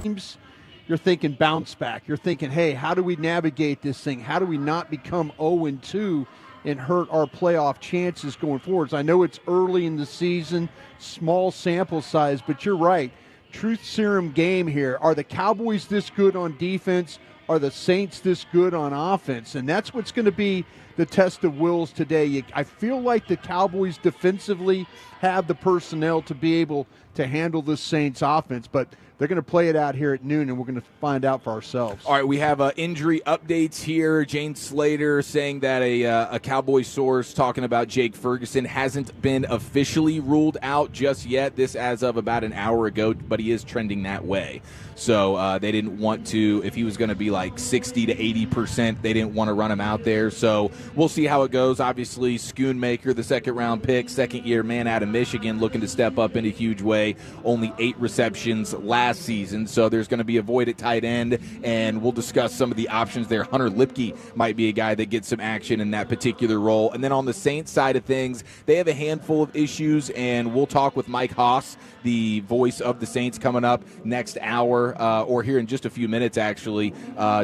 teams, you're thinking bounce back. You're thinking, hey, how do we navigate this thing? How do we not become 0-2 and hurt our playoff chances going forward? I know it's early in the season, small sample size, but you're right. Truth serum game here. Are the Cowboys this good on defense? Are the Saints this good on offense? And that's what's going to be the test of wills today. I feel like the Cowboys defensively have the personnel to be able to handle the Saints offense, but they're going to play it out here at noon, and we're going to find out for ourselves. All right, we have injury updates here. Jane Slater saying that a Cowboy source talking about Jake Ferguson hasn't been officially ruled out just yet. This as of about an hour ago, but he is trending that way. So they didn't want to, if he was going to be like 60 to 80%, they didn't want to run him out there. So we'll see how it goes. Obviously, Schoonmaker, the second-round pick, second-year man out of Michigan, looking to step up in a huge way. Only 8 receptions last season, so there's going to be a void at tight end, and we'll discuss some of the options there. Hunter Lipke might be a guy that gets some action in that particular role. And then on the Saints side of things, they have a handful of issues, and we'll talk with Mike Haas, the voice of the Saints, coming up next hour, or here in just a few minutes, actually,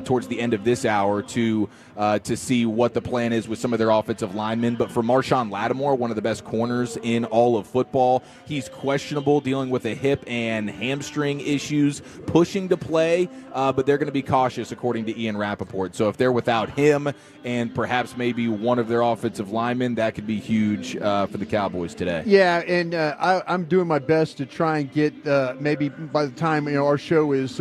towards the end of this hour, to see what the plan is with some of their offensive linemen. But for Marshawn Lattimore, one of the best corners in all of football, he's questionable, dealing with a hip and hamstring issues, pushing to play, but they're going to be cautious, according to Ian Rappaport. So if they're without him and perhaps maybe one of their offensive linemen, that could be huge for the Cowboys today. Yeah, and I'm doing my best to try and get maybe by the time our show is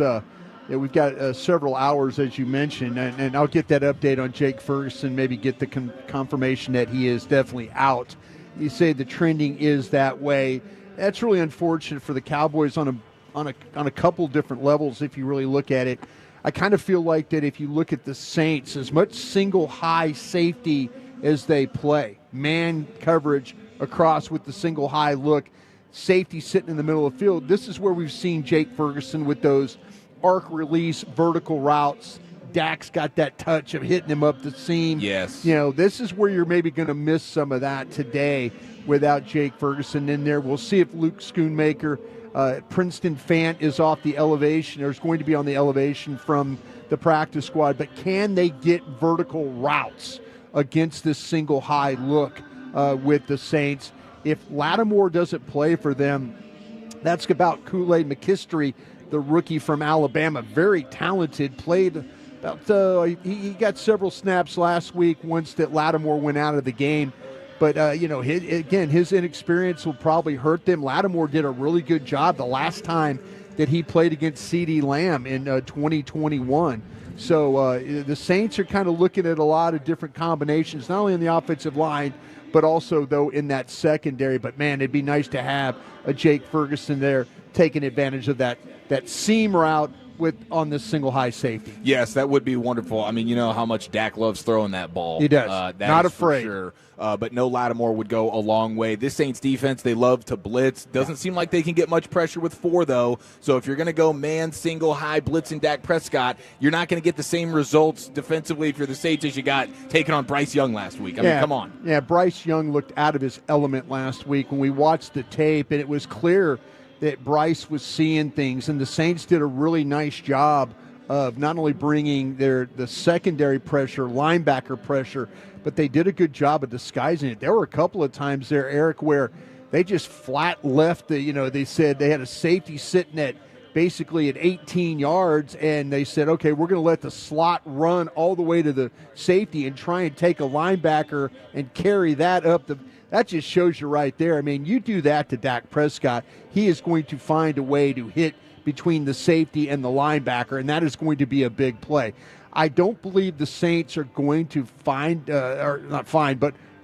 we've got several hours, as you mentioned, and I'll get that update on Jake Ferguson, maybe get the confirmation that he is definitely out. You say the trending is that way. That's really unfortunate for the Cowboys on a couple different levels if you really look at it. I kind of feel like that if you look at the Saints, as much single high safety as they play, man coverage across with the single high look, safety sitting in the middle of the field, this is where we've seen Jake Ferguson with those arc release vertical routes. Dak's got that touch of hitting him up the seam. Yes. This is where you're maybe going to miss some of that today without Jake Ferguson in there. We'll see if Luke Schoonmaker, Princeton Fant is off the elevation, or is going to be on the elevation from the practice squad. But can they get vertical routes against this single high look with the Saints? If Lattimore doesn't play for them, that's about Kool-Aid McKinstry, the rookie from Alabama, very talented, played about he got several snaps last week once that Lattimore went out of the game. But, his inexperience will probably hurt them. Lattimore did a really good job the last time that he played against CeeDee Lamb in 2021. So the Saints are kind of looking at a lot of different combinations, not only in the offensive line, but also, though, in that secondary. But, man, it'd be nice to have a Jake Ferguson there taking advantage of that seam route on this single high safety. Yes, that would be wonderful. I mean, you know how much Dak loves throwing that ball. He does. Not afraid. For sure. But no Lattimore would go a long way. This Saints defense, they love to blitz. Doesn't seem like they can get much pressure with 4, though. So if you're going to go man, single, high, blitzing Dak Prescott, you're not going to get the same results defensively if you're the Saints as you got taking on Bryce Young last week. I mean, come on. Yeah, Bryce Young looked out of his element last week when we watched the tape, and it was clear that Bryce was seeing things, and the Saints did a really nice job of not only bringing the secondary pressure, linebacker pressure, but they did a good job of disguising it. There were a couple of times there, Eric, where they just flat left they said they had a safety sitting at basically at 18 yards, and they said, okay, we're going to let the slot run all the way to the safety and try and take a linebacker and carry that up that just shows you right there. I mean, you do that to Dak Prescott, he is going to find a way to hit between the safety and the linebacker, and that is going to be a big play. I don't believe the Saints are going to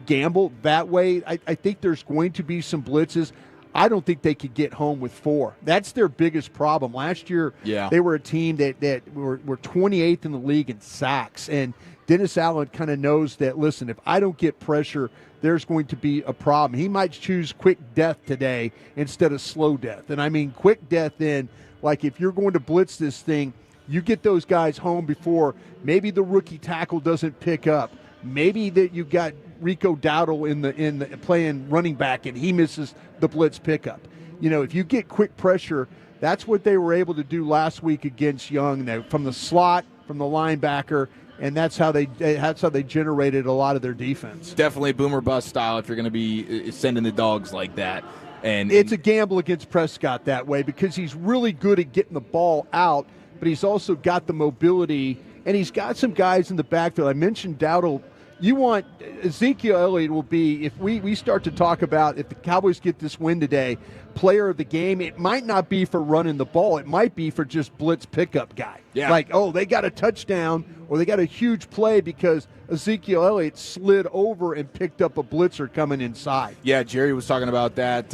gamble that way. I think there's going to be some blitzes. I don't think they could get home with 4. That's their biggest problem. Last year, they were a team that were 28th in the league in sacks, and Dennis Allen kind of knows that, listen, if I don't get pressure, there's going to be a problem. He might choose quick death today instead of slow death. And I mean quick death in, like if you're going to blitz this thing, you get those guys home before maybe the rookie tackle doesn't pick up. Maybe that you got Rico Dowdle in the playing running back and he misses the blitz pickup. If you get quick pressure, That's what they were able to do last week against Young, from the slot, from the linebacker, and that's how they generated a lot of their defense. Definitely boomer bust style if you're going to be sending the dogs like that. And it's a gamble against Prescott that way because he's really good at getting the ball out, but he's also got the mobility, and he's got some guys in the backfield. I mentioned Dowdle. You want Ezekiel Elliott will be, if we start to talk about if the Cowboys get this win today, player of the game, it might not be for running the ball. It might be for just blitz pickup guy. Yeah. Like, they got a touchdown or they got a huge play because Ezekiel Elliott slid over and picked up a blitzer coming inside. Yeah, Jerry was talking about that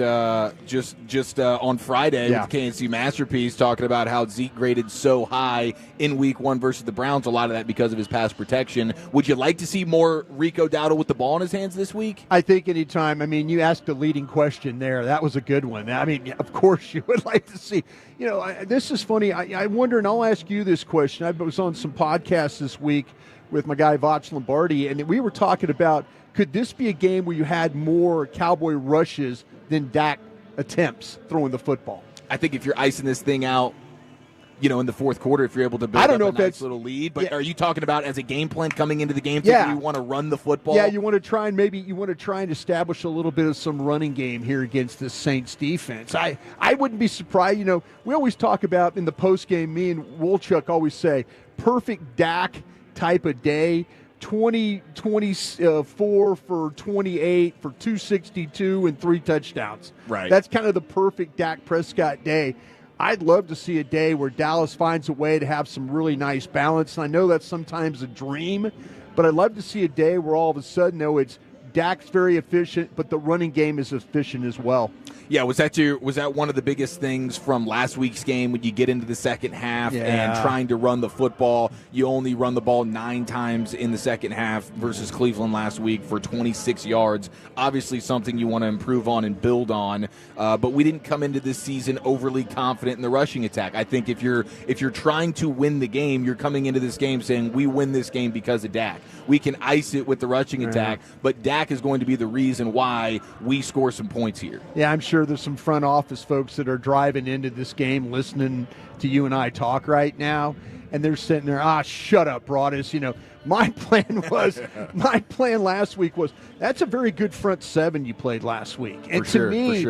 just on Friday with KNC Masterpiece, talking about how Zeke graded so high in Week 1 versus the Browns. A lot of that because of his pass protection. Would you like to see more Rico Dowdle with the ball in his hands this week? I think anytime. I mean, you asked a leading question there. That was a good one. I mean, of course you would like to see. This is funny. I wonder, and I'll ask you this question. I was on some podcasts this week with my guy Voch Lombardi, and we were talking about, could this be a game where you had more Cowboy rushes than Dak attempts throwing the football? I think if you're icing this thing out, in the fourth quarter, if you're able to build up a nice little lead. But are you talking about as a game plan coming into the game, thinking you want to run the football? Yeah, you want to try and establish a little bit of some running game here against the Saints defense. I wouldn't be surprised. We always talk about in the postgame, me and Wolchuk always say, perfect Dak type of day, 24 for 28 for 262 and 3 touchdowns. Right. That's kind of the perfect Dak Prescott day. I'd love to see a day where Dallas finds a way to have some really nice balance. And I know that's sometimes a dream, but I'd love to see a day where all of a sudden, it's Dak's very efficient, but the running game is efficient as well. Yeah, was that one of the biggest things from last week's game when you get into the second half and trying to run the football? You only run the ball 9 times in the second half versus Cleveland last week for 26 yards. Obviously something you want to improve on and build on, but we didn't come into this season overly confident in the rushing attack. I think if you're trying to win the game, you're coming into this game saying we win this game because of Dak. We can ice it with the rushing attack, but Dak is going to be the reason why we score some points here. Yeah, I'm sure there's some front office folks that are driving into this game listening to you and I talk right now, and they're sitting there, shut up, Broaddus. My plan last week was, that's a very good front seven you played last week. And to me,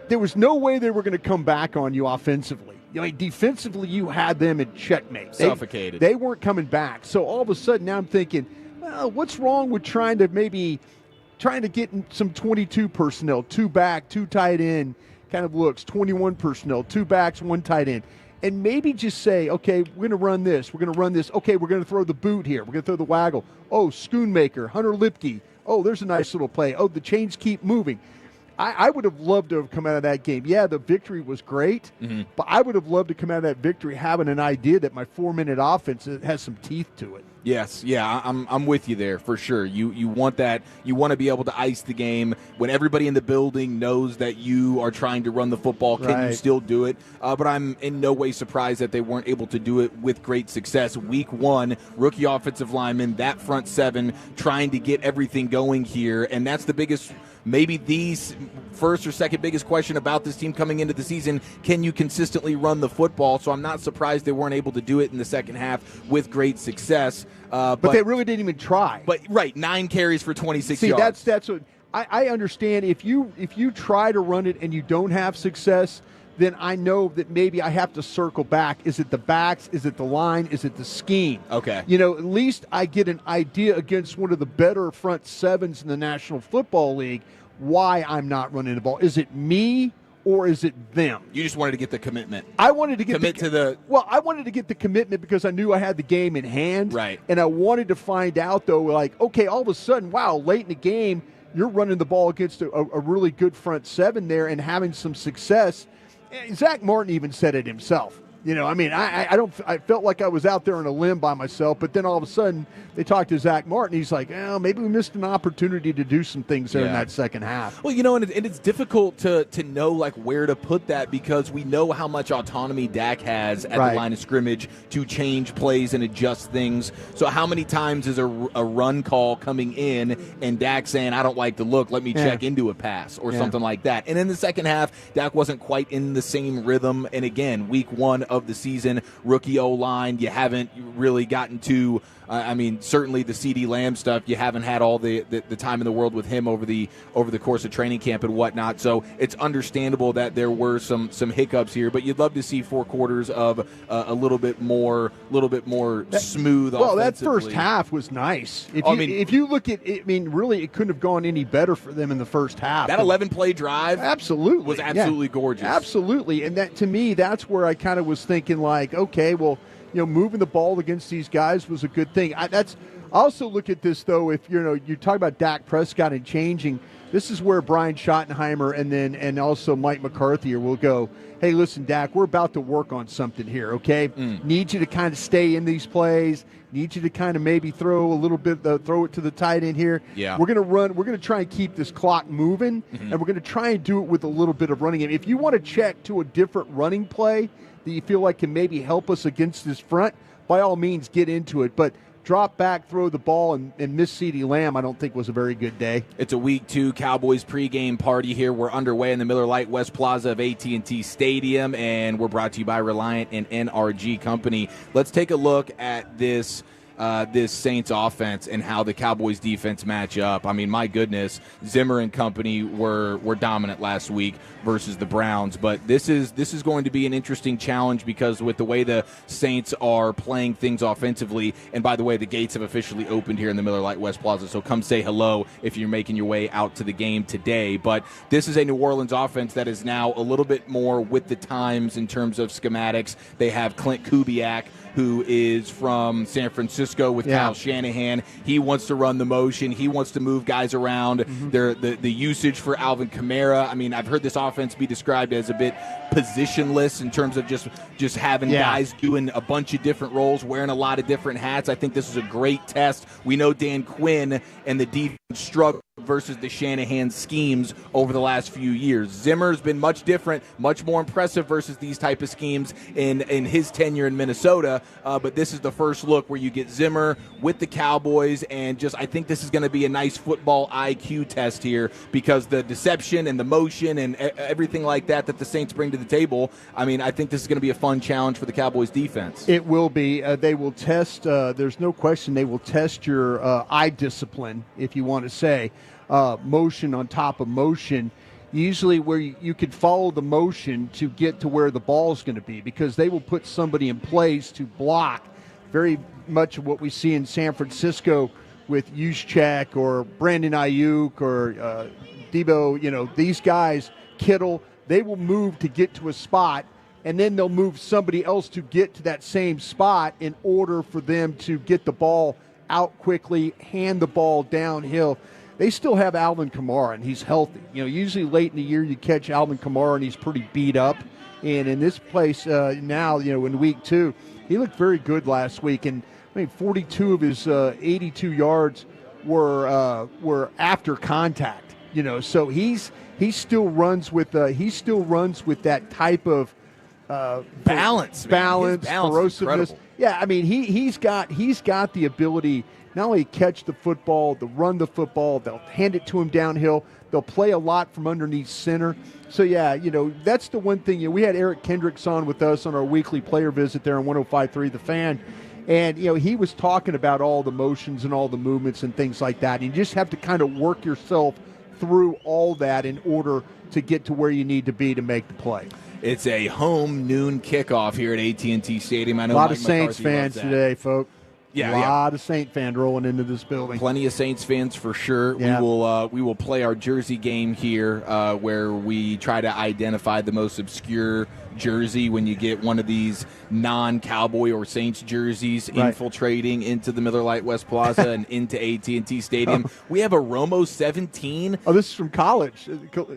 there was no way they were going to come back on you offensively. Defensively, you had them in checkmate. Suffocated. They weren't coming back. So all of a sudden now I'm thinking, well, what's wrong with trying to get some 22 personnel, 2 back, 2 tight end kind of looks, 21 personnel, 2 backs, 1 tight end. And maybe just say, okay, we're going to run this. We're going to run this. Okay, we're going to throw the boot here. We're going to throw the waggle. Oh, Schoonmaker, Hunter Lipke. Oh, there's a nice little play. Oh, the chains keep moving. I would have loved to have come out of that game. Yeah, the victory was great, but I would have loved to come out of that victory having an idea that my 4-minute offense has some teeth to it. Yes, yeah, I'm with you there for sure. You want that. You want to be able to ice the game when everybody in the building knows that you are trying to run the football. Can you still do it? But I'm in no way surprised that they weren't able to do it with great success. Week 1, rookie offensive lineman, that front 7, trying to get everything going here, and that's the biggest. Maybe the first or second biggest question about this team coming into the season, can you consistently run the football? So I'm not surprised they weren't able to do it in the second half with great success. But they really didn't even try. But 9 carries for 26 yards. That's what I understand. If you try to run it and you don't have success, then I know that maybe I have to circle back. Is it the backs? Is it the line? Is it the scheme? Okay. At least I get an idea against one of the better front sevens in the National Football League why I'm not running the ball. Is it me or is it them? You just wanted to get the commitment. I wanted to get I wanted to get the commitment because I knew I had the game in hand. Right. And I wanted to find out, though, okay, all of a sudden, wow, late in the game, you're running the ball against a really good front seven there and having some success. Zach Martin even said it himself. I felt like I was out there on a limb by myself, but then all of a sudden they talked to Zach Martin. He's like, maybe we missed an opportunity to do some things there in that second half. Well, and it's difficult to know like where to put that because we know how much autonomy Dak has at the line of scrimmage to change plays and adjust things. So how many times is a run call coming in and Dak saying, I don't like the look, let me check into a pass or something like that. And in the second half, Dak wasn't quite in the same rhythm. And again, week one of the season, rookie O-line, you haven't really gotten to certainly the CD Lamb stuff, you haven't had all the time in the world with him over the course of training camp and whatnot. So it's understandable that there were some hiccups here, but you'd love to see 4 quarters of a little bit more smooth. Well, that first half was nice. If you look at it, really, it couldn't have gone any better for them in the first half. That 11-play drive was absolutely gorgeous. Absolutely. And that, to me, that's where I kind of was thinking like, okay, well, moving the ball against these guys was a good thing. I also look at this, though, if you talk about Dak Prescott and changing, this is where Brian Schottenheimer and also Mike McCarthy will go, hey, listen, Dak, we're about to work on something here, okay? Need you to kind of stay in these plays. Need you to kind of maybe throw it to the tight end here. Yeah. We're going to try and keep this clock moving, and we're going to try and do it with a little bit of running game. If you want to check to a different running play that you feel like can maybe help us against this front, by all means, get into it. But drop back, throw the ball, and miss CeeDee Lamb, I don't think was a very good day. It's a Week 2 Cowboys pregame party here. We're underway in the Miller Lite West Plaza of AT&T Stadium, and we're brought to you by Reliant and NRG Company. Let's take a look at this Saints offense and how the Cowboys defense match up. My goodness, Zimmer and company were dominant last week versus the Browns, but this is going to be an interesting challenge because with the way the Saints are playing things offensively, and by the way, the gates have officially opened here in the Miller Lite West Plaza, so come say hello if you're making your way out to the game today. But this is a New Orleans offense that is now a little bit more with the times in terms of schematics. They have Clint Kubiak, who is from San Francisco with Kyle Shanahan. He wants to run the motion. He wants to move guys around. The usage for Alvin Kamara. I've heard this offense be described as a bit positionless in terms of just having guys doing a bunch of different roles, wearing a lot of different hats. I think this is a great test. We know Dan Quinn and the defense struggled versus the Shanahan schemes over the last few years. Zimmer's been much different, much more impressive versus these type of schemes in his tenure in Minnesota, but this is the first look where you get Zimmer with the Cowboys, and I think this is going to be a nice football IQ test here because the deception and the motion and everything like that the Saints bring to the table, I think this is going to be a fun challenge for the Cowboys defense. It will be. They will test, there's no question, they will test your eye discipline, if you want to say. Motion on top of motion, usually where you could follow the motion to get to where the ball is going to be because they will put somebody in place to block. Very much what we see in San Francisco with Juszczyk or Brandon Ayuk or Debo, these guys, Kittle, they will move to get to a spot, and then they'll move somebody else to get to that same spot in order for them to get the ball out quickly, hand the ball downhill. They still have Alvin Kamara, and he's healthy. Usually late in the year you catch Alvin Kamara, and he's pretty beat up. And in this place now, in Week 2, he looked very good last week. And 42 of his 82 yards were after contact. So he still runs with that type of balance, ferociousness. Yeah, he's got the ability not only to catch the football, to run the football, they'll hand it to him downhill. They'll play a lot from underneath center. So, that's the one thing. We had Eric Kendricks on with us on our weekly player visit there on 105.3 The Fan. And, he was talking about all the motions and all the movements and things like that. And you just have to kind of work yourself through all that in order to get to where you need to be to make the play. It's a home noon kickoff here at AT&T Stadium. I know a lot of Saints fans today, folks. Yeah, a lot of Saint fans rolling into this building. Plenty of Saints fans for sure. Yeah. We will play our jersey game here, where we try to identify the most obscure jersey when you get one of these non-Cowboy or Saints jerseys infiltrating into the Miller Lite West Plaza and into AT&T Stadium. We have a Romo 17. Oh, this is from college.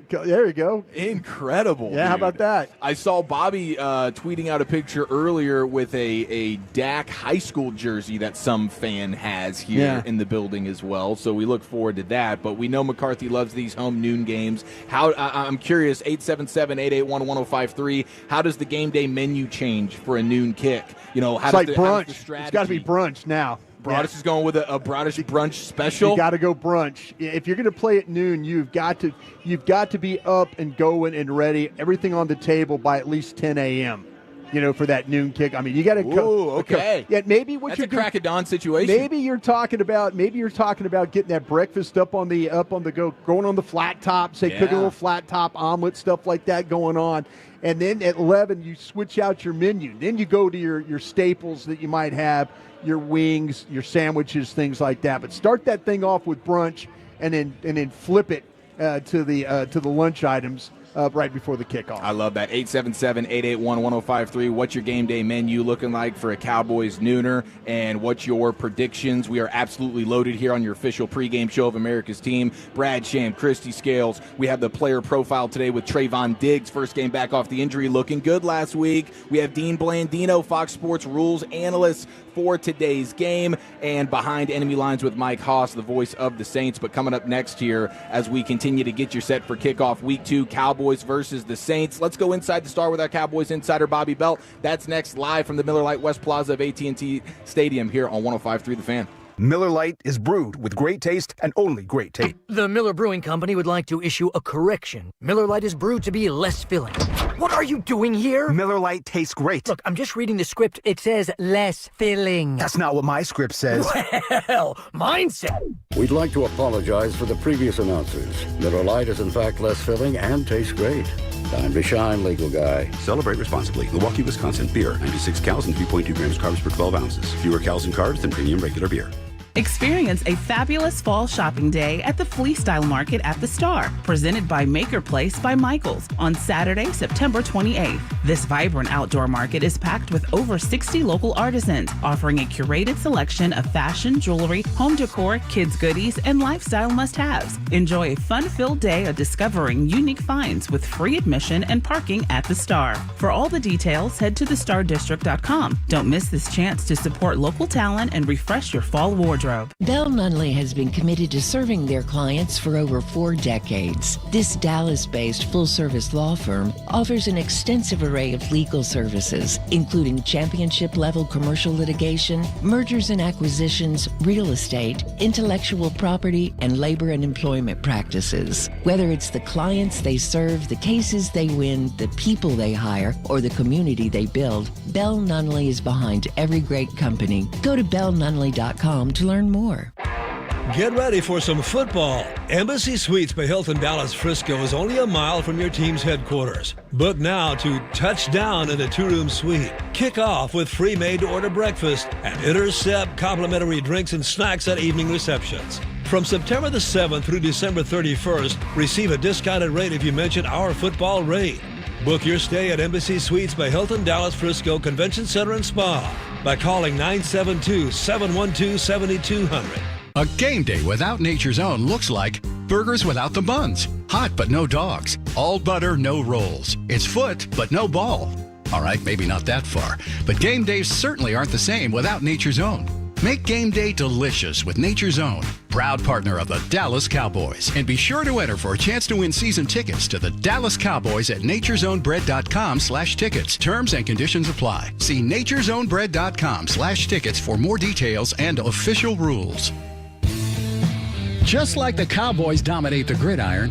There you go. Incredible. Yeah, how about that? I saw Bobby tweeting out a picture earlier with a Dak high school jersey that some fan has here in the building as well. So we look forward to that. But we know McCarthy loves these home noon games. I'm curious, 877-881-1053, how does the game day menu change for a noon kick? How it's like brunch. It's got to be brunch now. Broaddus is going with a Broaddus brunch special. You got to go brunch. If you're going to play at noon, you've got to be up and going and ready, everything on the table by at least 10 a.m. For that noon kick. I mean, you got to go. Okay. Yeah, maybe that's a crack of dawn situation. Maybe you're talking about getting that breakfast up on the go, going on the flat top, cooking a little flat top omelet, stuff like that going on. And then at 11, you switch out your menu. Then you go to your staples that you might have, your wings, your sandwiches, things like that. But start that thing off with brunch, and then flip it to the lunch items right before the kickoff. I love that. 877-881-1053. What's your game day menu looking like for a Cowboys nooner, and what's your predictions? We are absolutely loaded here on your official pregame show of America's team. Brad Sham, Christy Scales. We have the player profile today with Trayvon Diggs. First game back off the injury, looking good last week. We have Dean Blandino, Fox Sports rules analyst for today's game, and Behind Enemy Lines with Mike Haas, the voice of the Saints. But coming up next here, as we continue to get you set for kickoff week 2, Cowboys versus the Saints. Let's go inside the Star with our Cowboys insider Bobby Belt. That's next, live from the Miller Lite West Plaza of AT&T Stadium here on 105.3 The Fan. Miller Lite is brewed with great taste and only great taste. The Miller Brewing Company would like to issue a correction. Miller Lite is brewed to be less filling. What are you doing here? Miller Lite tastes great. Look, I'm just reading the script. It says less filling. That's not what my script says. Well, mine said. We'd like to apologize for the previous announcers. Miller Lite is in fact less filling and tastes great. Time to shine, legal guy. Celebrate responsibly. Milwaukee, Wisconsin. Beer. 96 calories and 3.2 grams carbs per 12 ounces. Fewer calories and carbs than premium regular beer. Experience a fabulous fall shopping day at the Flea Style Market at the Star, presented by Maker Place by Michaels on Saturday, September 28th. This vibrant outdoor market is packed with over 60 local artisans, offering a curated selection of fashion, jewelry, home decor, kids' goodies, and lifestyle must-haves. Enjoy a fun-filled day of discovering unique finds with free admission and parking at the Star. For all the details, head to thestardistrict.com. Don't miss this chance to support local talent and refresh your fall wardrobe. Bell Nunley has been committed to serving their clients for over 4 decades. This Dallas-based full-service law firm offers an extensive array of legal services, including championship-level commercial litigation, mergers and acquisitions, real estate, intellectual property, and labor and employment practices. Whether it's the clients they serve, the cases they win, the people they hire, or the community they build, Bell Nunley is behind every great company. Go to bellnunley.com to learn more. Get ready for some football. Embassy Suites by Hilton Dallas Frisco is only a mile from your team's headquarters. Book now to touch down in a 2-room suite. Kick off with free made-to-order breakfast and intercept complimentary drinks and snacks at evening receptions. From September the 7th through December 31st, receive a discounted rate if you mention our football rate. Book your stay at Embassy Suites by Hilton Dallas Frisco Convention Center and Spa by calling 972-712-7200. A game day without Nature's Own looks like burgers without the buns, hot but no dogs, all butter, no rolls. It's foot but no ball. All right, maybe not that far, but game days certainly aren't the same without Nature's Own. Make game day delicious with Nature's Own, proud partner of the Dallas Cowboys. And be sure to enter for a chance to win season tickets to the Dallas Cowboys at nature'sownbread.com/tickets. Terms and conditions apply. See nature'sownbread.com/tickets for more details and official rules. Just like the Cowboys dominate the gridiron,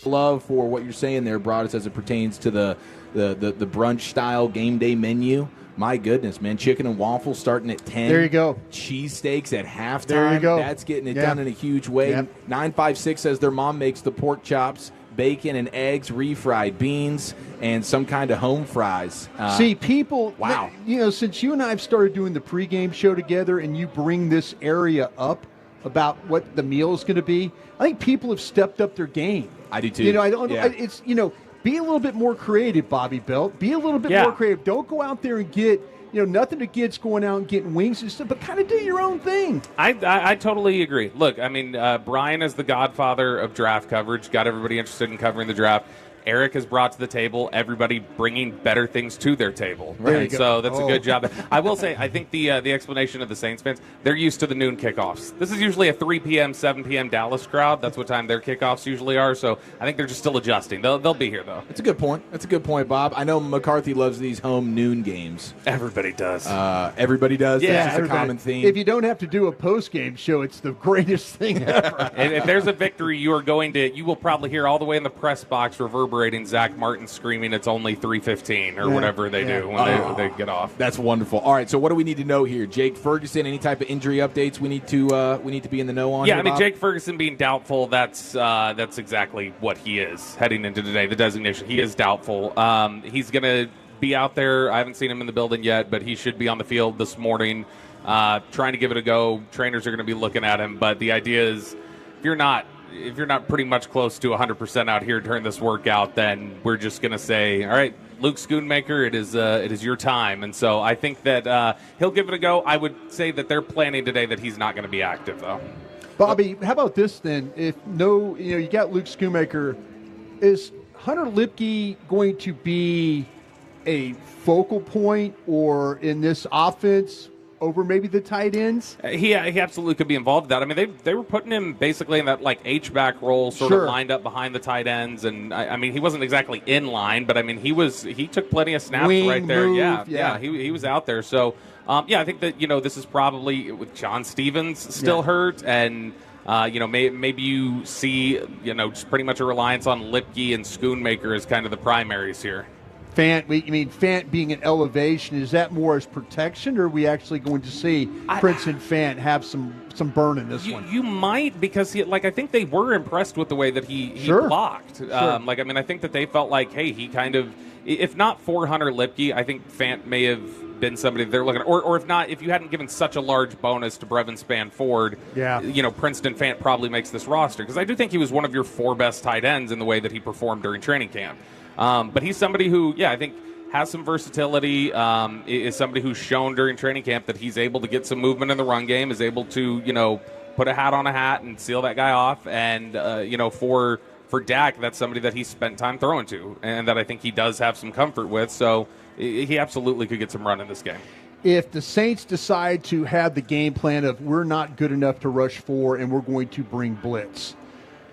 Love for what you're saying there, Broaddus, as it pertains to the brunch-style game day menu. My goodness, man. Chicken and waffles starting at 10. There you go. Cheesesteaks at halftime. There you go. That's getting it done in a huge way. Yep. 956 says their mom makes the pork chops, bacon and eggs, refried beans, and some kind of home fries. See, people, wow. Since you and I have started doing the pregame show together and you bring this area up about what the meal is going to be, I think people have stepped up their game. I do too. It's, be a little bit more creative, Bobby Belt. Be a little bit more creative. Don't go out there and get, nothing against going out and getting wings and stuff, but kind of do your own thing. I totally agree. Look, Bryan is the godfather of draft coverage, got everybody interested in covering the draft. Eric has brought to the table everybody bringing better things to their table. Right? So that's a good job. I will say, I think the explanation of the Saints fans, they're used to the noon kickoffs. This is usually a 3 p.m., 7 p.m. Dallas crowd. That's what time their kickoffs usually are. So I think they're just still adjusting. They'll be here, though. That's a good point. That's a good point, Bob. I know McCarthy loves these home noon games. Everybody does. Everybody does. Yeah, that's just a common theme. If you don't have to do a post-game show, it's the greatest thing ever. And if there's a victory, you will probably hear all the way in the press box reverberating Zach Martin screaming it's only 3:15 or whatever they do when they get off. That's wonderful. All right, so what do we need to know here? Jake Ferguson, any type of injury updates we need to be in the know on? Yeah, here, Bob? Jake Ferguson being doubtful, that's exactly what he is heading into today. The designation, he is doubtful. He's going to be out there. I haven't seen him in the building yet, but he should be on the field this morning trying to give it a go. Trainers are going to be looking at him, but the idea is if you're not pretty much close to 100% out here during this workout, then we're just going to say, all right, Luke Schoonmaker, it is your time. And so I think that he'll give it a go. I would say that they're planning today that he's not going to be active, though. Bobby, how about this then? If you got Luke Schoonmaker, is Hunter Lipke going to be a focal point or in this offense over maybe the tight ends? He absolutely could be involved in that. They were putting him basically in that H-back role, sort of lined up behind the tight ends, and he wasn't exactly in line, but he took plenty of snaps right there. Move, he was out there. So I think that this is probably with John Stevens still hurt, and maybe you see just pretty much a reliance on Lipke and Schoonmaker as kind of the primaries here. Fant, Fant being an elevation, is that more as protection, or are we actually going to see Prince and Fant have some burn in this one? You might, because I think they were impressed with the way that he blocked. Sure. I think that they felt like, hey, he kind of, if not for Hunter Lipke, I think Fant may have been somebody they're looking at, or if not, if you hadn't given such a large bonus to Brevin Spann-Ford, Princeton Fant probably makes this roster, because I do think he was one of your 4 best tight ends in the way that he performed during training camp. But he's somebody who, I think has some versatility, is somebody who's shown during training camp that he's able to get some movement in the run game, is able to, put a hat on a hat and seal that guy off. And, for Dak, that's somebody that he spent time throwing to and that I think he does have some comfort with. So he absolutely could get some run in this game. If the Saints decide to have the game plan of we're not good enough to rush 4 and we're going to bring blitz,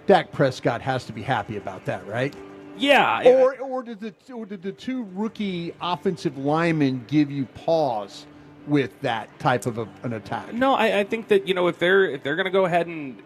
Dak Prescott has to be happy about that, right? Yeah. Or did the two rookie offensive linemen give you pause with that type of an attack? No, I think that, if they're going to go ahead and,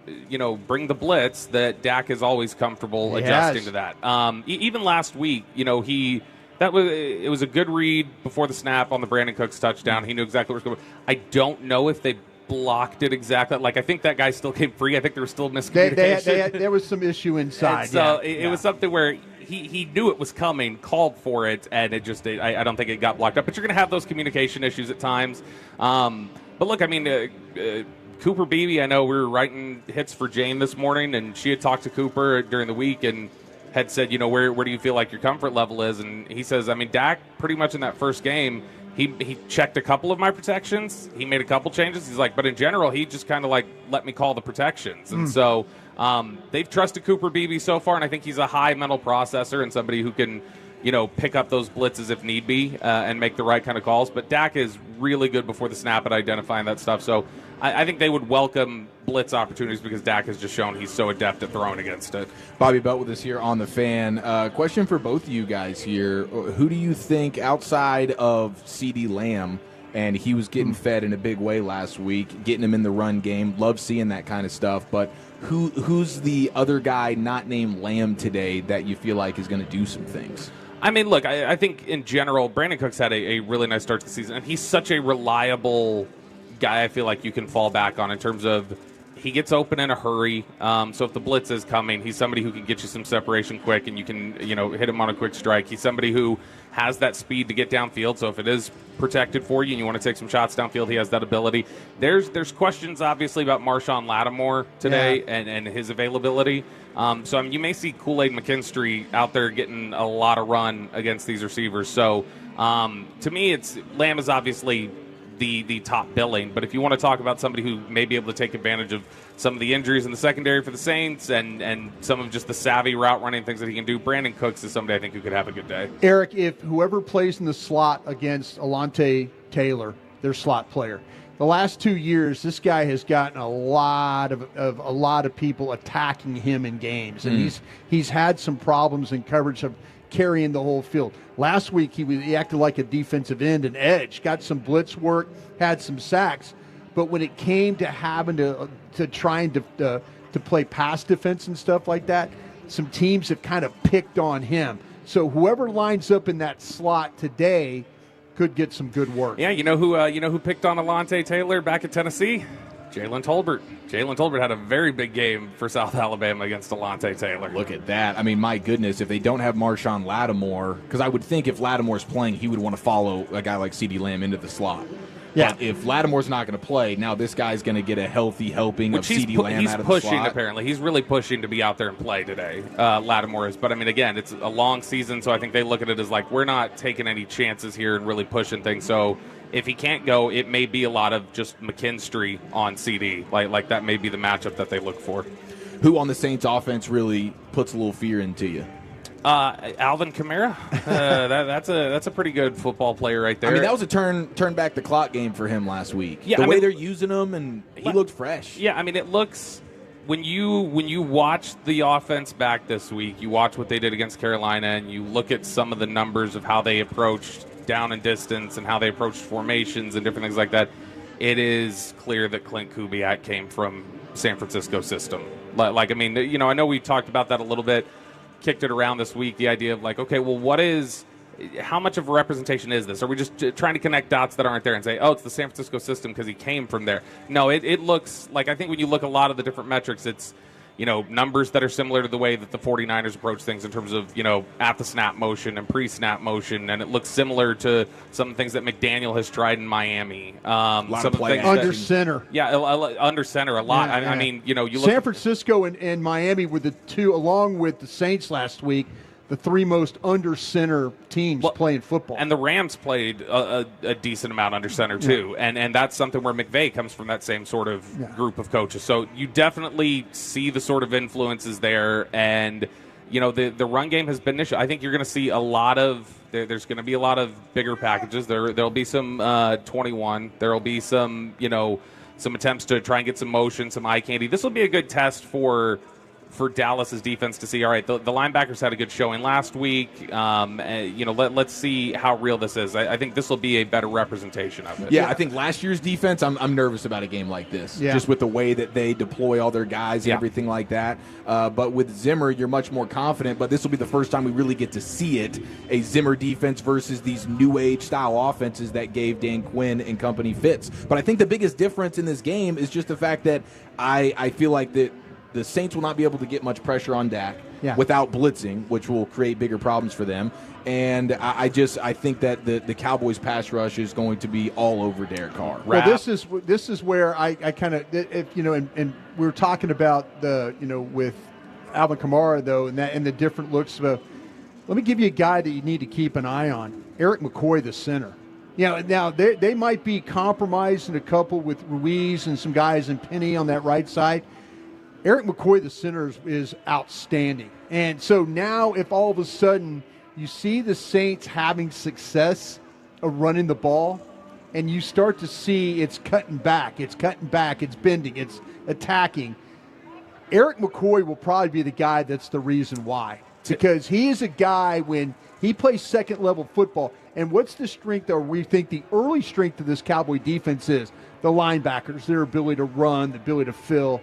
bring the blitz, that Dak is always comfortable adjusting to that. Even last week, it was a good read before the snap on the Brandon Cooks touchdown. He knew exactly where it was going. I don't know if they blocked it exactly. Like, I think that guy still came free. I think there was still miscommunication. There was some issue inside. And so it was something where he knew it was coming, called for it, and it just I don't think it got blocked up. But you're going to have those communication issues at times. But look, I mean, Cooper Beebe, I know we were writing hits for Jane this morning, and she had talked to Cooper during the week and had said, where do you feel like your comfort level is? And he says, I mean, Dak pretty much in that first game, he checked a couple of my protections. He made a couple changes. He's like, but in general, he just kind of like let me call the protections. And so they've trusted Cooper Beebe so far, and I think he's a high mental processor and somebody who can, pick up those blitzes if need be and make the right kind of calls. But Dak is really good before the snap at identifying that stuff. So I think they would welcome blitz opportunities because Dak has just shown he's so adept at throwing against it. Bobby Belt with us here on The Fan. Question for both of you guys here. Who do you think outside of CeeDee Lamb, and he was getting fed in a big way last week, getting him in the run game, love seeing that kind of stuff, but who's the other guy not named Lamb today that you feel like is going to do some things? I mean, look, I think in general, Brandon Cooks had a really nice start to the season, and he's such a reliable guy I feel like you can fall back on in terms of he gets open in a hurry. So if the blitz is coming, he's somebody who can get you some separation quick, and you can hit him on a quick strike. He's somebody who has that speed to get downfield. So if it is protected for you and you want to take some shots downfield, he has that ability. There's questions obviously about Marshawn Lattimore today and his availability. So I mean, you may see Kool-Aid McKinstry out there getting a lot of run against these receivers. So to me, Lamb is obviously the top billing, but if you want to talk about somebody who may be able to take advantage of some of the injuries in the secondary for the Saints and some of just the savvy route running things that he can do, Brandon Cooks is somebody I think who could have a good day. Eric, if whoever plays in the slot against Alontae Taylor, their slot player, the last 2 years, this guy has gotten a lot of people attacking him in games, and he's had some problems in coverage of carrying the whole field. Last week, he acted like a defensive end and edge, got some blitz work, had some sacks, but when it came to having to trying to play pass defense and stuff like that, some teams have kind of picked on him. So whoever lines up in that slot today could get some good work. Yeah, you know who picked on Alontae Taylor back at Tennessee? Jalen Tolbert. Jalen Tolbert had a very big game for South Alabama against Alontae Taylor. Look at that. I mean, my goodness, if they don't have Marshawn Lattimore, because I would think if Lattimore's playing, he would want to follow a guy like CeeDee Lamb into the slot. Yeah. But if Lattimore's not going to play, now this guy's going to get a healthy helping of CeeDee Lamb out of the slot. He's pushing, apparently. He's really pushing to be out there and play today, Lattimore is. But, I mean, again, it's a long season, so I think they look at it as like, we're not taking any chances here and really pushing things. So if he can't go, it may be a lot of just McKinstry on CD. Like that may be the matchup that they look for. Who on the Saints offense really puts a little fear into you? Alvin Kamara. That's a pretty good football player right there. I mean, that was a turn back the clock game for him last week. Yeah, the way they're using him, and he looked fresh. Yeah, I mean, it looks when you watch the offense back this week, you watch what they did against Carolina, and you look at some of the numbers of how they approached down and distance and how they approached formations and different things like that. It is clear that Clint Kubiak came from San Francisco system. Like, I mean, I know we talked about that a little bit. Kicked it around this week, the idea of like, okay, well, how much of a representation is this? Are we just trying to connect dots that aren't there and say, oh, it's the San Francisco system because he came from there? No, it looks like, I think when you look at a lot of the different metrics, it's, numbers that are similar to the way that the 49ers approach things in terms of, at the snap motion and pre-snap motion, and it looks similar to some things that McDaniel has tried in Miami. Under center. Yeah, under center a lot. Yeah, I mean, you look San Francisco and Miami were the two, along with the Saints last week, the three most under center teams playing football. And the Rams played a decent amount under center too. Yeah. And that's something where McVay comes from that same sort of group of coaches. So you definitely see the sort of influences there. And, the run game has been an issue. I think you're going to see a lot of there's going to be a lot of bigger packages. There'll be some 21. There'll be some, some attempts to try and get some motion, some eye candy. This will be a good test for for Dallas's defense to see, all right, the linebackers had a good showing last week. Let's see how real this is. I think this will be a better representation of it. Yeah, I think last year's defense, I'm nervous about a game like this, just with the way that they deploy all their guys and everything like that. But with Zimmer, you're much more confident, but this will be the first time we really get to see it, a Zimmer defense versus these new age style offenses that gave Dan Quinn and company fits. But I think the biggest difference in this game is just the fact that I feel like that the Saints will not be able to get much pressure on Dak without blitzing, which will create bigger problems for them. And I think that the Cowboys pass rush is going to be all over Derek Carr. Well, this is where I kind of, and we were talking about with Alvin Kamara though, and the different looks. Let me give you a guy that you need to keep an eye on: Eric McCoy, the center. Now they might be compromising a couple with Ruiz and some guys and Penny on that right side. Eric McCoy, the center, is outstanding. And so now if all of a sudden you see the Saints having success of running the ball, and you start to see it's cutting back, it's bending, it's attacking, Eric McCoy will probably be the guy that's the reason why. Because he is a guy when he plays second-level football. And what's the strength, or we think the early strength of this Cowboy defense is? The linebackers, their ability to run, the ability to fill.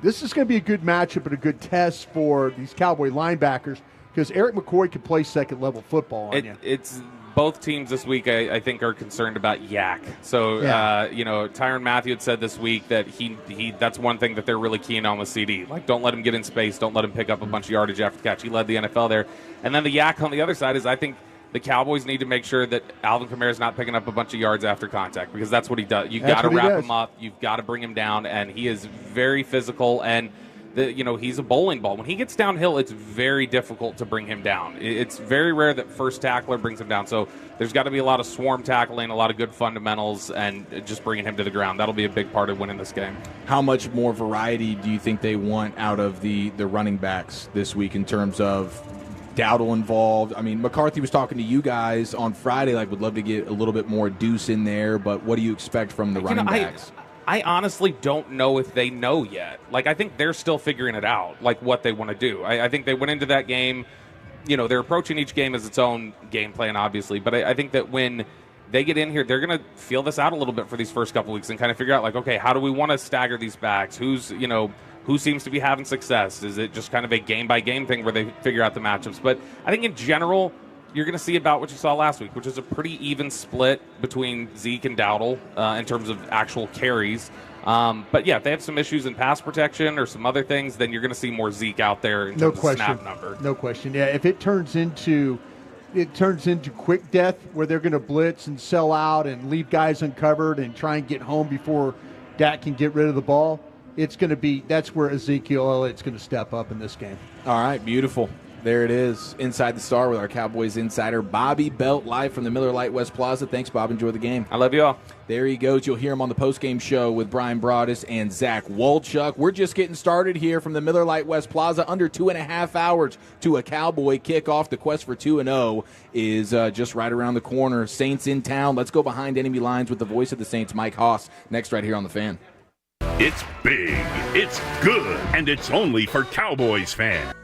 This is going to be a good matchup and a good test for these Cowboy linebackers because Eric McCoy can play second-level football on you. It's both teams this week, I think, are concerned about Yak. So, Tyrann Mathieu had said this week that he that's one thing that they're really keen on with CD. Like, don't let him get in space. Don't let him pick up a bunch of yardage after the catch. He led the NFL there. And then the Yak on the other side is, I think, the Cowboys need to make sure that Alvin Kamara's not picking up a bunch of yards after contact because that's what he does. You've got to wrap him up. You've got to bring him down, and he is very physical, and he's a bowling ball. When he gets downhill, it's very difficult to bring him down. It's very rare that first tackler brings him down, so there's got to be a lot of swarm tackling, a lot of good fundamentals, and just bringing him to the ground. That'll be a big part of winning this game. How much more variety do you think they want out of the running backs this week in terms of Dowdle involved? I mean, McCarthy was talking to you guys on Friday, would love to get a little bit more Deuce in there, but what do you expect from the running backs? I honestly don't know if they know yet. I think they're still figuring it out, what they want to do. I think they went into that game, they're approaching each game as its own game plan, obviously, but I think that when they get in here, they're going to feel this out a little bit for these first couple weeks and kind of figure out, okay, how do we want to stagger these backs? Who seems to be having success? Is it just kind of a game-by-game thing where they figure out the matchups? But I think in general, you're going to see about what you saw last week, which is a pretty even split between Zeke and Dowdle in terms of actual carries. But, if they have some issues in pass protection or some other things, then you're going to see more Zeke out there in terms of snap number. No question. Yeah, if it turns into quick death where they're going to blitz and sell out and leave guys uncovered and try and get home before Dak can get rid of the ball, that's where Ezekiel Elliott's going to step up in this game. All right, beautiful. There it is, Inside the Star with our Cowboys insider, Bobby Belt, live from the Miller Lite West Plaza. Thanks, Bob. Enjoy the game. I love you all. There he goes. You'll hear him on the postgame show with Bryan Broaddus and Zach Wolchuk. We're just getting started here from the Miller Lite West Plaza. Under 2.5 hours to a Cowboy kickoff. The quest for 2-0 is just right around the corner. Saints in town. Let's go behind enemy lines with the voice of the Saints, Mike Haas, next right here on The Fan. It's big, it's good, and it's only for Cowboys fans.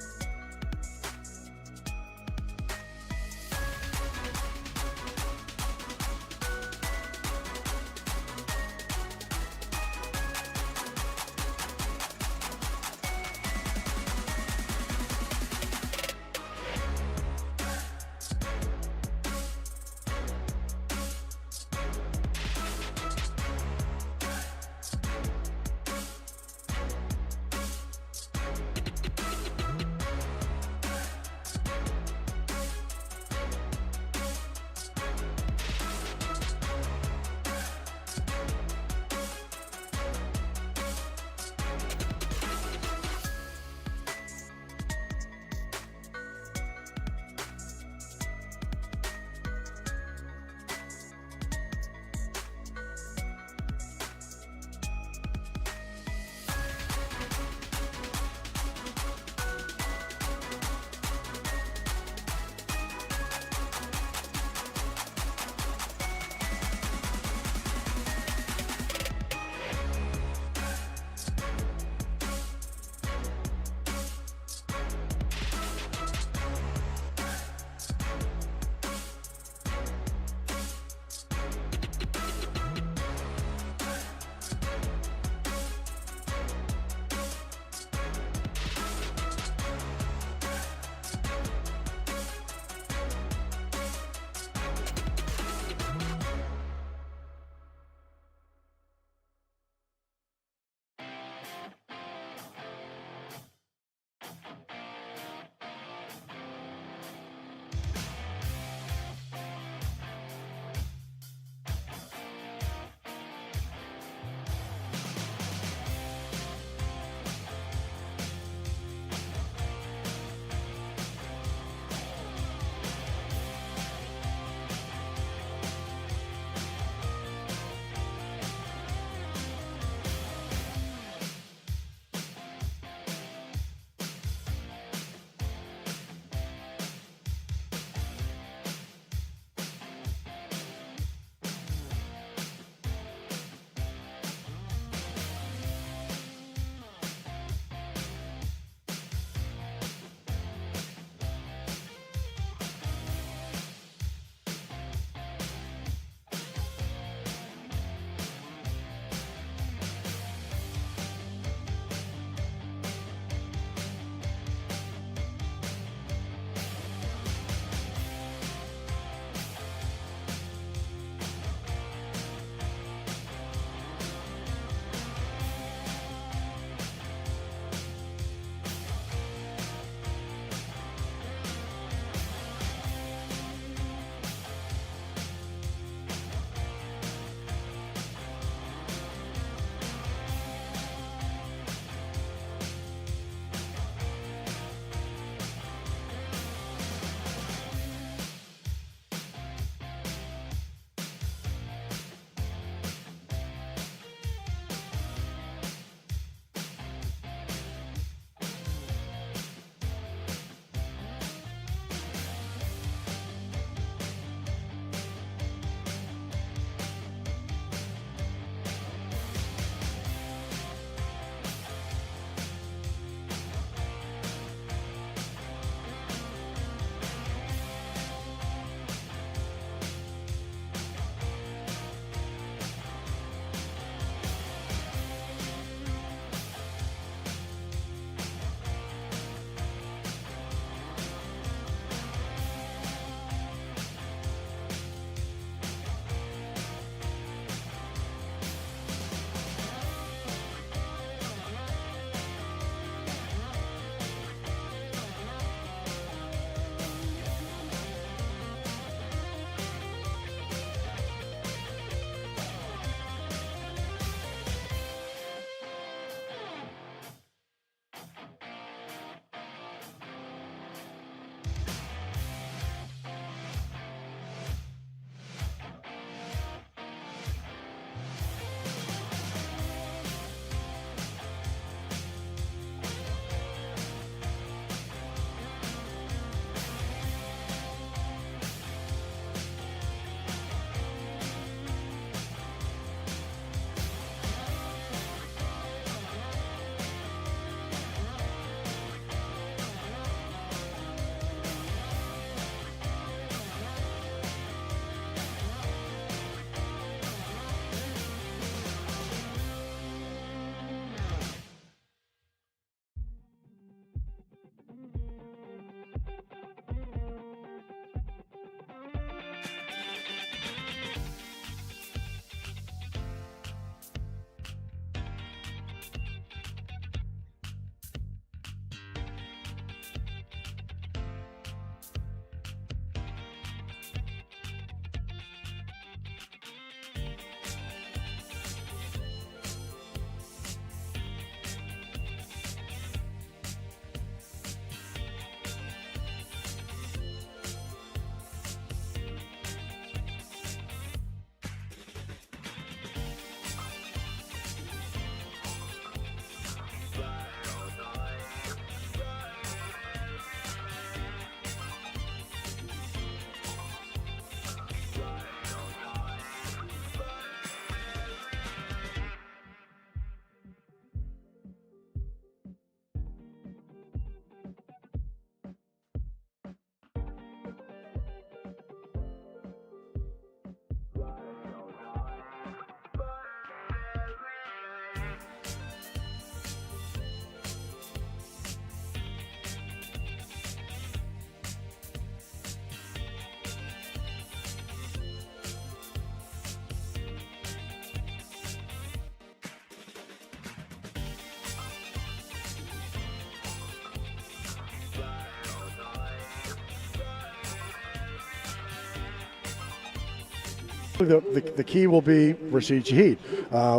The key will be Rashid Shaheed.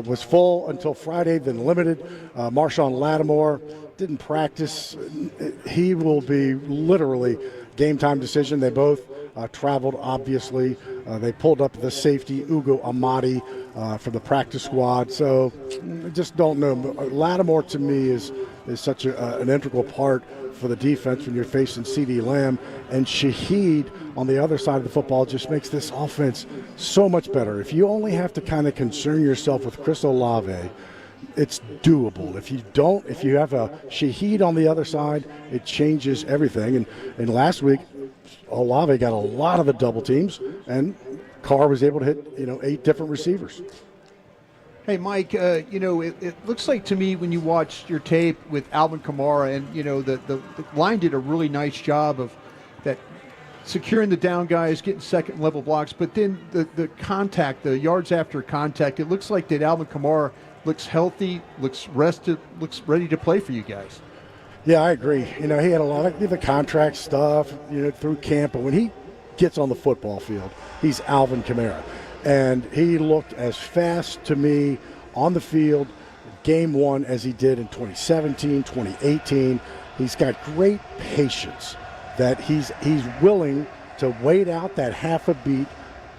Was full until Friday, then limited. Marshawn Lattimore didn't practice. He will be literally game time decision. They both traveled, obviously. They pulled up the safety, Ugo Amadi, from the practice squad. So I just don't know. Lattimore, to me, is such an integral part for the defense when you're facing CeeDee Lamb. And Shaheed on the other side of the football just makes this offense so much better. If you only have to kind of concern yourself with Chris Olave, it's doable. If you have a Shaheed on the other side, it changes everything. And last week, Olave got a lot of the double teams, and Carr was able to hit 8 different receivers. Hey, Mike, it looks like to me when you watched your tape with Alvin Kamara, and, the line did a really nice job of that securing the down guys, getting second-level blocks, but then the contact, the yards after contact, it looks like that Alvin Kamara looks healthy, looks rested, looks ready to play for you guys. Yeah, I agree. He had a lot of the contract stuff, through camp, but when he gets on the football field, he's Alvin Kamara. And he looked as fast to me on the field game one as he did in 2017, 2018. He's got great patience that he's willing to wait out that half a beat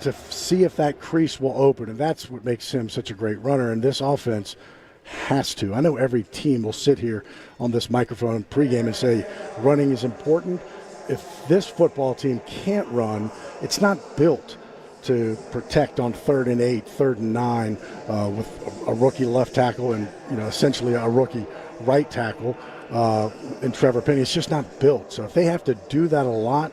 to see if that crease will open. And that's what makes him such a great runner. And this offense has to. I know every team will sit here on this microphone pregame and say running is important. If this football team can't run, it's not built to protect on 3rd and 8, 3rd and 9 with a rookie left tackle and essentially a rookie right tackle in Trevor Penny. It's just not built. So if they have to do that a lot,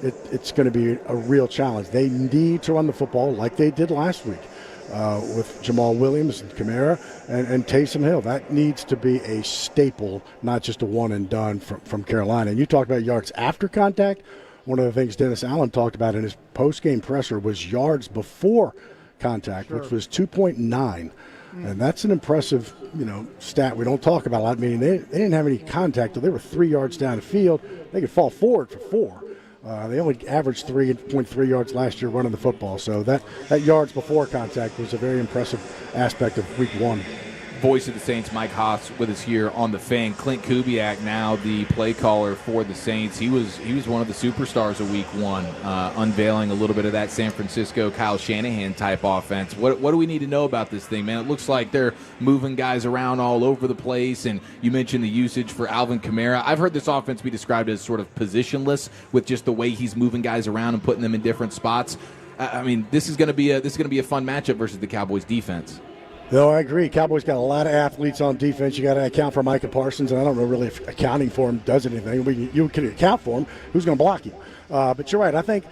it's going to be a real challenge. They need to run the football like they did last week with Jamal Williams and Kamara and Taysom Hill. That needs to be a staple, not just a one and done from Carolina. And you talked about yards after contact. One of the things Dennis Allen talked about in his post-game presser was yards before contact, which was 2.9. And that's an impressive, stat we don't talk about a lot. Meaning they didn't have any contact. They were 3 yards down the field. They could fall forward for 4. They only averaged 3.3 yards last year running the football. So that yards before contact was a very impressive aspect of week 1. Voice of the Saints, Mike Haas, with us here on the Fan. Clint Kubiak, now the play caller for the Saints. He was one of the superstars of Week 1, unveiling a little bit of that San Francisco Kyle Shanahan type offense. What do we need to know about this thing, man? It looks like they're moving guys around all over the place, and you mentioned the usage for Alvin Kamara. I've heard this offense be described as sort of positionless with just the way he's moving guys around and putting them in different spots. I mean, this is going to be a fun matchup versus the Cowboys defense. No, I agree. Cowboys got a lot of athletes on defense. You got to account for Micah Parsons, and I don't know really if accounting for him does anything. You can account for him. Who's going to block you? But you're right. I think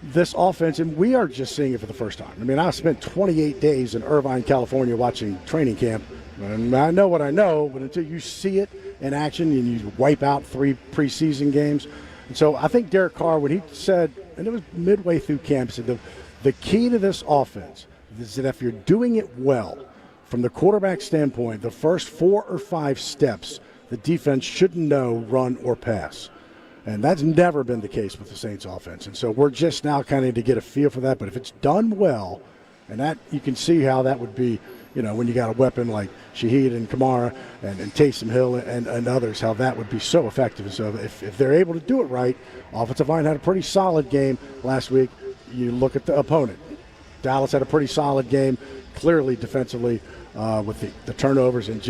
this offense, and we are just seeing it for the first time. I mean, I spent 28 days in Irvine, California watching training camp, and I know what I know, but until you see it in action and you wipe out 3 preseason games. And so I think Derek Carr, when he said, and it was midway through camp, said the key to this offense is that if you're doing it well, from the quarterback standpoint, the first 4 or 5 steps, the defense shouldn't know run or pass. And that's never been the case with the Saints offense. And so we're just now kind of to get a feel for that. But if it's done well, and that you can see how that would be, when you got a weapon like Shaheed and Kamara and Taysom Hill and others, how that would be so effective. So if they're able to do it right, offensive line had a pretty solid game last week. You look at the opponent. Dallas had a pretty solid game, clearly defensively, with the turnovers and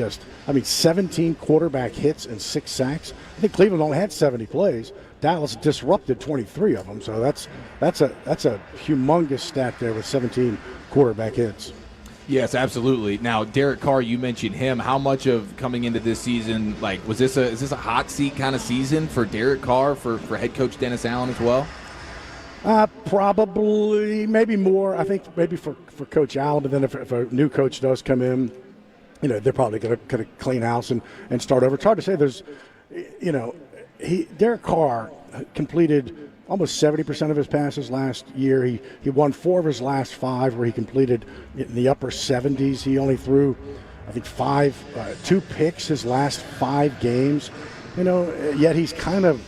17 quarterback hits and 6 sacks. I think Cleveland only had 70 plays. Dallas disrupted 23 of them, so that's a humongous stat there with 17 quarterback hits. Yes, absolutely. Now, Derek Carr, you mentioned him. How much of coming into this season, is this a hot seat kind of season for Derek Carr, for head coach Dennis Allen as well? Probably, maybe more. I think maybe for Coach Allen, but then if a new coach does come in, they're probably going to clean house and start over. It's hard to say. There's, Derek Carr completed almost 70% of his passes last year. He won 4 of his last 5 where he completed in the upper 70s. He only threw, I think, 2 picks his last 5 games. Yet he's kind of.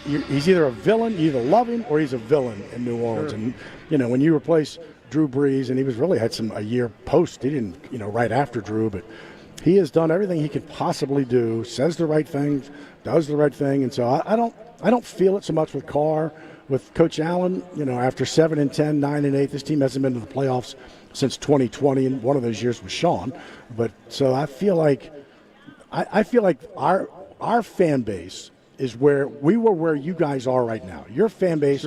He's either a villain, you either love him or he's a villain in New Orleans. Sure. And, when you replace Drew Brees, and he was really had a year post. He didn't, right after Drew, but he has done everything he could possibly do, says the right thing, does the right thing. And so I don't feel it so much with Carr. With Coach Allen, after 7-10, 9-8, this team hasn't been to the playoffs since 2020, and one of those years was Sean. But so I feel like our fan base is where you guys are right now. Your fan base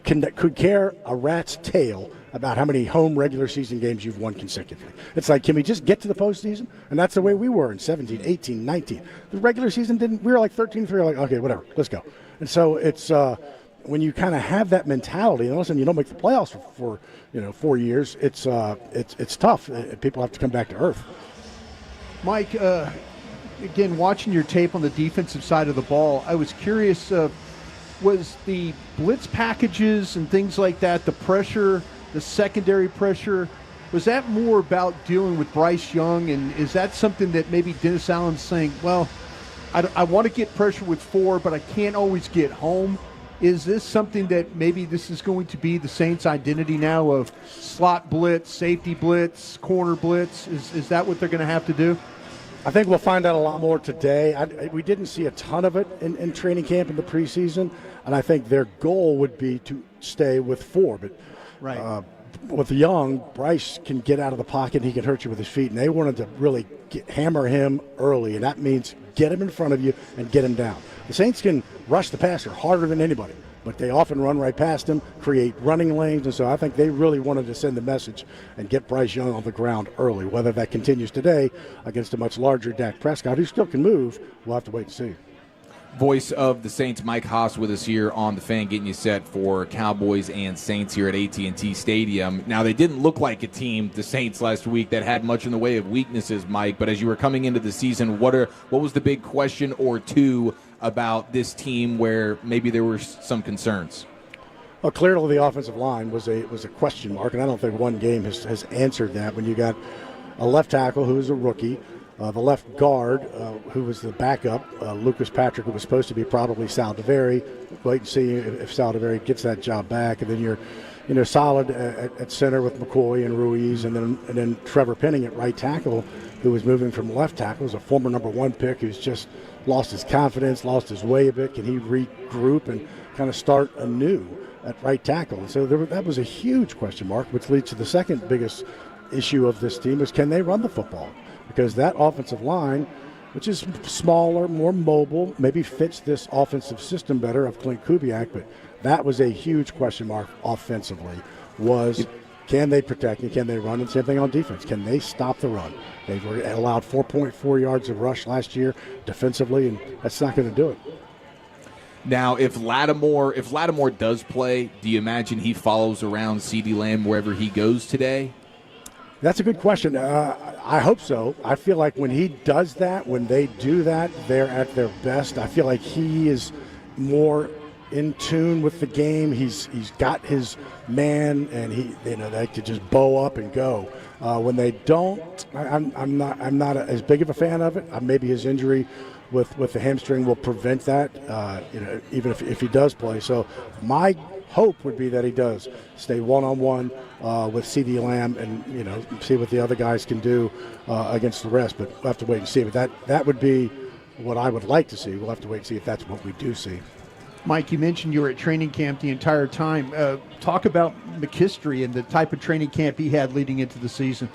could care a rat's tail about how many home regular season games you've won consecutively. It's like, can we just get to the postseason? And that's the way we were in 17, 18, 19. The regular season we were like 13-3, like, okay, whatever, let's go. And so it's when you kind of have that mentality, and all of a sudden you don't make the playoffs for 4 years, it's tough. People have to come back to earth. Mike, again, watching your tape on the defensive side of the ball, I was curious, was the blitz packages and things like that, the pressure, the secondary pressure, was that more about dealing with Bryce Young? And is that something that maybe Dennis Allen's saying, well, I want to get pressure with 4, but I can't always get home? Is this something that maybe this is going to be the Saints' identity now of slot blitz, safety blitz, corner blitz? Is that what they're going to have to do? I think we'll find out a lot more today. We didn't see a ton of it in training camp in the preseason, and I think their goal would be to stay with 4. But with Young, Bryce can get out of the pocket and he can hurt you with his feet, and they wanted to really hammer him early, and that means get him in front of you and get him down. The Saints can rush the passer harder than anybody, but they often run right past him, create running lanes, and so I think they really wanted to send the message and get Bryce Young on the ground early. Whether that continues today against a much larger Dak Prescott, who still can move, we'll have to wait and see. Voice of the Saints, Mike Haas, with us here on The Fan, getting you set for Cowboys and Saints here at AT&T Stadium. Now, they didn't look like a team, the Saints, last week that had much in the way of weaknesses, Mike, but as you were coming into the season, what was the big question or two about this team where maybe there were some concerns? Well, clearly the offensive line was a question mark, and I don't think one game has answered that. When you got a left tackle who is a rookie, the left guard, who was the backup, Lucas Patrick, who was supposed to be probably Saldiveri. Wait and see if Saldiveri gets that job back. And then you're solid at center with McCoy and Ruiz, and then Trevor Penning at right tackle, who was moving from left tackle, is a former number 1 pick who's just lost his confidence, lost his way a bit. Can he regroup and kind of start anew at right tackle? And so that was a huge question mark, which leads to the second biggest issue of this team is, can they run the football? Because that offensive line, which is smaller, more mobile, maybe fits this offensive system better of Clint Kubiak, but that was a huge question mark offensively, was can they protect and can they run? And same thing on defense. Can they stop the run? They were allowed 4.4 yards of rush last year defensively, and that's not going to do it. Now, if Lattimore does play, do you imagine he follows around CeeDee Lamb wherever he goes today? That's a good question. I hope so. I feel like when he does that, when they do that, they're at their best. I feel like he is more in tune with the game. He's got his man, and they could just bow up and go. When they don't, I'm not as big of a fan of it. Maybe his injury with the hamstring will prevent that. Even if he does play. So my hope would be that he does stay one-on-one with CeeDee Lamb and see what the other guys can do against the rest. But we'll have to wait and see. But that would be what I would like to see. We'll have to wait and see if that's what we do see. Mike, you mentioned you were at training camp the entire time. Talk about McKinstry and the type of training camp he had leading into the season.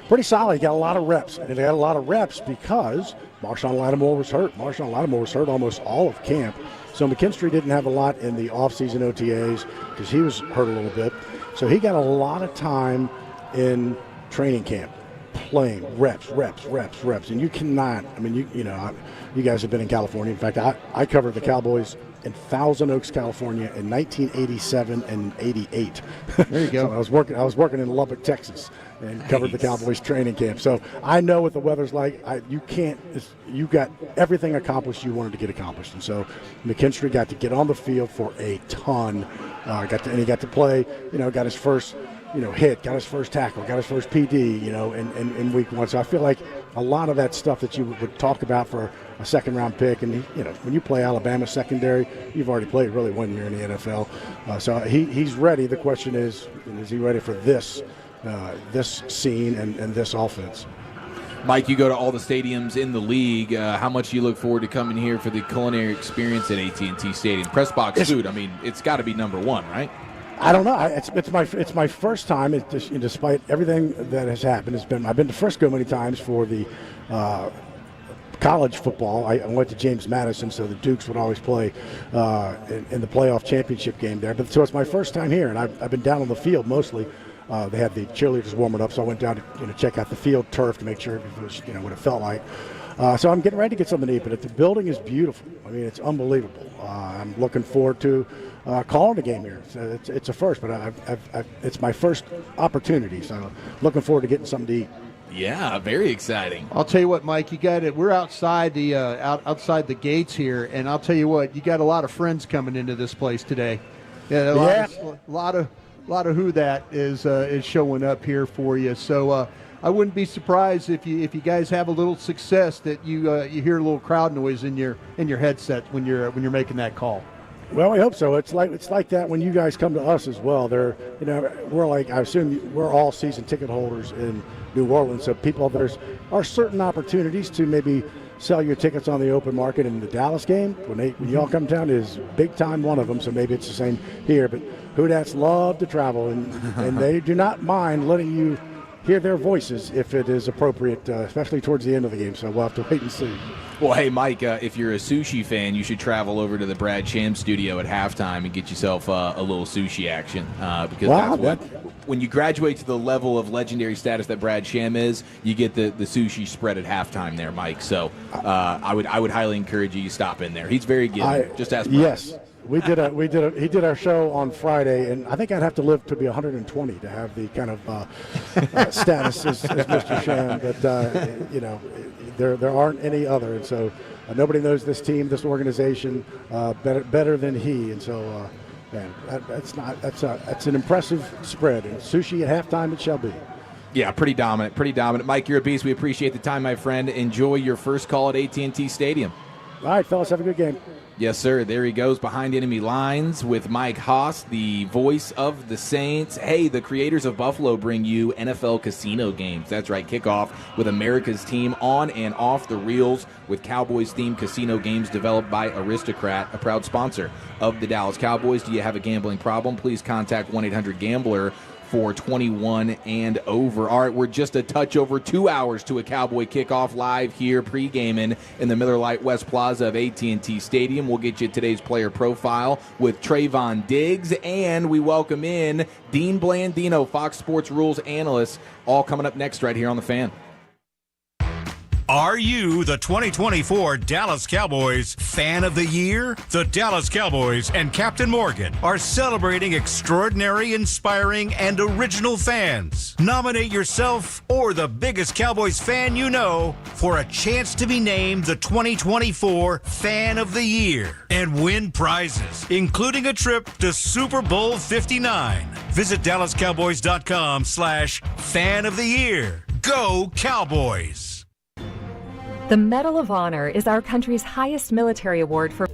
Pretty solid. He got a lot of reps. And he got a lot of reps because Marshawn Lattimore was hurt. Marshawn Lattimore was hurt almost all of camp. So McKinstry didn't have a lot in the offseason OTAs because he was hurt a little bit. So he got a lot of time in training camp playing reps. And you cannot, you guys have been in California. In fact, I covered the Cowboys in Thousand Oaks, California in 1987 and 88. There you go. So I was working in Lubbock, Texas, and covered the Cowboys training camp. So I know what the weather's like. You got everything accomplished you wanted to get accomplished. And so McKinstry got to get on the field for a ton. And he got to play, got his first hit, got his first tackle, got his first PD, in week 1. So I feel like a lot of that stuff that you would talk about for a second-round pick. And, when you play Alabama secondary, you've already played really 1 year in the NFL. So he's ready. The question is he ready for this scene and this offense? Mike, you go to all the stadiums in the league. How much do you look forward to coming here for the culinary experience at AT&T Stadium? Press box food, I mean, it's got to be number one, right? I don't know. It's my first time. Despite everything that has happened, I've been to Frisco many times for the college football. I went to James Madison, so the Dukes would always play in the playoff championship game there. But so it's my first time here, and I've been down on the field mostly. They had the cheerleaders warming up, so I went down to check out the field turf to make sure it was what it felt like. So I'm getting ready to get something to eat, but the building is beautiful. I mean, it's unbelievable. I'm looking forward to calling the game here. So it's a first, but it's my first opportunity, so looking forward to getting something to eat. Yeah, very exciting. I'll tell you what, Mike, you got it. We're outside the outside the gates here, and I'll tell you what, you got a lot of friends coming into this place today. Yeah, a lot of who that is showing up here for you. So I wouldn't be surprised if you guys have a little success that you hear a little crowd noise in your headset when you're making that call. Well, we hope so. It's like that when you guys come to us as well. We're like, I assume we're all season ticket holders in New Orleans, so there are certain opportunities to maybe sell your tickets on the open market. In the Dallas game, when y'all come down, is big time one of them. So maybe it's the same here. But Who-Dats love to travel, and they do not mind letting you hear their voices if it is appropriate, especially towards the end of the game. So we'll have to wait and see. Well, hey, Mike, if you're a sushi fan, you should travel over to the Brad Sham studio at halftime and get yourself a little sushi action. Because when you graduate to the level of legendary status that Brad Sham is, you get the sushi spread at halftime there, Mike. So I would highly encourage you to stop in there. He's very good. Just ask Brad. Yes. He did our show on Friday, and I think I'd have to live to be 120 to have the kind of status as Mr. Sham. But there aren't any other, and so nobody knows this team, this organization better than he. And so, that's an impressive spread. And sushi at halftime it shall be. Yeah, pretty dominant. Mike, you're a beast. We appreciate the time, my friend. Enjoy your first call at AT&T Stadium. All right, fellas, have a good game. Yes, sir. There he goes behind enemy lines with Mike Haas, the voice of the Saints. Hey, the creators of Buffalo bring you NFL casino games. That's right, kickoff with America's team on and off the reels with Cowboys-themed casino games developed by Aristocrat, a proud sponsor of the Dallas Cowboys. Do you have a gambling problem? Please contact 1-800-GAMBLER for 21 and over. All right, we're just a touch over 2 hours to a Cowboy kickoff live here pre-gaming in the Miller Lite West Plaza of AT&T Stadium. We'll get you today's player profile with Trayvon Diggs, and we welcome in Dean Blandino, Fox Sports Rules analyst, all coming up next right here on The Fan. Are you the 2024 Dallas Cowboys Fan of the Year? The Dallas Cowboys and Captain Morgan are celebrating extraordinary, inspiring, and original fans. Nominate yourself or the biggest Cowboys fan you know for a chance to be named the 2024 Fan of the Year and win prizes, including a trip to Super Bowl 59. Visit DallasCowboys.com/Fan of the Year. Go Cowboys! The Medal of Honor is our country's highest military award for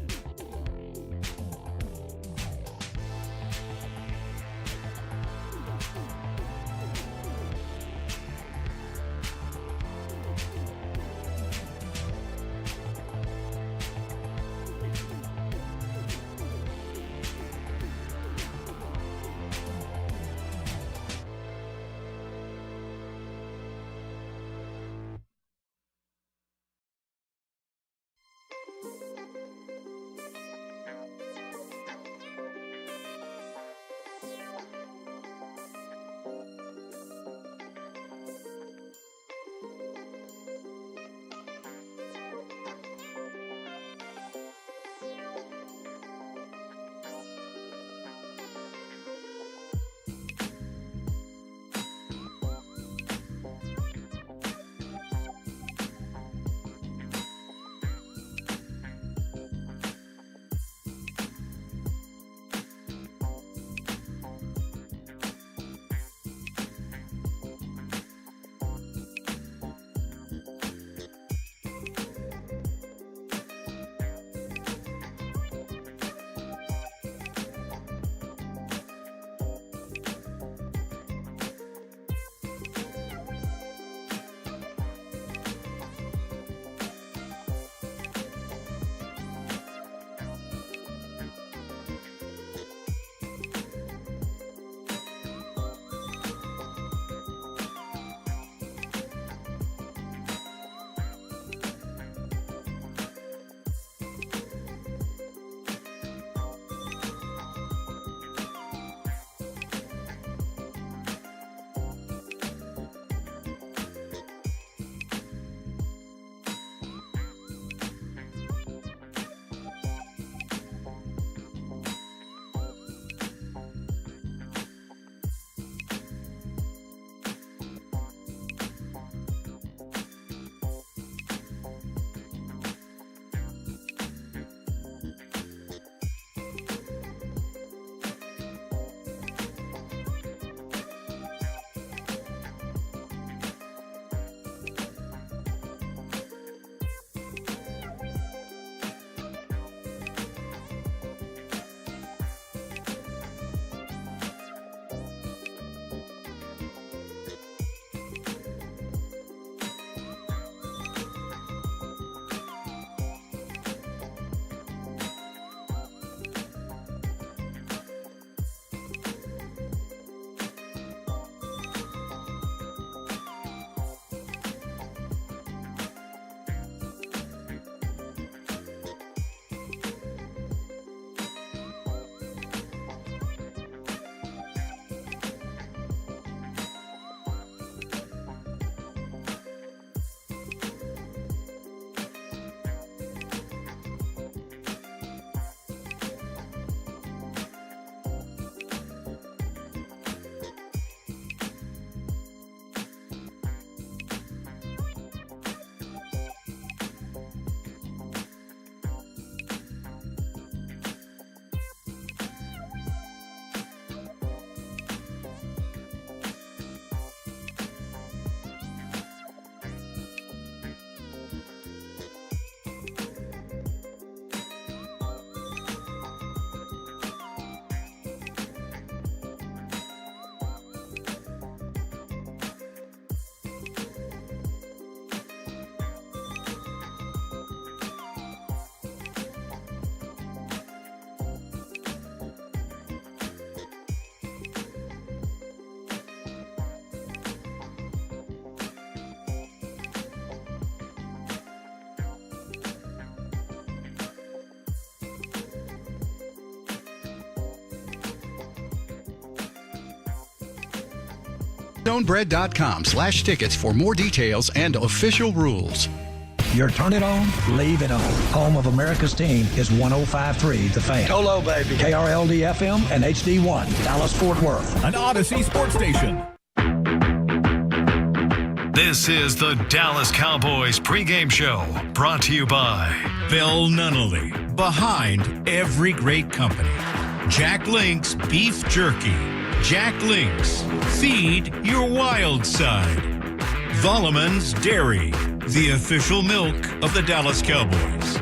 Stonebread.com/tickets for more details and official rules. Your turn it on, leave it on. Home of America's team is 105.3 The Fan. Hello, baby. KRLD-FM and HD1, Dallas-Fort Worth. An Odyssey sports station. This is the Dallas Cowboys pregame show, brought to you by Bill Nunnally, behind every great company. Jack Link's Beef Jerky. Jack Link's, feed your wild side. Volleman's Dairy, the official milk of the Dallas Cowboys.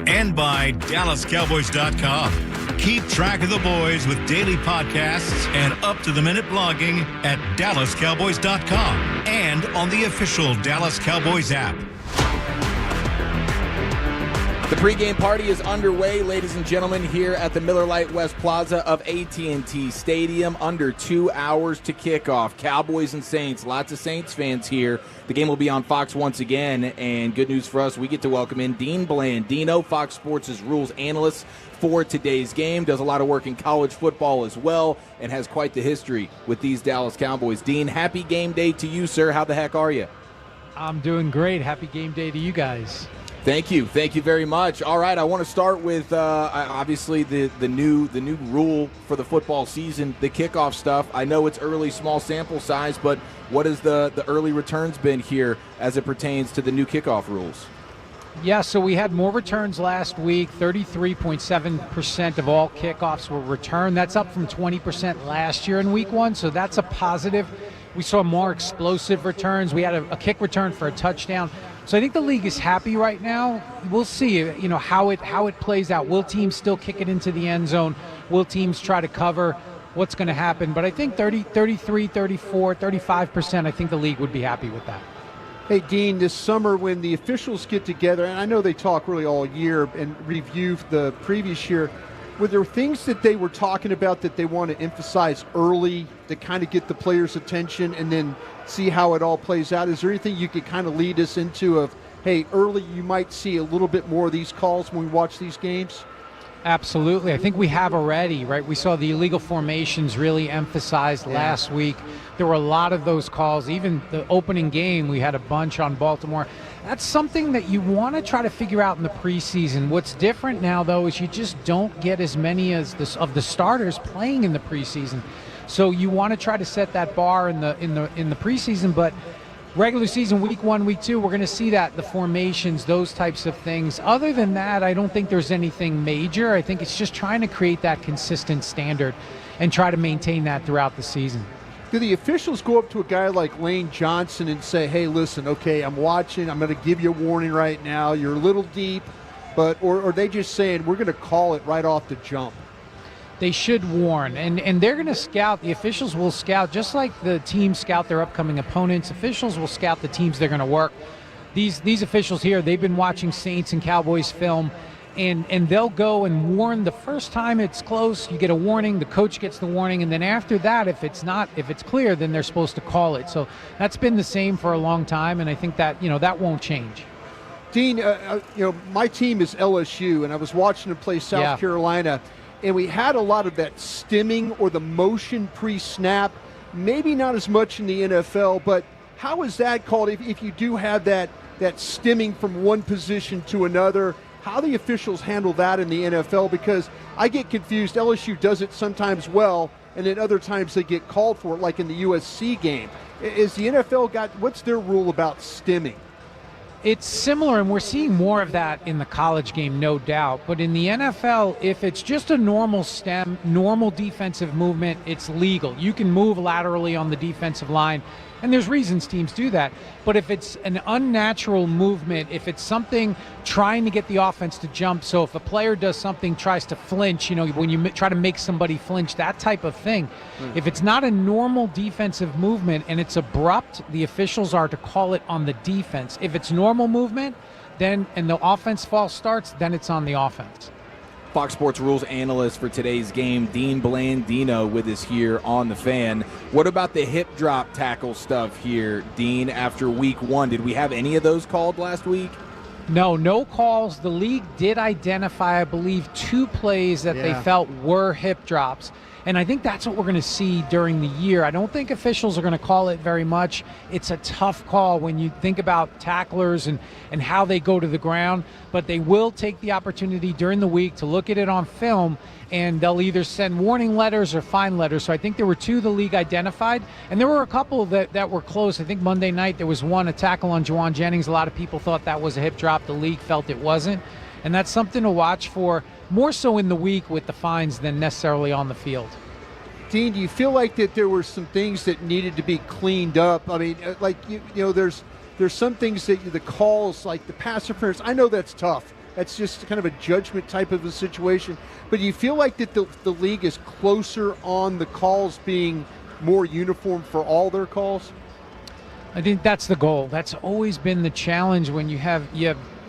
And by DallasCowboys.com. Keep track of the boys with daily podcasts and up-to-the-minute blogging at DallasCowboys.com and on the official Dallas Cowboys app. The pregame party is underway, ladies and gentlemen, here at the Miller Lite West Plaza of AT&T Stadium. Under 2 hours to kickoff. Cowboys and Saints. Lots of Saints fans here. The game will be on Fox once again, and good news for us, we get to welcome in Dean Bland. Dino, Fox Sports' rules analyst for today's game. Does a lot of work in college football as well, and has quite the history with these Dallas Cowboys. Dean, happy game day to you, sir. How the heck are you? I'm doing great. Happy game day to you guys. Thank you. Thank you very much. All right, I want to start with obviously the new rule for the football season, the kickoff stuff. I know it's early, small sample size, but what has the early returns been here as it pertains to the new kickoff rules? Yeah, so we had more returns last week. 33.7% of all kickoffs were returned. That's up from 20% last year in week 1, so that's a positive. We saw more explosive returns. We had a kick return for a touchdown. So I think the league is happy right now. We'll see, how it plays out. Will teams still kick it into the end zone? Will teams try to cover? What's going to happen? But I think 33, 34, 35%, I think the league would be happy with that. Hey, Dean, this summer when the officials get together, and I know they talk really all year and review the previous year, were there things that they were talking about that they want to emphasize early to kind of get the players' attention and then see how it all plays out? Is there anything you could kind of lead us into of, hey, early you might see a little bit more of these calls when we watch these games? Absolutely. I think we have already, right? We saw the illegal formations really emphasized last week. There were a lot of those calls. Even the opening game, we had a bunch on Baltimore. That's something that you want to try to figure out in the preseason. What's different now, though, is you just don't get as many of the starters playing in the preseason. So you want to try to set that bar in the preseason, but regular season, week 1, week 2, we're going to see that, the formations, those types of things. Other than that, I don't think there's anything major. I think it's just trying to create that consistent standard and try to maintain that throughout the season. Do the officials go up to a guy like Lane Johnson and say, hey, listen, okay, I'm watching, I'm going to give you a warning right now, you're a little deep, but or are they just saying we're going to call it right off the jump? They should warn, and they're going to scout. The officials will scout, just like the teams scout their upcoming opponents. Officials will scout the teams they're going to work. These officials here, they've been watching Saints and Cowboys film, and they'll go and warn. The first time it's close, you get a warning, the coach gets the warning, and then after that, if it's clear, then they're supposed to call it. So that's been the same for a long time, and I think that that won't change. Dean, my team is LSU, and I was watching them play South Carolina, and we had a lot of that stimming or the motion pre-snap, maybe not as much in the NFL, but how is that called if you do have that stimming from one position to another? How the officials handle that in the NFL? Because I get confused. LSU does it sometimes well, and then other times they get called for it, like in the USC game. Is the NFL what's their rule about stimming? It's similar, and we're seeing more of that in the college game, no doubt. But in the NFL, if it's just a normal stem, normal defensive movement, it's legal. You can move laterally on the defensive line, and there's reasons teams do that. But if it's an unnatural movement, if it's something trying to get the offense to jump, so if a player does something, tries to flinch, when you try to make somebody flinch, that type of thing. If it's not a normal defensive movement and it's abrupt, the officials are to call it on the defense. If it's normal movement, then and the offense false starts, then it's on the offense. Fox Sports rules analyst for today's game, Dean Blandino, with us here on The Fan. What about the hip drop tackle stuff here, Dean, after week 1? Did we have any of those called last week? No calls. The league did identify, I believe, 2 plays that they felt were hip drops. And I think that's what we're going to see during the year. I don't think officials are going to call it very much. It's a tough call when you think about tacklers and how they go to the ground, but they will take the opportunity during the week to look at it on film, and they'll either send warning letters or fine letters. So I think there were 2 the league identified, and there were a couple that were close. I think Monday night there was one, a tackle on Juwan Jennings. A lot of people thought that was a hip drop. The league felt it wasn't. And that's something to watch for, more so in the week with the fines than necessarily on the field. Dean, do you feel like that there were some things that needed to be cleaned up? I mean, like, you know, there's some things that the calls, like the pass interference, I know that's tough. That's just kind of a judgment type of a situation. But do you feel like that the league is closer on the calls being more uniform for all their calls? I think that's the goal. That's always been the challenge when you have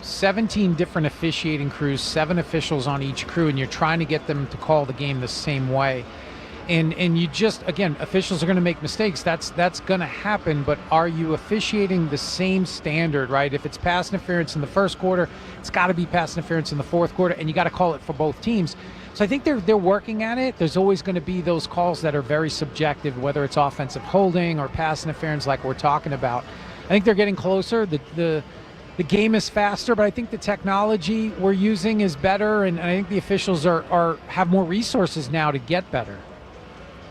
17 different officiating crews, 7 officials on each crew, and you're trying to get them to call the game the same way. And you just, again, officials are going to make mistakes. That's going to happen, but are you officiating the same standard, right? If it's pass interference in the first quarter, it's got to be pass interference in the fourth quarter, and you got to call it for both teams. So I think they're working at it. There's always going to be those calls that are very subjective, whether it's offensive holding or pass interference like we're talking about. I think they're getting closer. The game is faster, but I think the technology we're using is better, and I think the officials have more resources now to get better.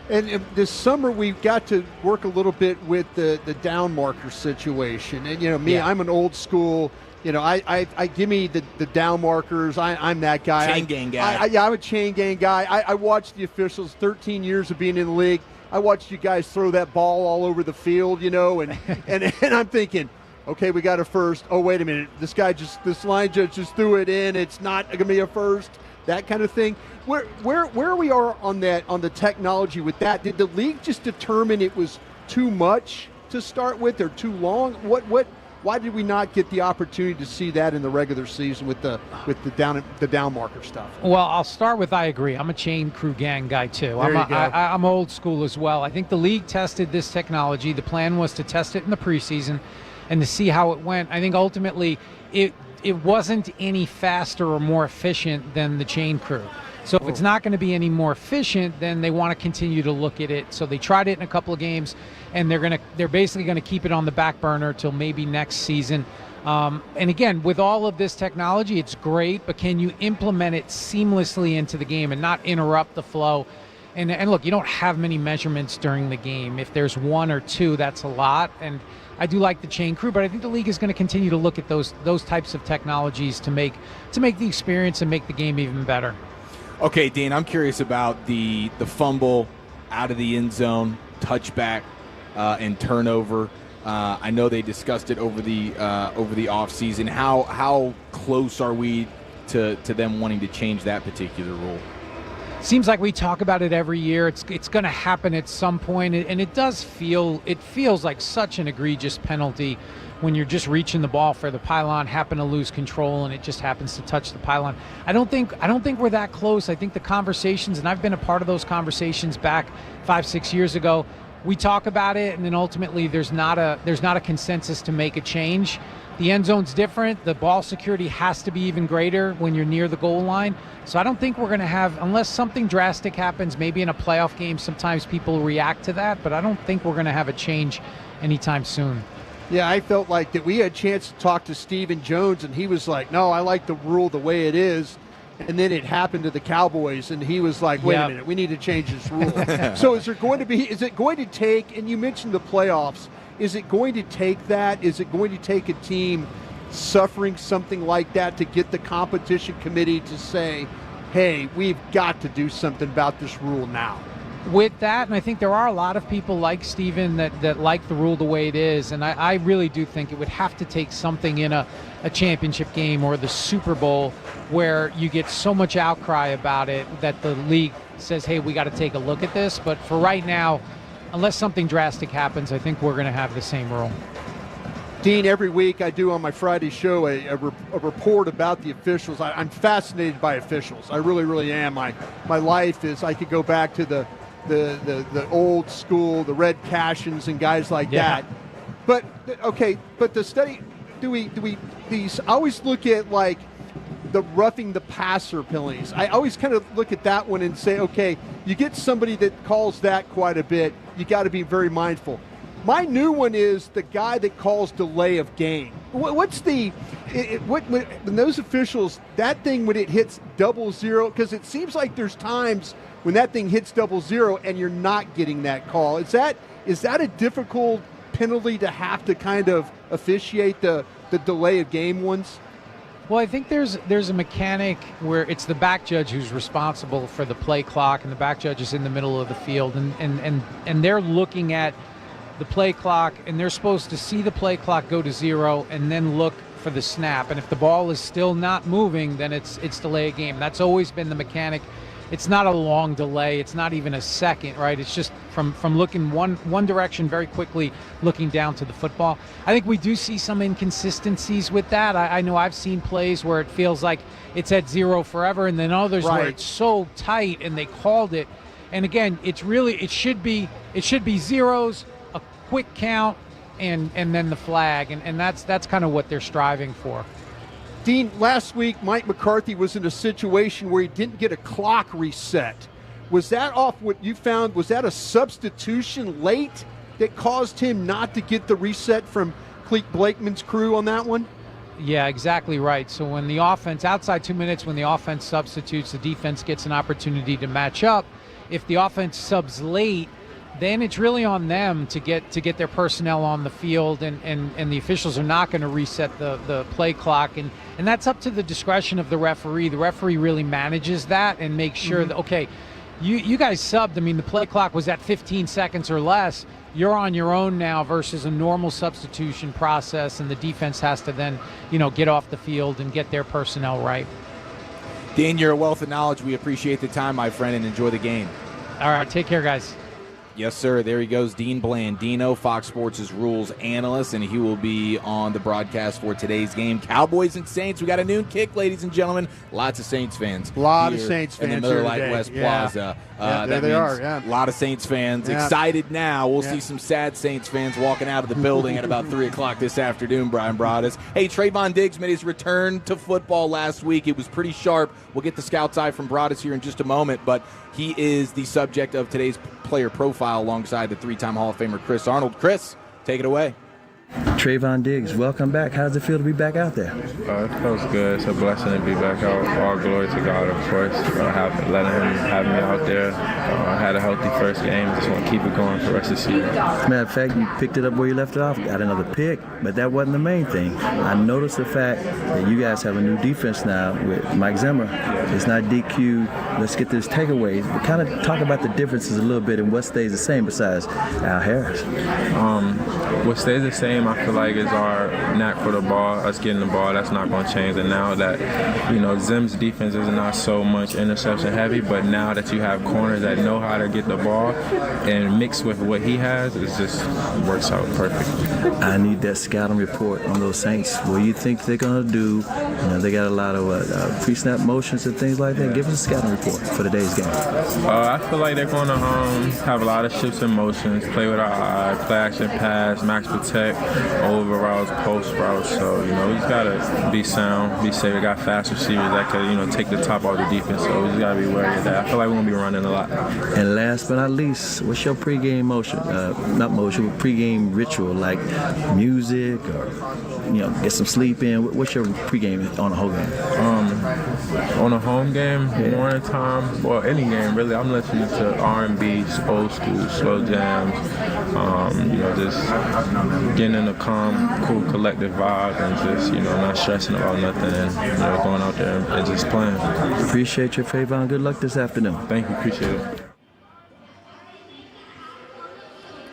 And this summer we've got to work a little bit with the down marker situation. And, you know, me, I'm an old school, you know, I give me the down markers. I'm that guy. Chain gang guy. I'm a chain gang guy. I watched the officials, 13 years of being in the league. I watched you guys throw that ball all over the field, you know, and I'm thinking, okay, we got a first. Oh, wait a minute. This line judge just threw it in. It's not going to be a first. That kind of thing. Where we are on the technology with that? Did the league just determine it was too much to start with or too long? Why did we not get the opportunity to see that in the regular season with the down marker stuff? Well, I'll start with I agree. I'm a chain crew gang guy too. I'm old school as well. I think the league tested this technology. The plan was to test it in the preseason and to see how it went. I think ultimately it wasn't any faster or more efficient than the chain crew. So if it's not going to be any more efficient, then they want to continue to look at it. So they tried it in a couple of games, and they're basically going to keep it on the back burner till maybe next season. And again, with all of this technology, it's great, but can you implement it seamlessly into the game and not interrupt the flow? And look, you don't have many measurements during the game. If there's 1 or 2, that's a lot. And I do like the chain crew, but I think the league is going to continue to look at those types of technologies to make the experience and make the game even better. Okay, Dean, I'm curious about the fumble out of the end zone, touchback, and turnover. I know they discussed it over the offseason. How close are we to them wanting to change that particular rule? Seems like we talk about it every year. It's going to happen at some point, and it feels like such an egregious penalty when you're just reaching the ball for the pylon, happen to lose control, and it just happens to touch the pylon. I don't think we're that close. I think the conversations, and I've been a part of those conversations back 5-6 years ago. We talk about it, and then ultimately there's not a consensus to make a change. The end zone's different. The ball security has to be even greater when you're near the goal line. So I don't think we're going to have, unless something drastic happens, maybe in a playoff game, sometimes people react to that, but I don't think we're going to have a change anytime soon. Yeah, I felt like that we had a chance to talk to Stephen Jones, and he was like, no, I like the rule the way it is. And then it happened to the Cowboys, and he was like, wait a minute, we need to change this rule. So is it going to take, and you mentioned the playoffs, is it going to take that? Is it going to take a team suffering something like that to get the competition committee to say, hey, we've got to do something about this rule now? With that, and I think there are a lot of people like Steven that like the rule the way it is, and I really do think it would have to take something in a championship game or the Super Bowl where you get so much outcry about it that the league says, hey, we got to take a look at this. But for right now, unless something drastic happens, I think we're going to have the same rule. Dean, every week I do on my Friday show a report about the officials. I'm fascinated by officials. I really, really am. My life is, I could go back to the old school, the Red Cashins and guys like that. But okay, but the study, do we I always look at like the roughing the passer penalties. I always kind of look at that one and say, okay, you get somebody that calls that quite a bit, you got to be very mindful. My new one is the guy that calls delay of game. What's when those officials, that thing when it hits 00, because it seems like there's times when that thing hits 00 and you're not getting that call. Is that a difficult penalty to have to kind of officiate the delay of game ones? Well, I think there's a mechanic where it's the back judge who's responsible for the play clock, and the back judge is in the middle of the field, and they're looking at the play clock, and they're supposed to see the play clock go to 0 and then look for the snap. And if the ball is still not moving, then it's delay a game. That's always been the mechanic. It's not a long delay. It's not even a second, right? It's just from looking one direction very quickly, looking down to the football. I think we do see some inconsistencies with that. I know I've seen plays where it feels like it's at 0 forever, and then others where it's so tight and they called it. And again, it should be zeros, a quick count, and then the flag, and that's kind of what they're striving for. Dean, last week Mike McCarthy was in a situation where he didn't get a clock reset. Was that off what you found? Was that a substitution late that caused him not to get the reset from Clete Blakeman's crew on that one? Yeah, exactly right. So when the offense, outside 2 minutes, when the offense substitutes, the defense gets an opportunity to match up. If the offense subs late, then it's really on them to get their personnel on the field, and the officials are not going to reset the play clock, and that's up to the discretion of the referee. The referee really manages that and makes sure that, okay, you guys subbed. I mean, the play clock was at 15 seconds or less. You're on your own now versus a normal substitution process, and the defense has to then, get off the field and get their personnel right. Dean, you're a wealth of knowledge. We appreciate the time, my friend, and enjoy the game. All right, take care, guys. Yes, sir. There he goes, Dean Blandino, Fox Sports' rules analyst, and he will be on the broadcast for today's game. Cowboys and Saints. We got a noon kick, ladies and gentlemen. Lots of Saints fans. A lot of Saints fans in the Miller Lite West Plaza. There they are. Yeah. A lot of Saints fans excited now. We'll see some sad Saints fans walking out of the building at about 3 o'clock this afternoon, Bryan Broaddus. Hey, Trayvon Diggs made his return to football last week. It was pretty sharp. We'll get the scout's eye from Broaddus here in just a moment, but he is the subject of today's player profile alongside the three-time Hall of Famer Chris Arnold. Chris, take it away. Trayvon Diggs, welcome back. How does it feel to be back out there? It feels good. It's a blessing to be back out. All glory to God, of course, letting him have me out there. I had a healthy first game. Just want to keep it going for the rest of the season. As a matter of fact, you picked it up where you left it off. Got another pick, but that wasn't the main thing. I noticed the fact that you guys have a new defense now with Mike Zimmer. It's not DQ. Let's get this takeaways. But kind of talk about the differences a little bit and what stays the same besides Al Harris. What stays the same, I feel like, is our knack for the ball, us getting the ball. That's not going to change. And now that, Zim's defense is not so much interception heavy, but now that you have corners that know how to get the ball and mix with what he has, it just works out perfect. I need that scouting report on those Saints. What do you think they're going to do? They got a lot of pre-snap motions and things like that. Give us a scouting report for today's game. I feel like they're going to have a lot of shifts and motions, play with our eye, play action pass, max protect, over routes, post routes. So, we just got to be sound, be safe. We got fast receivers that can, take the top off the defense. So we just got to be wary of that. I feel like we're going to be running a lot. And last but not least, what's your pregame pregame ritual, like music or, get some sleep in? What's your pregame on a home game? On a home game, morning time, or any game, really, I'm listening to R&B, old school, slow jams, just getting in a calm, cool, collective vibe and just, not stressing about nothing and, going out there and just playing. Appreciate your Trayvon. Good luck this afternoon. Thank you. Appreciate it.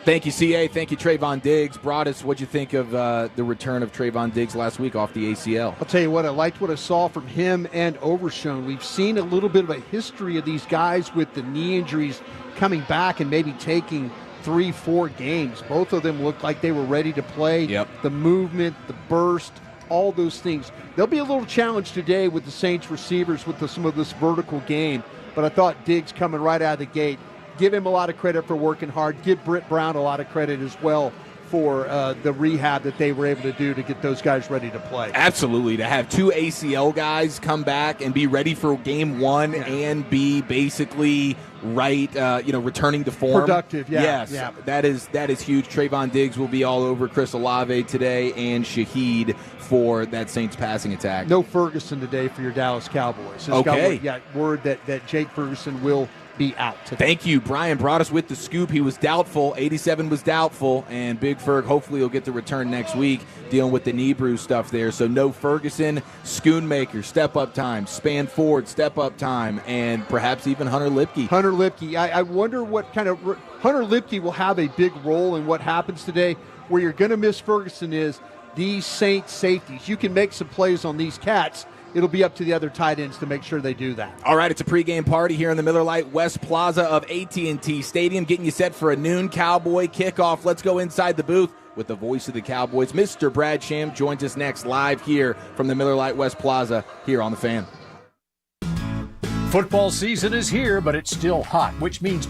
Thank you, CA. Thank you, Trayvon Diggs. Broaddus, what'd you think of the return of Trayvon Diggs last week off the ACL? I'll tell you what, I liked what I saw from him and Overshone. We've seen a little bit of a history of these guys with the knee injuries coming back and maybe taking 3-4 games. Both of them looked like they were ready to play. Yep. The movement, the burst, all those things. There'll be a little challenge today with the Saints receivers with some of this vertical game, but I thought Diggs coming right out of the gate. Give him a lot of credit for working hard. Give Britt Brown a lot of credit as well for the rehab that they were able to do to get those guys ready to play. Absolutely. To have 2 ACL guys come back and be ready for game 1 and be basically returning to form. Productive, Yes, yeah. that is huge. Trayvon Diggs will be all over Chris Olave today and Shaheed for that Saints passing attack. No Ferguson today for your Dallas Cowboys. Okay. Word that Jake Ferguson will be out today. Thank you. Bryan brought us with the scoop. He was doubtful. 87 was doubtful, and Big Ferg hopefully will get the return next week dealing with the knee bruise stuff there. So no Ferguson, Schoonmaker, step-up time, Span Ford, step-up time, and perhaps even Hunter Lipke. Hunter Lipke. I wonder what kind of – Hunter Lipke will have a big role in what happens today. Where you're going to miss Ferguson is these Saints safeties. You can make some plays on these cats. It'll be up to the other tight ends to make sure they do that. All right, it's a pregame party here in the Miller Lite West Plaza of AT&T Stadium, getting you set for a noon Cowboy kickoff. Let's go inside the booth with the voice of the Cowboys. Mr. Brad Sham joins us next live here from the Miller Lite West Plaza here on The Fan. Football season is here, but it's still hot, which means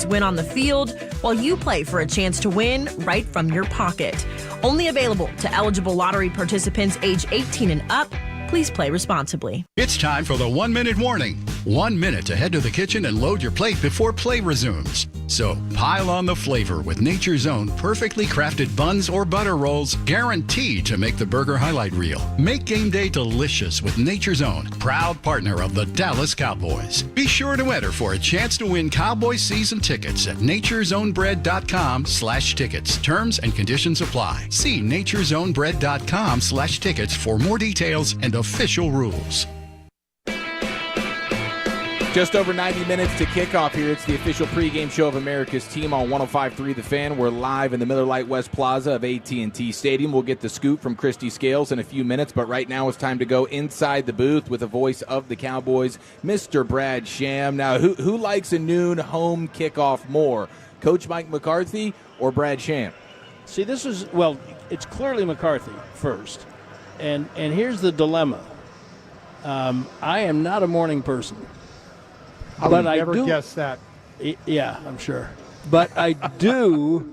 to win on the field, while you play for a chance to win right from your pocket. Only available to eligible lottery participants age 18 and up. Please play responsibly. It's time for the 1-minute warning. 1 minute to head to the kitchen and load your plate before play resumes. So pile on the flavor with Nature's Own perfectly crafted buns or butter rolls, guaranteed to make the burger highlight reel. Make game day delicious with Nature's Own, proud partner of the Dallas Cowboys. Be sure to enter for a chance to win Cowboys season tickets at naturesownbread.com/tickets. Terms and conditions apply. See naturesownbread.com/tickets for more details and official rules. Just over 90 minutes to kickoff here. It's the official pregame show of America's team on 105.3 The Fan. We're live in the Miller Lite West Plaza of AT&T Stadium. We'll get the scoop from Christy Scales in a few minutes, but right now it's time to go inside the booth with the voice of the Cowboys, Mr. Brad Sham. Now, who likes a noon home kickoff more, Coach Mike McCarthy or Brad Sham? See, it's clearly McCarthy first, and here's the dilemma. I am not a morning person. I would never guess that. Yeah, I'm sure. But I do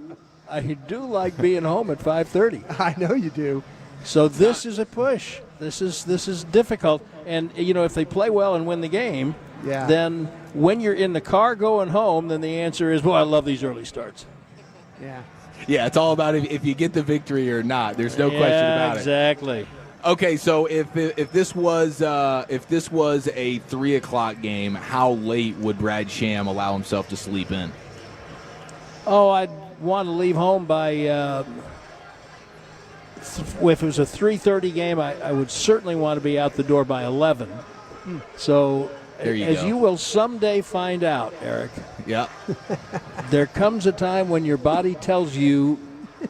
like being home at 5:30. I know you do. So this is a push. This is difficult. And if they play well and win the game, then when you're in the car going home, then the answer is, well, I love these early starts. Yeah. Yeah, it's all about if you get the victory or not. There's no question about it. Exactly. Okay, so if this was a 3:00 game, how late would Brad Sham allow himself to sleep in? Oh, I'd want to leave home by. If it was a 3:30 game, I would certainly want to be out the door by 11. So, as you will someday find out, Eric. Yeah. There comes a time when your body tells you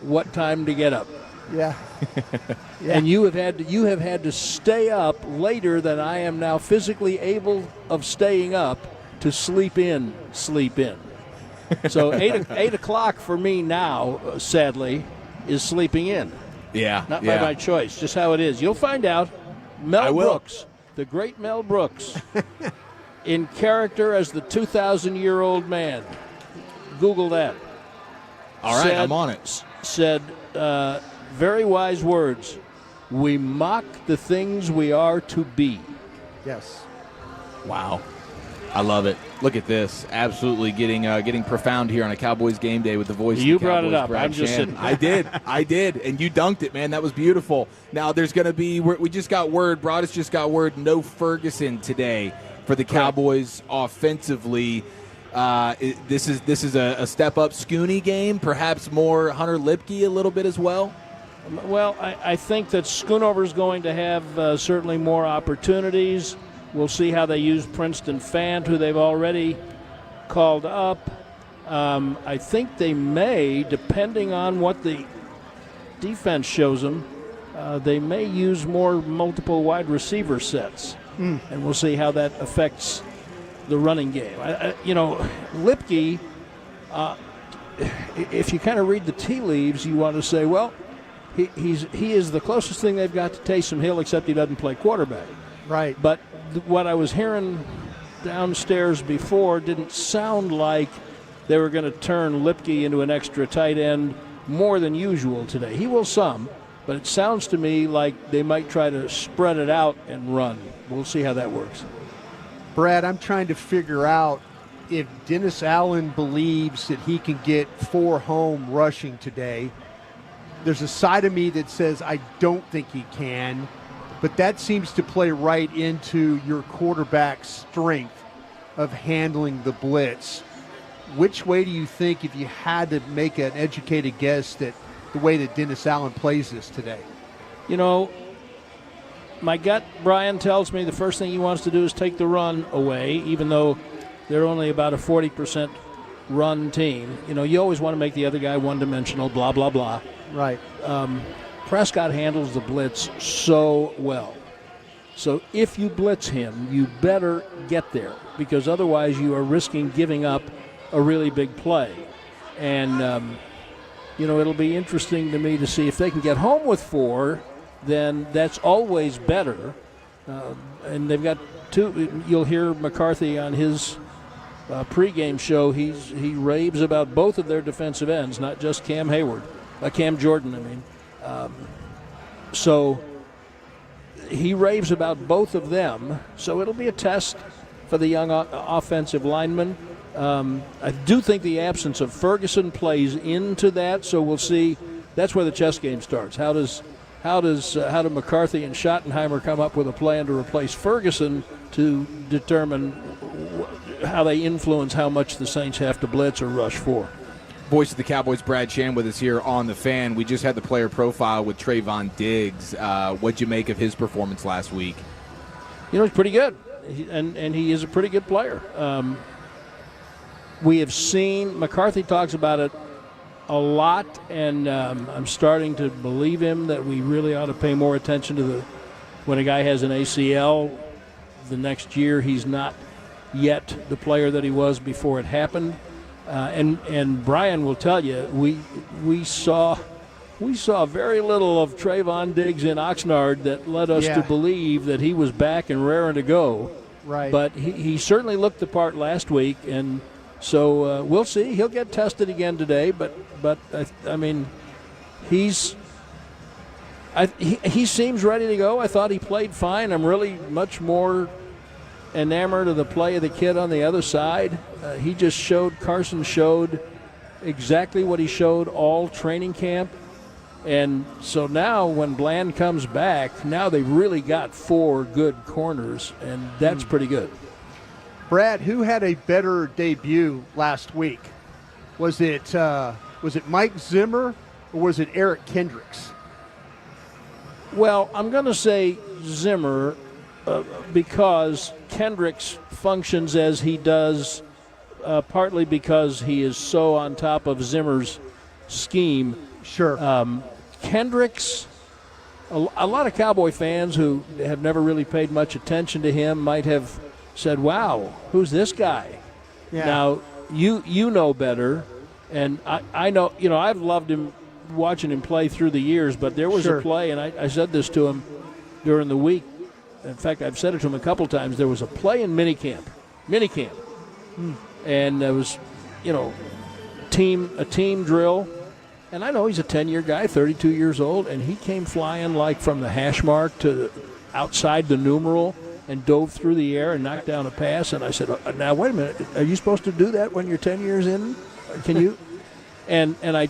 what time to get up. Yeah. And you have had to stay up later than I am now physically able of staying up to sleep in. So 8 o'clock for me now, sadly, is sleeping in. Yeah. Not by my choice, just how it is. You'll find out. Mel Brooks, the great Mel Brooks, in character as the 2,000-year-old man. Google that. All right, I'm on it. Said, very wise words. We mock the things we are to be. Yes. Wow. I love it. Look at this. Absolutely getting profound here on a Cowboys game day with the voice You of the brought Cowboys, it up. Brad I'm just Sham. sitting. I did. And you dunked it, man. That was beautiful. Now, there's going to be, we just got word, Broaddus just got word, no Ferguson today for the Cowboys offensively. This is a step-up Scooney game, perhaps more Hunter Lipke a little bit as well? Well, I think that Schoonover is going to have certainly more opportunities. We'll see how they use Princeton Fant, who they've already called up. I think they may, depending on what the defense shows them, they may use more multiple wide receiver sets. And we'll see how that affects the running game. Lipke, if you kind of read the tea leaves, you want to say, well, he is the closest thing they've got to Taysom Hill, except he doesn't play quarterback. Right. But what I was hearing downstairs before didn't sound like they were going to turn Lipke into an extra tight end more than usual today. He will some, but it sounds to me like they might try to spread it out and run. We'll see how that works. Brad, I'm trying to figure out if Dennis Allen believes that he can get 4 home rushing today. There's a side of me that says I don't think he can, but that seems to play right into your quarterback's strength of handling the blitz. Which way do you think, if you had to make an educated guess, that the way that Dennis Allen plays this today? My gut, Bryan, tells me the first thing he wants to do is take the run away, even though they're only about a 40% run team. You always want to make the other guy one-dimensional, blah, blah, blah. Right. Prescott handles the blitz so well. So if you blitz him, you better get there, because otherwise you are risking giving up a really big play. And, it'll be interesting to me to see if they can get home with 4, then that's always better. And they've got 2. You'll hear McCarthy on his pregame show, he raves about both of their defensive ends, not just Cam Jordan, I mean. So he raves about both of them, so it'll be a test for the young offensive lineman. I do think the absence of Ferguson plays into that, so we'll see. That's where the chess game starts. How do McCarthy and Schottenheimer come up with a plan to replace Ferguson to determine how they influence how much the Saints have to blitz or rush for? Voice of the Cowboys, Brad Sham, with us here on The Fan. We just had the player profile with Trayvon Diggs. What'd you make of his performance last week? He's pretty good, and he is a pretty good player. We have seen, McCarthy talks about it a lot, and I'm starting to believe him that we really ought to pay more attention to when a guy has an ACL the next year, he's not yet the player that he was before it happened. And Bryan will tell you, we saw very little of Trayvon Diggs in Oxnard that led us to believe that he was back and raring to go. Right. But he certainly looked the part last week, and so we'll see. He'll get tested again today, but I mean, he seems ready to go. I thought he played fine. I'm really much more enamored of the play of the kid on the other side. Carson showed exactly what he showed all training camp. And so now when Bland comes back, now they've really got 4 good corners, and that's pretty good. Brad, who had a better debut last week? Was it Mike Zimmer or was it Eric Kendricks? Well, I'm going to say Zimmer because Kendricks functions as he does, partly because he is so on top of Zimmer's scheme. Sure. Kendricks, a lot of Cowboy fans who have never really paid much attention to him might have said, wow, who's this guy? Yeah. Now, you know better, and I know, I've loved him, watching him play through the years, but there was a play, and I said this to him during the week. In fact, I've said it to him a couple times. There was a play in minicamp, and there was, a team drill. And I know he's a 10-year guy, 32 years old, and he came flying like from the hash mark to outside the numeral and dove through the air and knocked down a pass. And I said, now, wait a minute. Are you supposed to do that when you're 10 years in? Can you? And I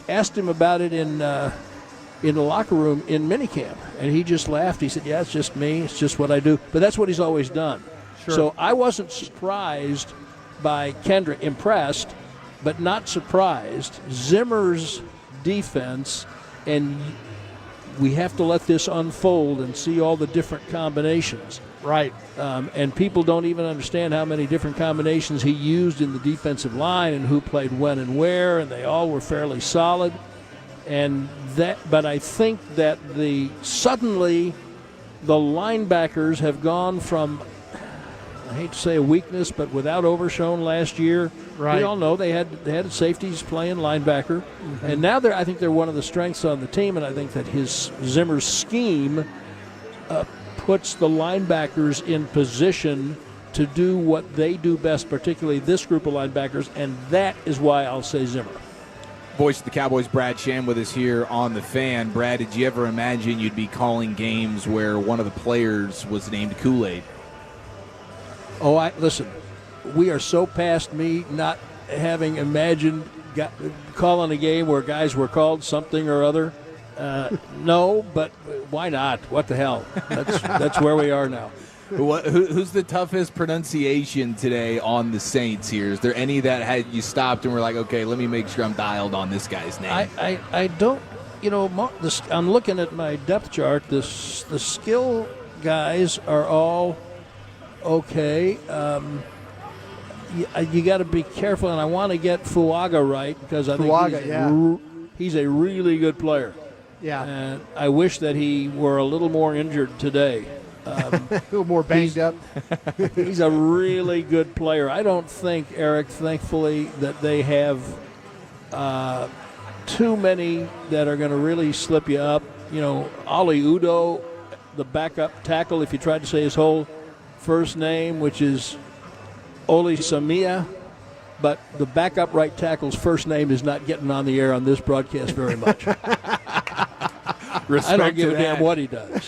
asked him about it in the locker room in minicamp, and he just laughed. He said, yeah, it's just me. It's just what I do. But that's what he's always done. Sure. So I wasn't surprised by Kendrick, impressed, but not surprised. Zimmer's defense, and we have to let this unfold and see all the different combinations. Right. And people don't even understand how many different combinations he used in the defensive line and who played when and where, and they all were fairly solid. But I think that suddenly the linebackers have gone from, I hate to say a weakness, but without Overshone last year. Right. We all know they had safeties playing linebacker, and now I think they're one of the strengths on the team, and I think that Zimmer's scheme puts the linebackers in position to do what they do best, particularly this group of linebackers, and that is why I'll say Zimmer. Voice of the Cowboys, Brad Sham, with us here on The Fan. Brad, did you ever imagine you'd be calling games where one of the players was named Kool-Aid? Oh, listen, we are so past me not having imagined calling a game where guys were called something or other. No, but why not? What the hell? That's where we are now. Who's the toughest pronunciation today on the Saints here? Is there any that had you stopped and were like, okay, let me make sure I'm dialed on this guy's name? I don't, I'm looking at my depth chart. The skill guys are all okay. You got to be careful, and I want to get Fuaga right because I think he's a really good player. Yeah. And I wish that he were a little more injured today. A little more banged up. He's a really good player. I don't think, Eric, thankfully, that they have too many that are going to really slip you up. Ali Udo, the backup tackle, if you tried to say his whole first name, which is Olisamia, but the backup right tackle's first name is not getting on the air on this broadcast very much. I don't give a damn what he does.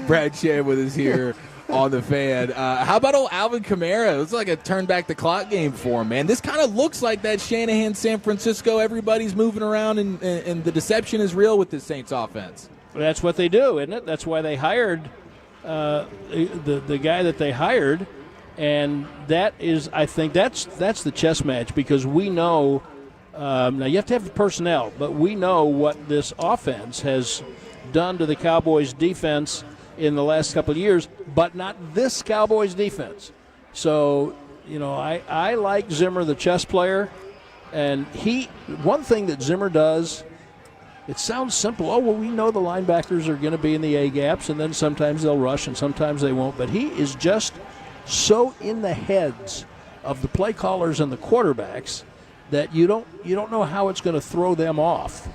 Brad Shea with us here on the Fan. How about old Alvin Kamara? It's like a turn back the clock game for him, man. This kind of looks like that Shanahan San Francisco. Everybody's moving around, and the deception is real with this Saints offense. That's what they do, isn't it? That's why they hired the guy that they hired, and that is, I think, that's the chess match, because we know. Now you have to have the personnel, but we know what this offense has done to the Cowboys' defense in the last couple of years, but not this Cowboys defense. So, I like Zimmer, the chess player, and one thing that Zimmer does, it sounds simple. Oh, well, we know the linebackers are going to be in the A gaps, and then sometimes they'll rush and sometimes they won't, but he is just so in the heads of the play callers and the quarterbacks that you don't know how it's going to throw them off.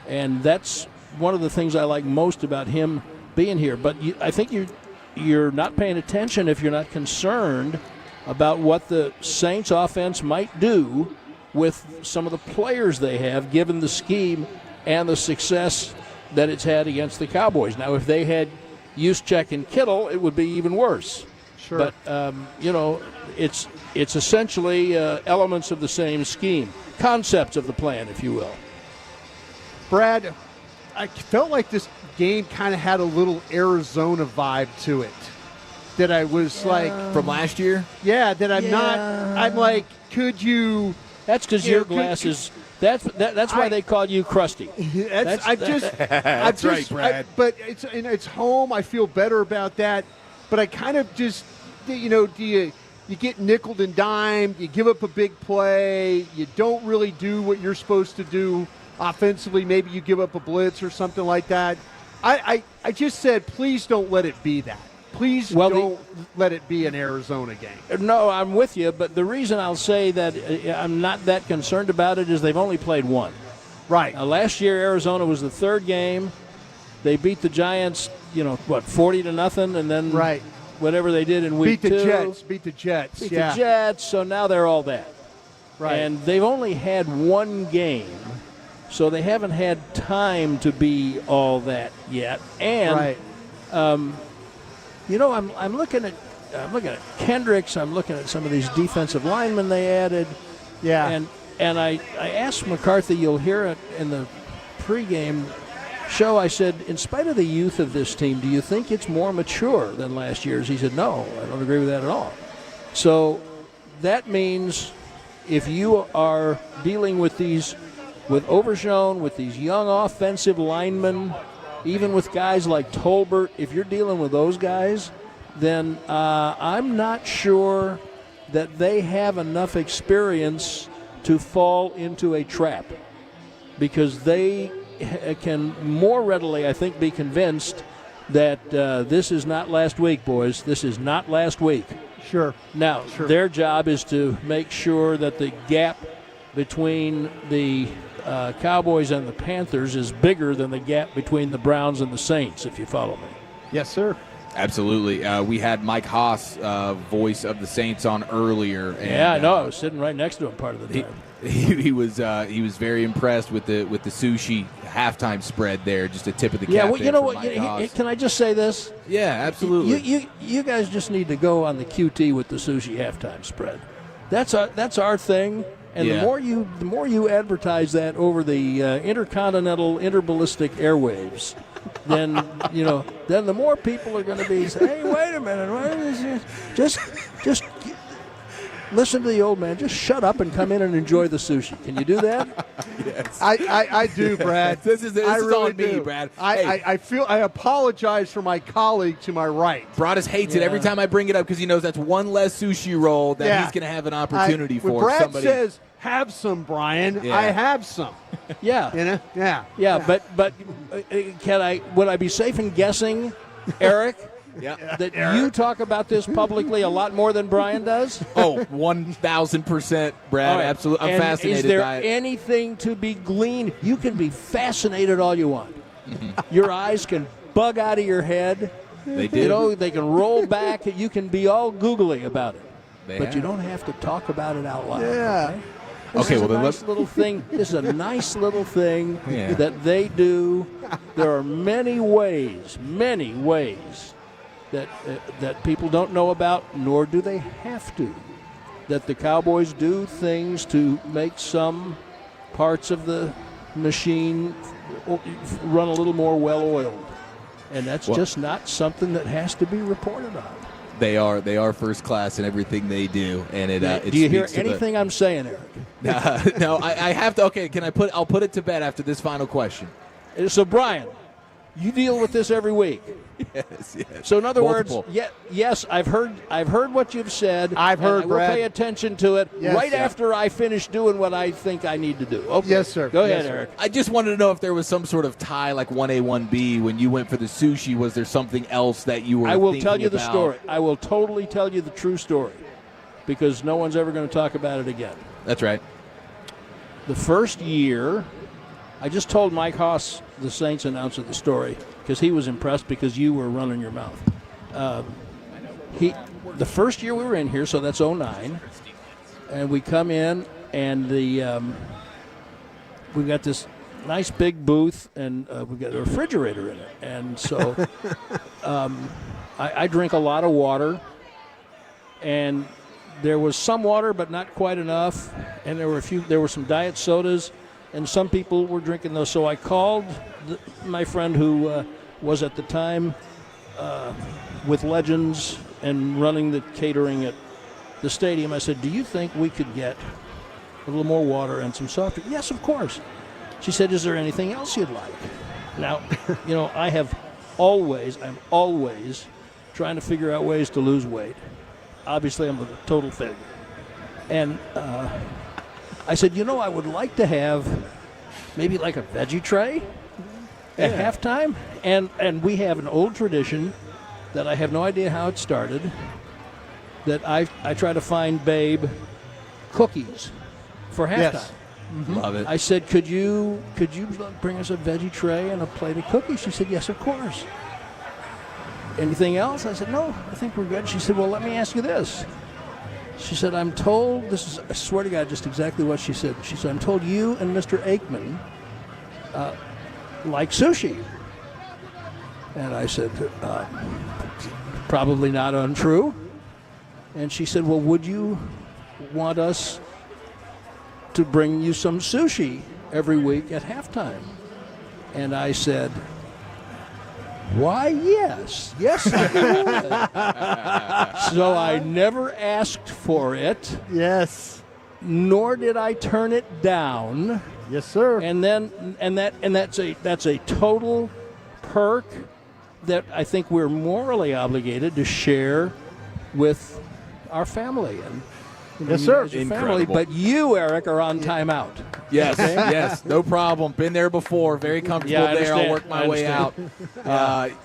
And that's one of the things I like most about him being here. But I think you're not paying attention if you're not concerned about what the Saints offense might do with some of the players they have, given the scheme and the success that it's had against the Cowboys. Now, if they had Juszczyk and Kittle, it would be even worse. Sure. But, it's essentially elements of the same scheme, concepts of the plan, if you will. Brad, I felt like this game kind of had a little Arizona vibe to it. That I was like... From last year? Yeah, that I'm like, could you... That's because your glasses... That's why they call you Krusty. That's right, Brad. But it's home. I feel better about that. But I kind of just, do you get nickeled and dimed, you give up a big play, you don't really do what you're supposed to do offensively, maybe you give up a blitz or something like that. I just said, please don't let it be that. Please don't let it be an Arizona game. No, I'm with you, but the reason I'll say that I'm not that concerned about it is they've only played one. Right. Last year, Arizona was the third game. They beat the Giants, 40-0, and then whatever they did in week 2. Beat the Jets. Beat the Jets, so now they're all that. Right. And they've only had one game, so they haven't had time to be all that yet. And, I'm looking at Kendricks. I'm looking at some of these defensive linemen they added. Yeah. And I asked McCarthy, you'll hear it in the pregame show, I said, in spite of the youth of this team, do you think it's more mature than last year's? He said, no, I don't agree with that at all. So that means if you are dealing with Overshown, with these young offensive linemen, even with guys like Tolbert, if you're dealing with those guys, then I'm not sure that they have enough experience to fall into a trap, because they can more readily, I think, be convinced that this is not last week, boys. This is not last week. Sure. Now, their job is to make sure that the gap between the Cowboys and the Panthers is bigger than the gap between the Browns and the Saints, if you follow me. Yes, sir. Absolutely. We had Mike Haas, voice of the Saints, on earlier. And, I know. I was sitting right next to him part of the time. He was very impressed with the sushi halftime spread there. Just a tip of the cap. Yeah, well, you know what? Can I just say this? Yeah, absolutely. You guys just need to go on the QT with the sushi halftime spread. That's our thing. And the more you advertise that over the intercontinental, interballistic airwaves, then the more people are going to be saying, "Hey, wait a minute, just listen to the old man. Just shut up and come in and enjoy the sushi." Can you do that? Yes, I do, Brad. This is really on me, Brad. I apologize for my colleague to my right. Broaddus hates it every time I bring it up because he knows that's one less sushi roll that he's going to have an opportunity for. When Brad somebody says, "Have some, Bryan," I have some. Yeah. Yeah. But would I be safe in guessing, Eric, that you talk about this publicly a lot more than Bryan does? Oh, 1,000%, Brad. Right. Absolutely. I'm fascinated by it. Is there anything to be gleaned? You can be fascinated all you want. Your eyes can bug out of your head. They do. You know, they can roll back. You can be all googly about it. But you don't have to talk about it out loud. Yeah. This is a nice little thing. This is a nice little thing that they do. There are many ways that people don't know about, nor do they have to. That the Cowboys do things to make some parts of the machine run a little more well-oiled, and that's just not something that has to be reported on. They are first class in everything they do, and it. Do you hear anything I'm saying, Eric? No, I have to. Okay, I'll put it to bed after this final question. So, Bryan, you deal with this every week. Yes. So, in other Multiple. words, yes, I've heard what you've said. I've heard, and I will Brad. pay attention to it Yes, after I finish doing what I think I need to do. Okay. Yes, sir. Go ahead, Yes, sir. Eric. I just wanted to know if there was some sort of tie, like 1A, 1B, when you went for the sushi. Was there something else that you were? I will thinking tell you the about? story. I will totally tell you the true story, because no one's ever going to talk about it again. That's right. The first year, I just told Mike Haas, the Saints announcer, the story, because he was impressed because you were running your mouth. The first year we were in here, so that's 2009, and we come in, and we've got this nice big booth, and we've got a refrigerator in it. And so I drink a lot of water, and there was some water, but not quite enough, and there were some diet sodas, and some people were drinking those. So I called my friend who was at the time with Legends and running the catering at the stadium. I said, do you think we could get a little more water and some soft drink? Yes, of course. She said, is there anything else you'd like? Now, I'm always trying to figure out ways to lose weight. Obviously, I'm a total failure. And I said, I would like to have maybe like a veggie tray at halftime. And we have an old tradition that I have no idea how it started, that I try to find Babe cookies for halftime. Yes. Mm-hmm. Love it. I said, could you bring us a veggie tray and a plate of cookies? She said, yes, of course. Anything else? I said, no, I think we're good. She said, well, let me ask you this. She said, I'm told, I swear to God, just exactly what she said. She said, I'm told you and Mr. Aikman like sushi. And I said, probably not untrue. And she said, well, would you want us to bring you some sushi every week at halftime? And I said, why, yes. Yes, I would. So I never asked for it. Yes. Nor did I turn it down. Yes, sir. And that's a total perk that I think we're morally obligated to share with our family. And yes, sir. Family, but you, Eric, are on timeout. Yes, yes, no problem. Been there before. Very comfortable there. I'll work my way out.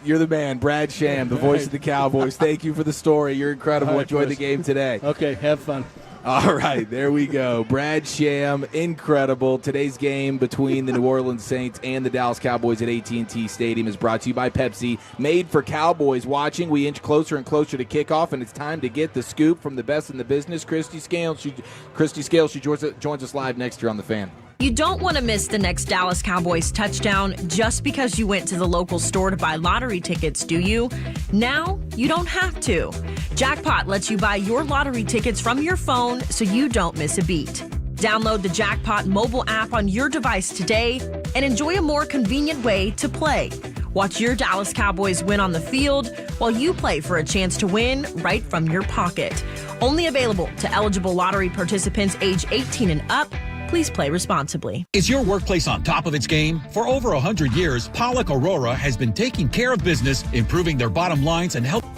You're the man, Brad Sham, the voice of the Cowboys. Thank you for the story. You're incredible. Enjoy the game today. Okay, have fun. All right, there we go. Brad Sham, incredible. Today's game between the New Orleans Saints and the Dallas Cowboys at AT&T Stadium is brought to you by Pepsi. Made for Cowboys watching. We inch closer and closer to kickoff, and it's time to get the scoop from the best in the business. Christy Scales, she joins us live next year on The Fan. You don't want to miss the next Dallas Cowboys touchdown just because you went to the local store to buy lottery tickets, do you? Now, you don't have to. Jackpot lets you buy your lottery tickets from your phone so you don't miss a beat. Download the Jackpot mobile app on your device today and enjoy a more convenient way to play. Watch your Dallas Cowboys win on the field while you play for a chance to win right from your pocket. Only available to eligible lottery participants age 18 and up. Please play responsibly. Is your workplace on top of its game? For over 100 years, Pollock Aurora has been taking care of business, improving their bottom lines and helping.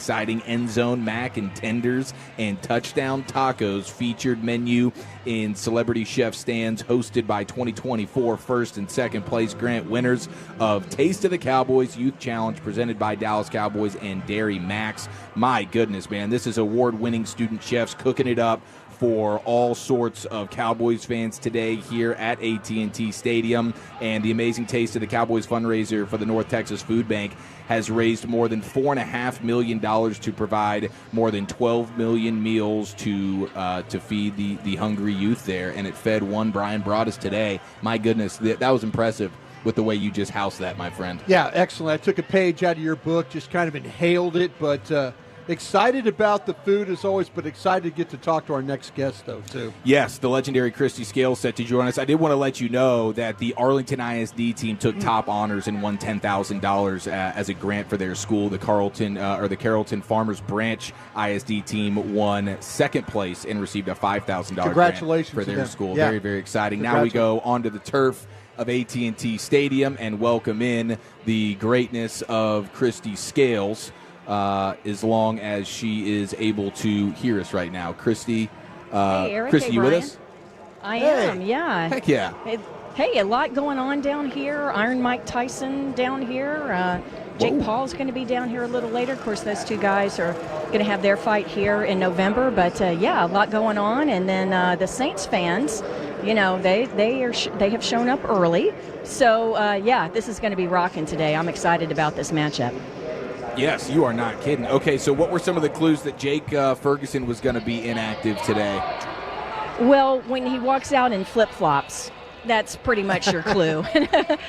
exciting end zone mac and tenders and touchdown tacos featured menu in Celebrity Chef stands hosted by 2024 first and second place grant winners of Taste of the Cowboys Youth Challenge presented by Dallas Cowboys and Dairy Max. My goodness, man, this is award-winning student chefs cooking it up for all sorts of Cowboys fans today here at AT&T Stadium. And the Amazing Taste of the Cowboys fundraiser for the North Texas Food Bank has raised more than $4.5 million to provide more than 12 million meals to feed the hungry youth there. And it fed one Bryan Broaddus today. My goodness, that was impressive with the way you just housed that, my friend. Yeah, excellent. I took a page out of your book, just kind of inhaled it, but excited about the food as always, but excited to get to talk to our next guest, though, too. Yes, the legendary Christy Scales set to join us. I did want to let you know that the Arlington ISD team took top honors and won $10,000 as a grant for their school. The Carrollton Farmers Branch ISD team won second place and received a $5,000 grant for their school. Yeah. Very, very exciting. Now we go onto the turf of AT&T Stadium and welcome in the greatness of Christy Scales. As long as she is able to hear us right now. Christy, hey, Eric. Christy, hey, you with Bryan. us? I am, yeah. Heck yeah. Hey, a lot going on down here. Iron Mike Tyson down here. Jake Paul's going to be down here a little later. Of course, those two guys are going to have their fight here in November. But, yeah, a lot going on. And then the Saints fans, you know, they have shown up early. So, yeah, this is going to be rocking today. I'm excited about this matchup. Yes, you are not kidding. Okay, so what were some of the clues that Jake Ferguson was going to be inactive today? Well, when he walks out in flip-flops, that's pretty much your clue.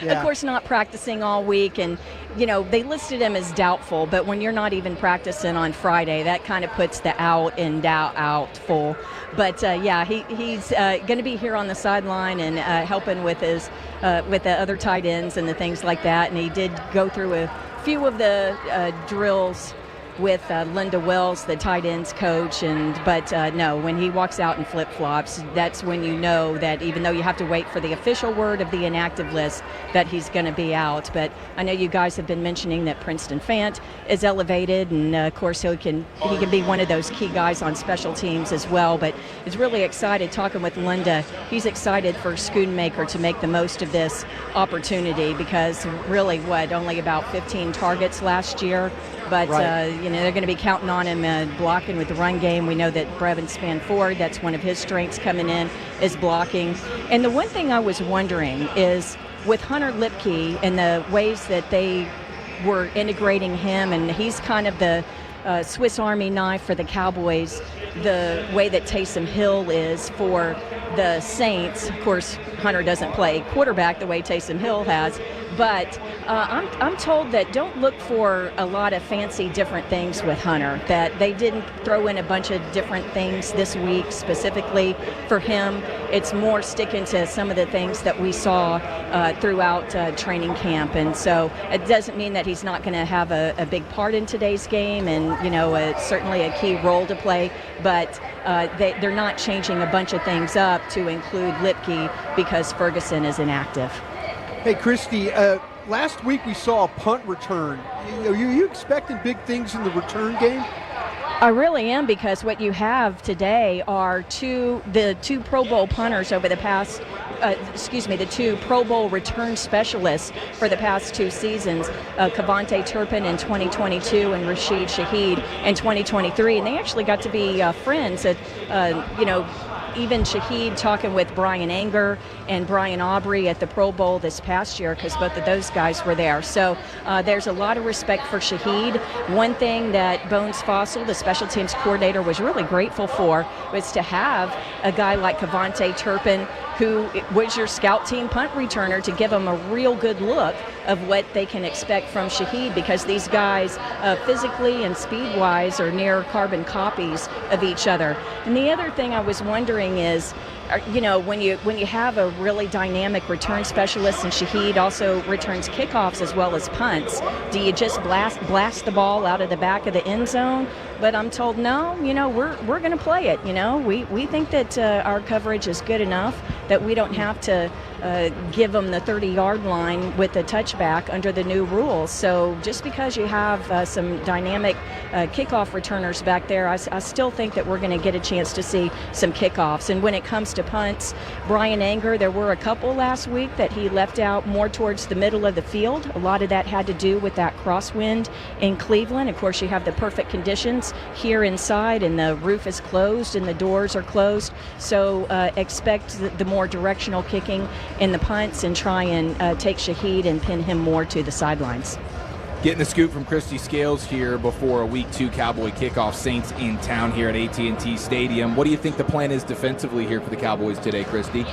Of course, not practicing all week. And, you know, they listed him as doubtful, but when you're not even practicing on Friday, that kind of puts the out and out full. But, yeah, he's going to be here on the sideline and helping with with the other tight ends and the things like that. And he did go through a few of the drills with Linda Wells, the tight ends coach, but no, when he walks out in flip-flops, that's when you know that even though you have to wait for the official word of the inactive list, that he's going to be out. But I know you guys have been mentioning that Princeton Fant is elevated, and of course he can be one of those key guys on special teams as well. But is really excited talking with Linda. He's excited for Schoonmaker to make the most of this opportunity because really, only about 15 targets last year. But, you know, they're going to be counting on him blocking with the run game. We know that Brevin Spanford, that's one of his strengths coming in, is blocking. And the one thing I was wondering is with Hunter Lipke and the ways that they were integrating him, and he's kind of the Swiss Army knife for the Cowboys, the way that Taysom Hill is for the Saints. Of course, Hunter doesn't play quarterback the way Taysom Hill has, but I'm told that don't look for a lot of fancy different things with Hunter, that they didn't throw in a bunch of different things this week specifically for him. It's more sticking to some of the things that we saw throughout training camp. And so it doesn't mean that he's not going to have a big part in today's game and, you know, certainly a key role to play, but they're not changing a bunch of things up to include Lipke because Ferguson is inactive. Hey, Christy, last week we saw a punt return. Are you expecting big things in the return game? I really am, because what you have today are the two Pro Bowl punters over the past, the two Pro Bowl return specialists for the past two seasons, Kavonte Turpin in 2022 and Rashid Shaheed in 2023. And they actually got to be friends at, even Shaheed talking with Brian Anger and Brian Aubrey at the Pro Bowl this past year, because both of those guys were there. So there's a lot of respect for Shaheed. One thing that Bones Fossil, the special teams coordinator, was really grateful for was to have a guy like Kavonte Turpin, who was your scout team punt returner, to give them a real good look of what they can expect from Shaheed, because these guys physically and speed-wise are near carbon copies of each other. And the other thing I was wondering is, when you have a really dynamic return specialist, and Shaheed also returns kickoffs as well as punts, do you just blast the ball out of the back of the end zone? But I'm told, no, we're going to play it. We think that our coverage is good enough that we don't have to give them the 30-yard line with the touchback under the new rules. So just because you have some dynamic kickoff returners back there, I still think that we're going to get a chance to see some kickoffs. And when it comes to punts, Bryan Anger, there were a couple last week that he left out more towards the middle of the field. A lot of that had to do with that crosswind in Cleveland. Of course, you have the perfect conditions here inside, and the roof is closed and the doors are closed. So expect the more directional kicking in the punts and try and take Shaheed and pin him more to the sidelines. Getting the scoop from Christy Scales here before a Week 2 Cowboy kickoff. Saints in town here at AT&T Stadium. What do you think the plan is defensively here for the Cowboys today, Christy?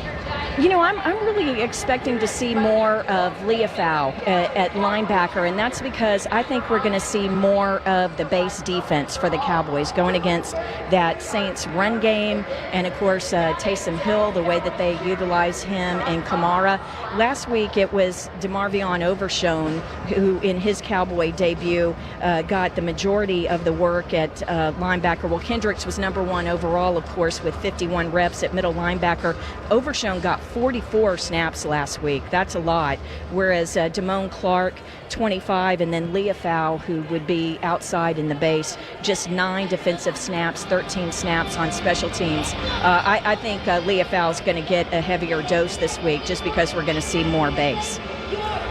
You know, I'm really expecting to see more of Chiofalo at linebacker, and that's because I think we're going to see more of the base defense for the Cowboys going against that Saints run game, and of course Taysom Hill, the way that they utilize him, and Kamara. Last week it was DeMarvion Overshown who in his Cowboy debut got the majority of the work at linebacker. Well, Kendricks was number 1 overall, of course, with 51 reps at middle linebacker. Overshown got 44 snaps last week. That's a lot. Whereas Damone Clark, 25, and then Chiofalo, who would be outside in the base, just 9 defensive snaps, 13 snaps on special teams. I think Chiofalo is going to get a heavier dose this week just because we're going to see more base.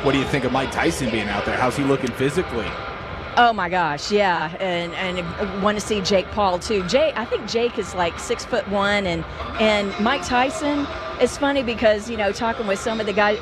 What do you think of Mike Tyson being out there? How's he looking physically? Oh my gosh, yeah, and want to see Jake Paul too. I think Jake is like 6'1", and Mike Tyson. It's funny because, you know, talking with some of the guys,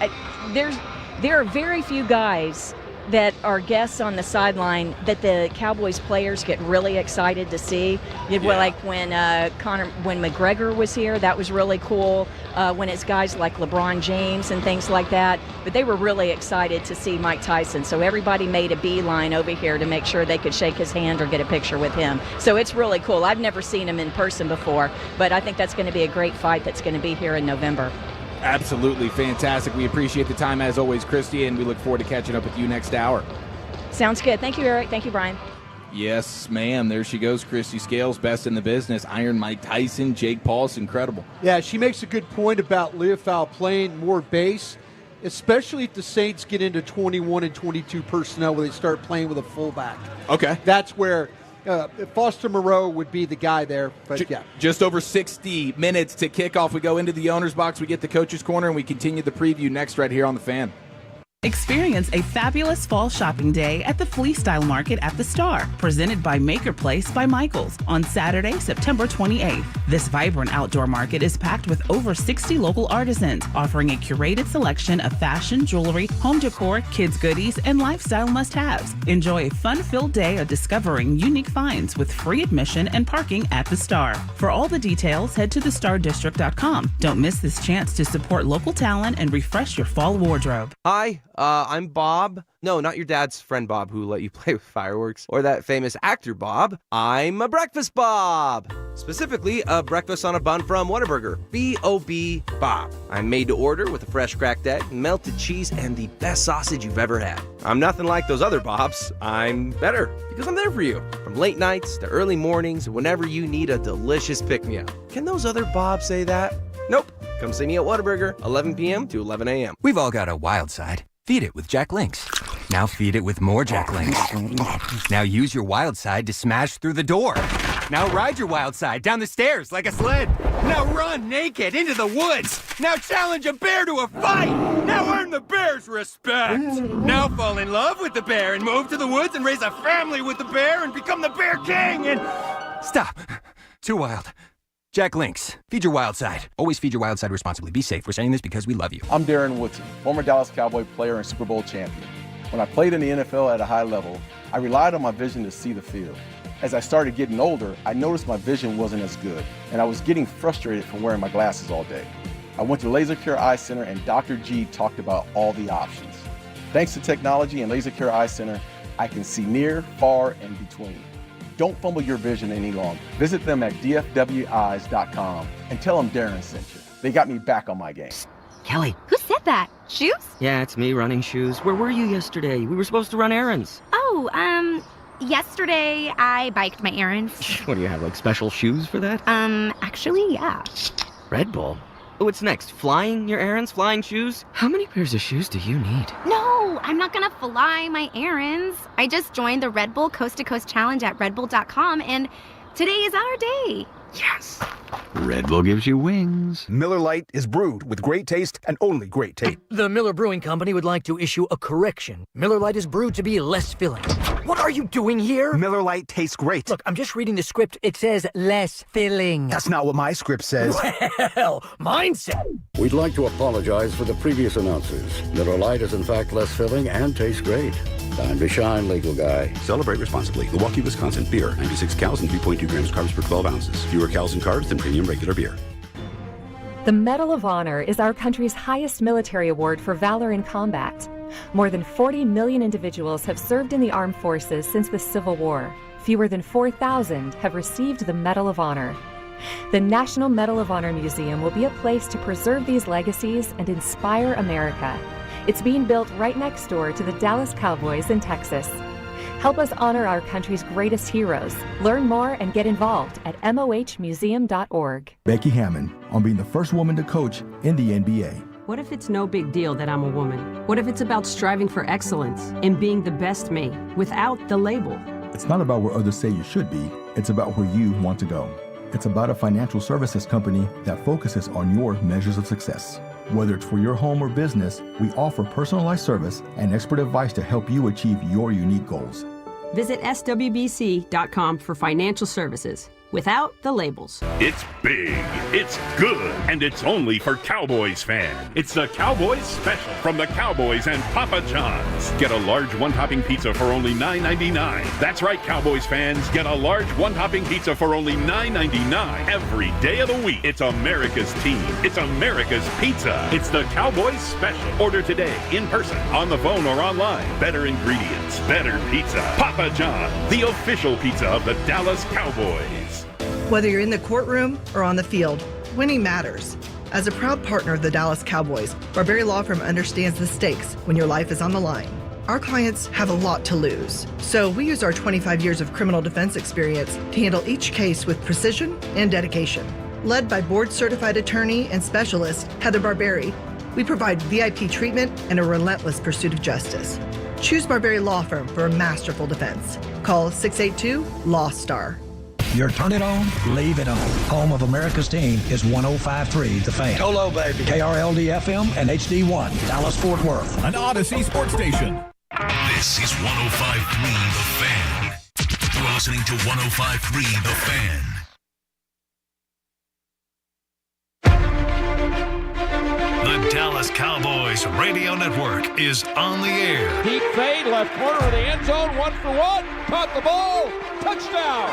there are very few guys that are guests on the sideline that the Cowboys players get really excited to see. Like when McGregor was here, that was really cool. When it's guys like LeBron James and things like that, but they were really excited to see Mike Tyson. So everybody made a beeline over here to make sure they could shake his hand or get a picture with him. So it's really cool. I've never seen him in person before, but I think that's going to be a great fight that's going to be here in November. Absolutely fantastic. We appreciate the time as always, Christy, and we look forward to catching up with you next hour. Sounds good. Thank you, Eric. Thank you, Brian. Yes, ma'am. There she goes, Christy Scales, best in the business. Iron Mike Tyson, Jake Paul, it's incredible. Yeah, she makes a good point about Chiofalo playing more base, especially if the Saints get into 21 and 22 personnel where they start playing with a fullback. Okay. That's where Foster Moreau would be the guy there. But yeah. Just over 60 minutes to kick off. We go into the owner's box, we get the coach's corner, and we continue the preview next right here on The Fan. Experience a fabulous fall shopping day at the Flea Style Market at the Star, presented by Maker Place by Michaels on Saturday, September 28th. This vibrant outdoor market is packed with over 60 local artisans, offering a curated selection of fashion, jewelry, home decor, kids' goodies, and lifestyle must-haves. Enjoy a fun-filled day of discovering unique finds with free admission and parking at the Star. For all the details, head to thestardistrict.com. Don't miss this chance to support local talent and refresh your fall wardrobe. Hi. I'm Bob. No, not your dad's friend Bob who let you play with fireworks, or that famous actor Bob. I'm a Breakfast Bob. Specifically, a breakfast on a bun from Whataburger. B.O.B. Bob. I'm made to order with a fresh cracked egg, melted cheese, and the best sausage you've ever had. I'm nothing like those other Bobs. I'm better because I'm there for you. From late nights to early mornings, whenever you need a delicious pick-me-up. Can those other Bobs say that? Nope. Come see me at Whataburger, 11 p.m. to 11 a.m. We've all got a wild side. Feed it with Jack Links. Now feed it with more Jack Links. Now use your wild side to smash through the door. Now ride your wild side down the stairs like a sled. Now run naked into the woods. Now challenge a bear to a fight. Now earn the bear's respect. Now fall in love with the bear and move to the woods and raise a family with the bear and become the Bear King and... Stop. Too wild. Jack Links. Feed your wild side. Always feed your wild side responsibly. Be safe. We're saying this because we love you. I'm Darren Woodson, former Dallas Cowboy player and Super Bowl champion. When I played in the NFL at a high level, I relied on my vision to see the field. As I started getting older, I noticed my vision wasn't as good, and I was getting frustrated from wearing my glasses all day. I went to Laser Care Eye Center, and Dr. G talked about all the options. Thanks to technology and Laser Care Eye Center, I can see near, far, and between. Don't fumble your vision any longer. Visit them at dfweyes.com and tell them Darren sent you. They got me back on my game. Kelly. Who said that? Shoes? Yeah, it's me running shoes. Where were you yesterday? We were supposed to run errands. Oh, yesterday I biked my errands. What do you have, like special shoes for that? Actually, yeah. Red Bull? What's next? Flying your errands? Flying shoes? How many pairs of shoes do you need? No, I'm not gonna fly my errands. I just joined the Red Bull Coast to Coast Challenge at redbull.com, and today is our day. Yes. Red Bull gives you wings. Miller Lite is brewed with great taste and only great taste. The Miller Brewing Company would like to issue a correction. Miller Lite is brewed to be less filling. What are you doing here? Miller Lite tastes great. Look, I'm just reading the script. It says less filling. That's not what my script says. Well, mine said. We'd like to apologize for the previous announcers. Miller Lite is in fact less filling and tastes great. Time to shine, legal guy. Celebrate responsibly. Milwaukee, Wisconsin. Beer. 96 calories and 3.2 grams carbs per 12 ounces. Fewer calories and carbs than premium regular beer. The Medal of Honor is our country's highest military award for valor in combat. More than 40 million individuals have served in the armed forces since the Civil War. Fewer than 4,000 have received the Medal of Honor. The National Medal of Honor Museum will be a place to preserve these legacies and inspire America. It's being built right next door to the Dallas Cowboys in Texas. Help us honor our country's greatest heroes. Learn more and get involved at mohmuseum.org. Becky Hammond on being the first woman to coach in the NBA. What if it's no big deal that I'm a woman? What if it's about striving for excellence and being the best me without the label? It's not about where others say you should be. It's about where you want to go. It's about a financial services company that focuses on your measures of success. Whether it's for your home or business, we offer personalized service and expert advice to help you achieve your unique goals. Visit swbc.com for financial services without the labels. It's big, it's good, and it's only for Cowboys fans. It's the Cowboys Special from the Cowboys and Papa John's. Get a large one-topping pizza for only $9.99. That's right, Cowboys fans. Get a large one-topping pizza for only $9.99 every day of the week. It's America's team. It's America's pizza. It's the Cowboys Special. Order today, in person, on the phone, or online. Better ingredients, better pizza. Papa John's, the official pizza of the Dallas Cowboys. Whether you're in the courtroom or on the field, winning matters. As a proud partner of the Dallas Cowboys, Barberi Law Firm understands the stakes when your life is on the line. Our clients have a lot to lose, so we use our 25 years of criminal defense experience to handle each case with precision and dedication. Led by board-certified attorney and specialist Heather Barberi, we provide VIP treatment and a relentless pursuit of justice. Choose Barberi Law Firm for a masterful defense. Call 682-LAW-STAR. You're turn it on, leave it on. Home of America's team is 105.3 The Fan. Hello, baby. KRLD-FM and HD1, Dallas-Fort Worth. An Odyssey sports station. This is 105.3 The Fan. You're listening to 105.3 The Fan. The Dallas Cowboys radio network is on the air. Deep fade, left corner of the end zone, 1-for-1. Caught the ball. Touchdown.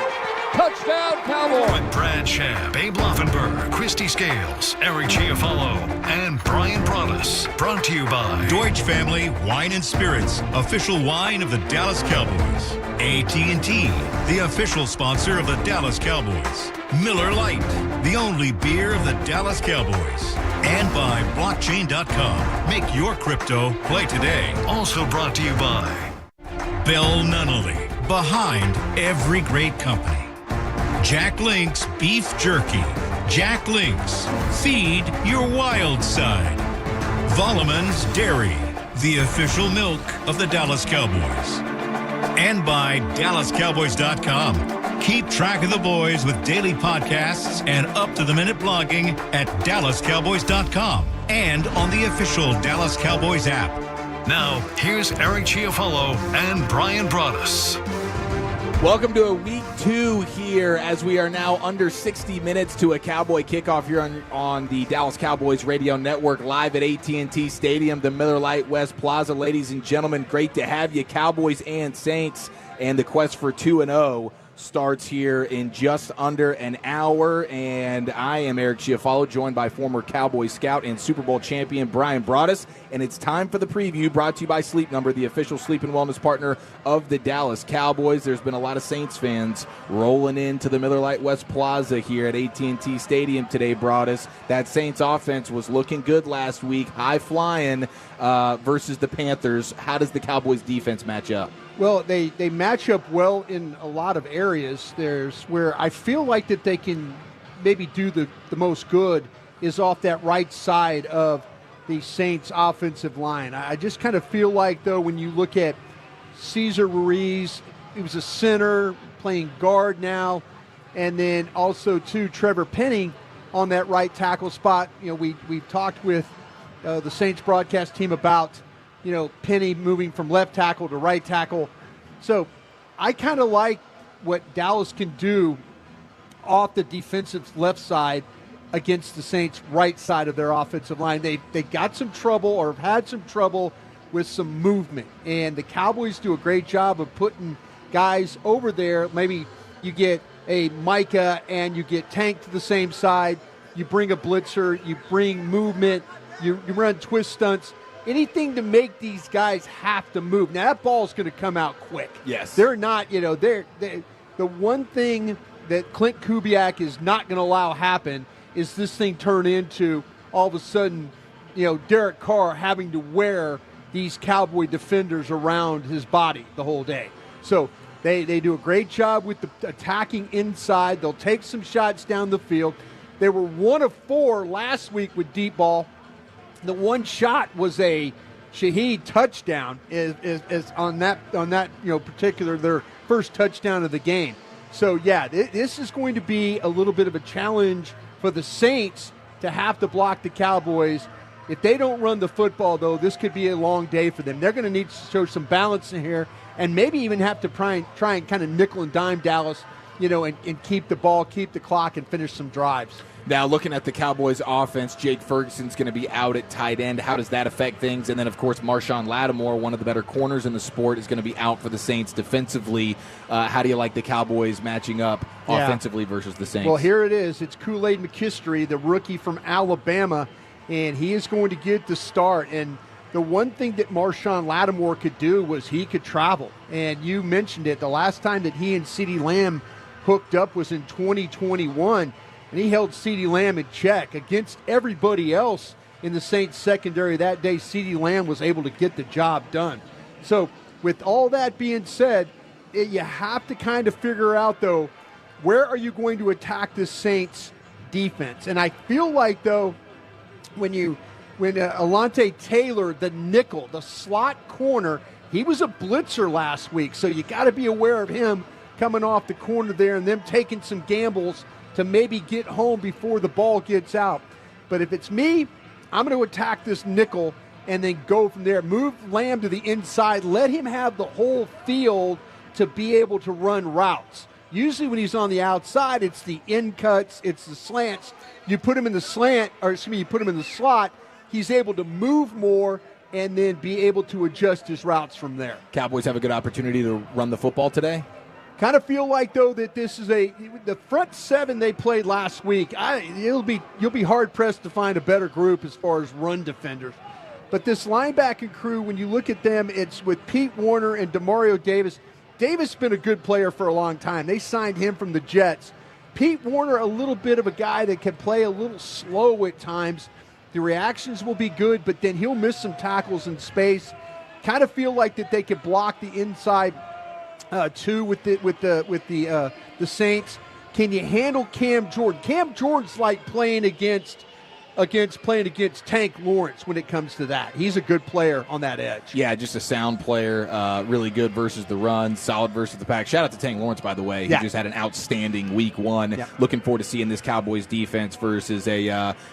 Touchdown, Cowboys. With Brad Schapp, Abe Loffenberg, Christy Scales, Eric Chiofalo, and Bryan Broaddus. Brought to you by Deutsch Family Wine and Spirits, official wine of the Dallas Cowboys. AT&T, the official sponsor of the Dallas Cowboys. Miller Lite, the only beer of the Dallas Cowboys. And by blockchain.com. Make your crypto play today. Also brought to you by Bell Nunnally, behind every great company. Jack Link's Beef Jerky. Jack Link's, feed your wild side. Volleman's Dairy, the official milk of the Dallas Cowboys. And by DallasCowboys.com. Keep track of the boys with daily podcasts and up-to-the-minute blogging at DallasCowboys.com and on the official Dallas Cowboys app. Now, here's Eric Chiofalo and Bryan Broaddus. Welcome to a week 2 here as we are now under 60 minutes to a Cowboy kickoff here on the Dallas Cowboys radio network live at AT&T Stadium, the Miller Lite West Plaza. Ladies and gentlemen, great to have you, Cowboys and Saints, and the quest for 2-0 starts here in just under an hour, and I am Eric Chiofalo, joined by former Cowboy scout and Super Bowl champion Bryan Broaddus, and it's time for the preview brought to you by Sleep Number, the official sleep and wellness partner of the Dallas Cowboys. There's been a lot of Saints fans rolling into the Miller Lite West Plaza here at AT&T Stadium today, Broaddus. That Saints offense was looking good last week, high-flying versus the Panthers. How does the Cowboys defense match up? Well, they match up well in a lot of areas. There's where I feel like that they can maybe do the most good is off that right side of the Saints offensive line. I just kind of feel like, though, when you look at Cesar Ruiz, he was a center playing guard now, and then also, too, Trevor Penning on that right tackle spot. We've talked with the Saints broadcast team about, Penny moving from left tackle to right tackle. So I kind of like what Dallas can do off the defensive left side against the Saints' right side of their offensive line. They got some trouble or have had some trouble with some movement, and the Cowboys do a great job of putting guys over there. Maybe you get a Micah and you get Tank to the same side, you bring a blitzer, you bring movement, you run twist stunts, anything to make these guys have to move. Now, that ball's going to come out quick. Yes. They're not, they're the one thing that Clint Kubiak is not going to allow happen is this thing turn into, all of a sudden, Derek Carr having to wear these Cowboy defenders around his body the whole day. So they do a great job with the attacking inside. They'll take some shots down the field. They were 1 of 4 last week with deep ball. The one shot was a Shaheed touchdown is on that particular their first touchdown of the game. So yeah, this is going to be a little bit of a challenge for the Saints to have to block the Cowboys. If they don't run the football, though, this could be a long day for them. They're going to need to show some balance in here and maybe even have to try and kind of nickel and dime Dallas, and keep the ball, keep the clock, and finish some drives. Now, looking at the Cowboys offense, Jake Ferguson's going to be out at tight end. How does that affect things? And then, of course, Marshawn Lattimore, one of the better corners in the sport, is going to be out for the Saints defensively. How do you like the Cowboys matching up offensively versus the Saints? Well, here it is. It's Kool-Aid McKinstry, the rookie from Alabama, and he is going to get the start. And the one thing that Marshawn Lattimore could do was he could travel. And you mentioned it. The last time that he and CeeDee Lamb hooked up was in 2021. And he held CeeDee Lamb in check against everybody else in the Saints secondary that day. CeeDee Lamb was able to get the job done. So with all that being said, you have to kind of figure out, though, where are you going to attack the Saints defense? And I feel like, though, when Alontae Taylor, the nickel, the slot corner, he was a blitzer last week. So you got to be aware of him coming off the corner there and them taking some gambles to maybe get home before the ball gets out. But if it's me, I'm going to attack this nickel and then go from there. Move Lamb to the inside. Let him have the whole field to be able to run routes. Usually when he's on the outside, it's the in cuts, it's the slants. You put him in the you put him in the slot, he's able to move more and then be able to adjust his routes from there. Cowboys have a good opportunity to run the football today? Kind of feel like, though, that this is the front seven they played last week. You'll be hard pressed to find a better group as far as run defenders. But this linebacking crew, when you look at them, it's with Pete Warner and Demario Davis. Davis has been a good player for a long time. They signed him from the Jets. Pete Warner, a little bit of a guy that can play a little slow at times. The reactions will be good, but then he'll miss some tackles in space. Kind of feel like that they could block the inside. Two with the Saints. Can you handle Cam Jordan? Cam Jordan's like playing against Tank Lawrence when it comes to that. He's a good player on that edge. Yeah, just a sound player, really good versus the run, solid versus the pack. Shout out to Tank Lawrence, by the way. He just had an outstanding week 1. Yeah. Looking forward to seeing this Cowboys defense versus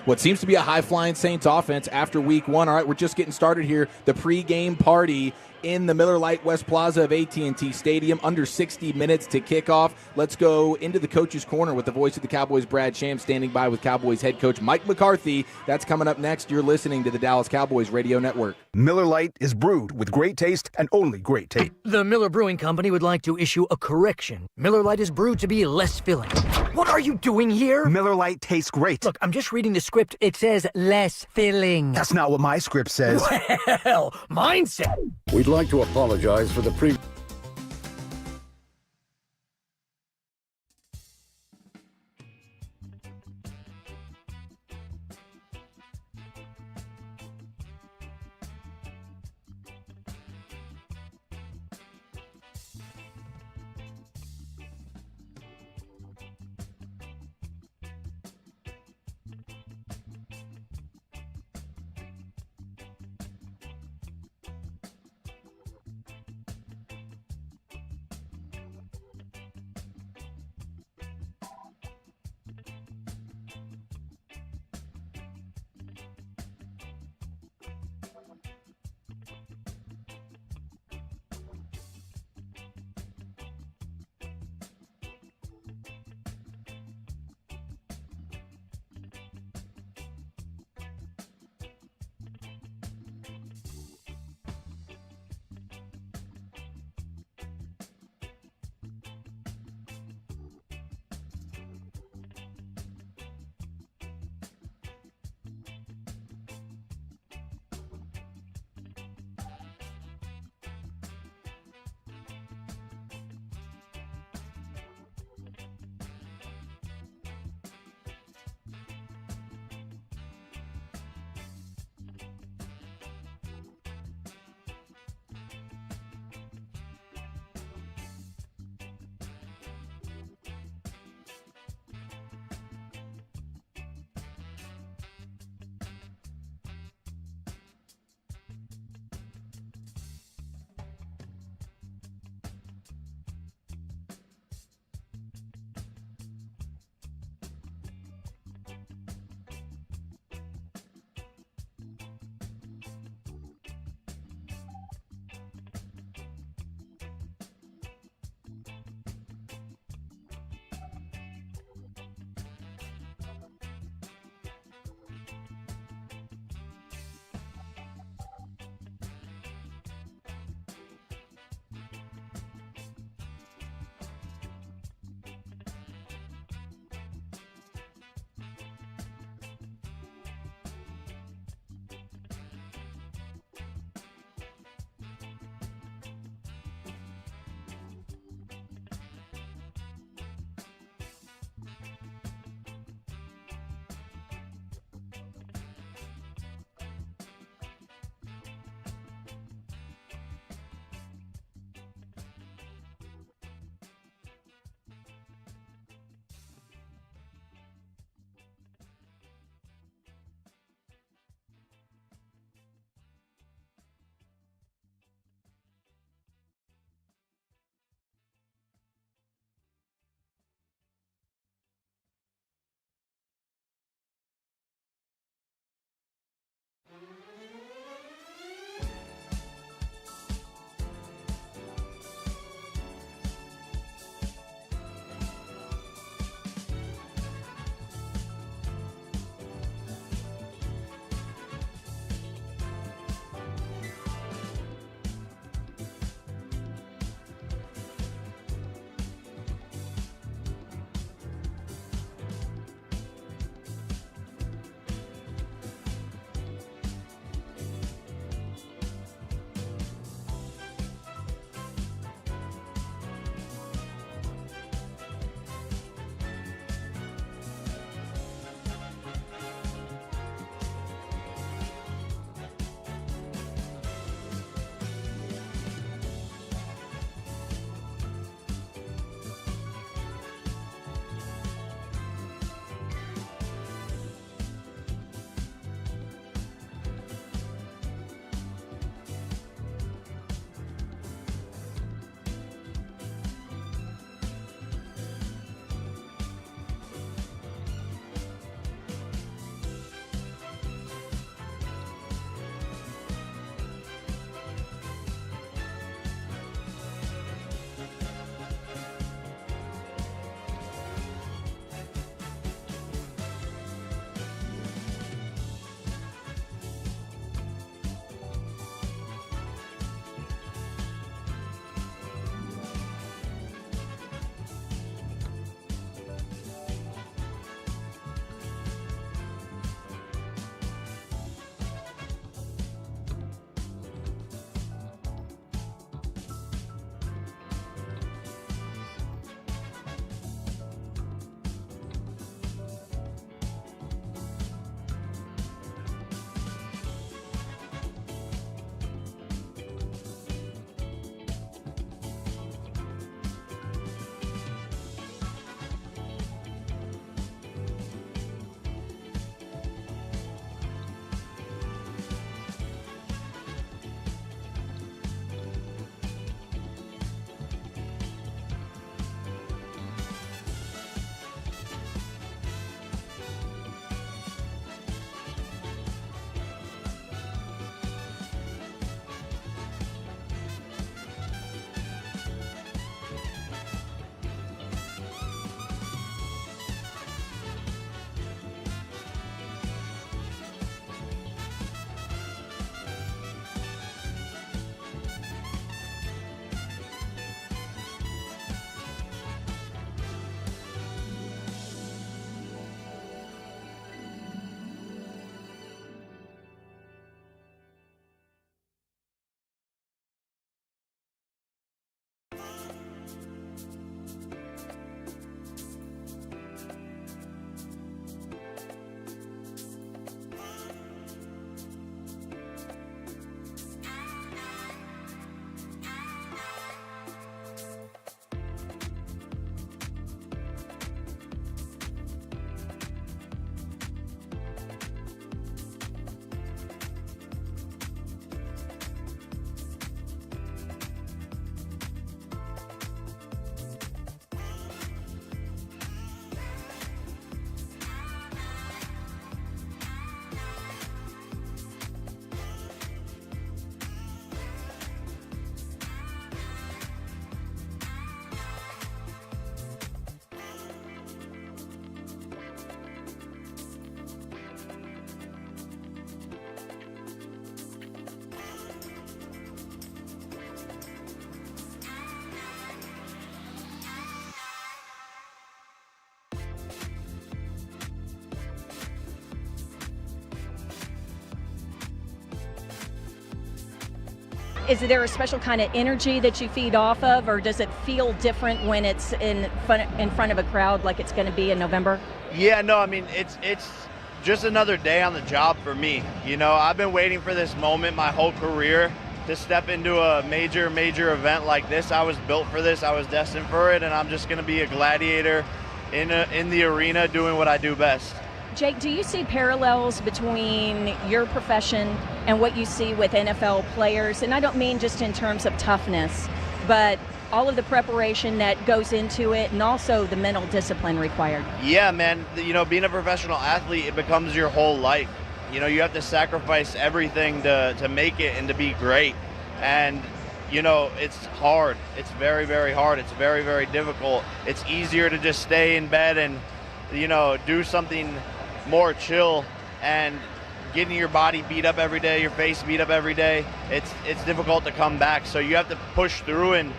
what seems to be a high-flying Saints offense after week 1. All right, we're just getting started here. The pregame party in the Miller Lite West Plaza of AT&T Stadium. Under 60 minutes to kickoff. Let's go into the coach's corner with the voice of the Cowboys, Brad Sham, standing by with Cowboys head coach Mike McCarthy. That's coming up next. You're listening to the Dallas Cowboys Radio Network. Miller Lite is brewed with great taste and only great taste. The Miller Brewing Company would like to issue a correction. Miller Lite is brewed to be less filling. What are you doing here? Miller Lite tastes great. Look, I'm just reading the script. It says less filling. That's not what my script says. Well, mine said. We'd like to apologize for the is there a special kind of energy that you feed off of, or does it feel different when it's in front of a crowd like it's going to be in November? Yeah, no, I mean, it's just another day on the job for me. You know, I've been waiting for this moment my whole career to step into a major event like this. I was built for this. I was destined for it, and I'm just going to be a gladiator in the arena doing what I do best. Jake, do you see parallels between your profession and what you see with NFL players? And I don't mean just in terms of toughness, but all of the preparation that goes into it and also the mental discipline required. Yeah, man. You know, being a professional athlete, it becomes your whole life. You know, you have to sacrifice everything to make it and to be great. And, you know, it's hard. It's very, very hard. It's very, very difficult. It's easier to just stay in bed and, you know, do something more chill, and getting your body beat up every day, your face beat up every day, it's difficult to come back. So you have to push through and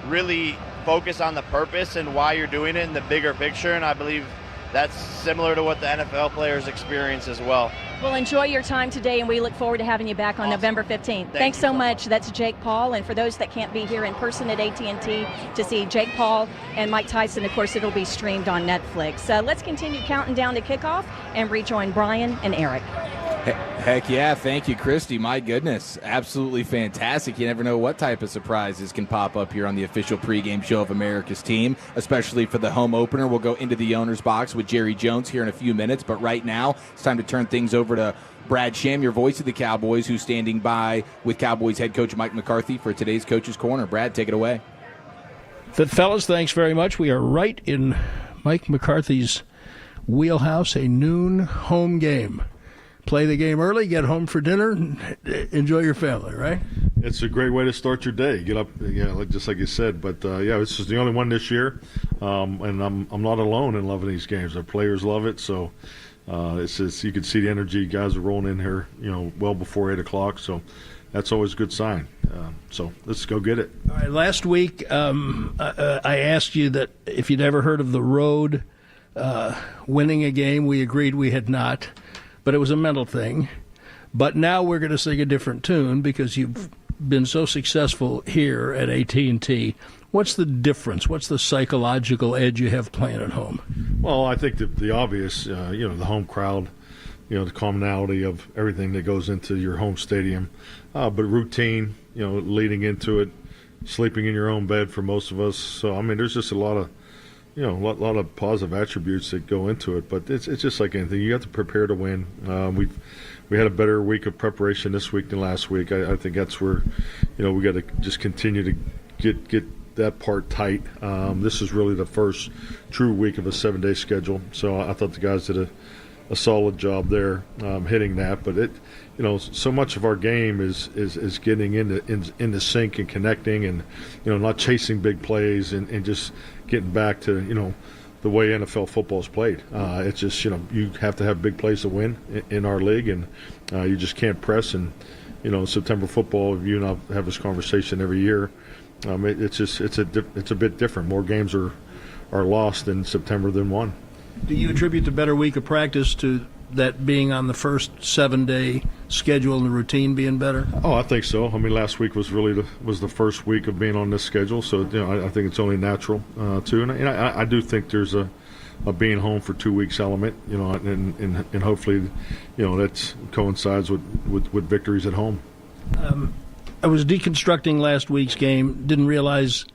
really focus on the purpose and why you're doing it in the bigger picture, and I believe that's similar to what the NFL players experience as well. Well, enjoy your time today, and we look forward to having you back on November 15th. Thanks so much. That's Jake Paul, and for those that can't be here in person at AT&T to see Jake Paul and Mike Tyson, of course, it'll be streamed on Netflix. Let's continue counting down to kickoff and rejoin Bryan and Eric. Heck yeah, thank you, Christy. My goodness, absolutely fantastic. You never know what type of surprises can pop up here on the official pregame show of America's team, especially for the home opener. We'll go into the owner's box with Jerry Jones here in a few minutes, but right now it's time to turn things over to Brad Sham, your voice of the Cowboys, who's standing by with Cowboys head coach Mike McCarthy for today's Coach's Corner. Brad, take it away. Fellas, thanks very much. We are right in Mike McCarthy's wheelhouse, a noon home game. Play the game early, get home for dinner, and enjoy your family, right? It's a great way to start your day. Get up, just like you said. But, this is the only one this year, and I'm not alone in loving these games. Our players love it, so it's just, you can see the energy. Guys are rolling in here, well before 8 o'clock, so that's always a good sign. So let's go get it. All right, last week I asked you that if you'd ever heard of the road winning a game. We agreed we had not. But it was a mental thing. But now we're going to sing a different tune because you've been so successful here at AT&T. What's the difference? What's the psychological edge you have playing at home? Well, I think the obvious, the home crowd, the commonality of everything that goes into your home stadium. But routine, leading into it, sleeping in your own bed for most of us. So, I mean, there's just a lot of a lot of positive attributes that go into it, but it's just like anything. You have to prepare to win. We had a better week of preparation this week than last week. I think that's where, we got to just continue to get that part tight. This is really the first true week of a 7-day schedule, so I thought the guys did a solid job there hitting that. But so much of our game is getting into sync and connecting, and not chasing big plays and just getting back to the way NFL football is played. It's just you have to have big plays to win in our league, and you just can't press. And September football, you and I have this conversation every year. It's a bit different. More games are lost in September than won. Do you attribute the better week of practice to that being on the first 7-day schedule and the routine being better? Oh, I think so. I mean, last week was really the first week of being on this schedule, so I think it's only natural too. And I do think there's a being home for 2 weeks element, and hopefully, that coincides with victories at home. I was deconstructing last week's game. Didn't realize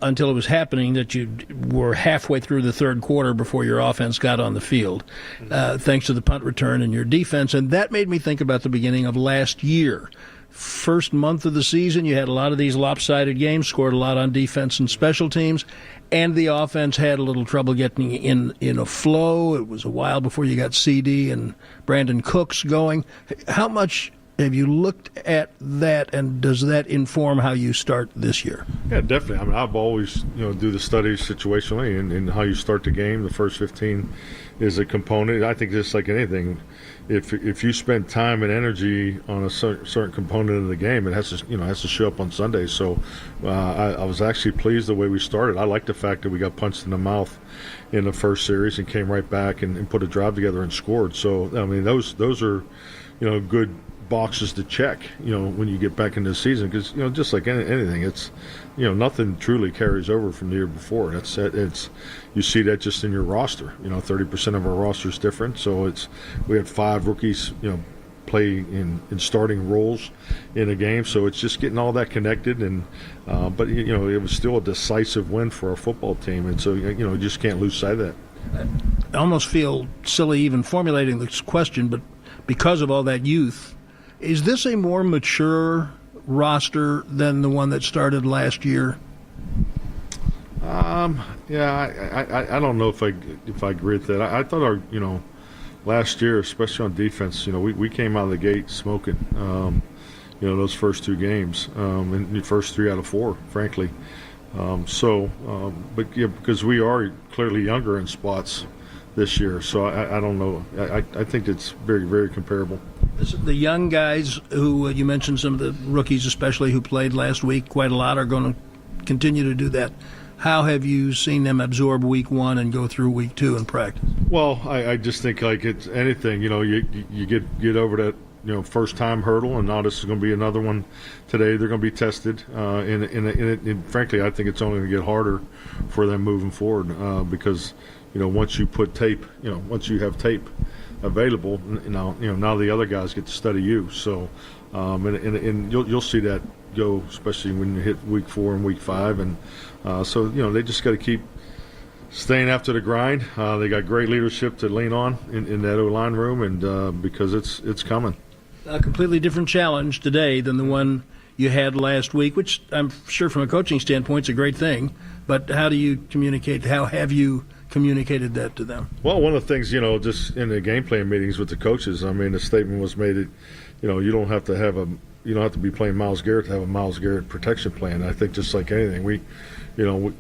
until it was happening that you were halfway through the third quarter before your offense got on the field, thanks to the punt return and your defense. And that made me think about the beginning of last year. First month of the season, you had a lot of these lopsided games, scored a lot on defense and special teams, and the offense had a little trouble getting in a flow. It was a while before you got CD and Brandon Cooks going. How much have you looked at that, and does that inform how you start this year? Yeah, definitely. I mean, I've always, do the studies situationally, and how you start the game. The first 15 is a component. I think just like anything, if you spend time and energy on a certain component of the game, it has to show up on Sunday. So I was actually pleased the way we started. I like the fact that we got punched in the mouth in the first series and came right back and put a drive together and scored. So I mean, those are good boxes to check, when you get back into the season, because just like anything, it's nothing truly carries over from the year before. It's you see that just in your roster. 30% of our roster is different, so we had 5 rookies play in starting roles in a game, so it's just getting all that connected. And but it was still a decisive win for our football team, and so you just can't lose sight of that. I almost feel silly even formulating this question, but because of all that youth, is this a more mature roster than the one that started last year? Yeah, I don't know if I agree with that. I thought our last year, especially on defense, we came out of the gate smoking. Those first 2 games, and the first 3 out of 4, frankly. But yeah, because we are clearly younger in spots this year, so I don't know. I think it's very, very comparable. The young guys who you mentioned, some of the rookies especially who played last week quite a lot, are going to continue to do that. How have you seen them absorb week 1 and go through week 2 in practice? Well, I just think like it's anything, you get over that first time hurdle, and now this is going to be another one today. They're going to be tested, and frankly, I think it's only going to get harder for them moving forward because once you put tape, once you have tape available, now the other guys get to study you. So, and you'll see that go, especially when you hit week 4 and week 5, and so they just got to keep staying after the grind. They got great leadership to lean on in that O-line room, and because it's coming. A completely different challenge today than the one you had last week, which I'm sure from a coaching standpoint is a great thing. But how do you communicate? How have you communicated that to them? Well, one of the things, just in the game plan meetings with the coaches, I mean, the statement was made that, you don't have to be playing Myles Garrett to have a Myles Garrett protection plan. I think just like anything, we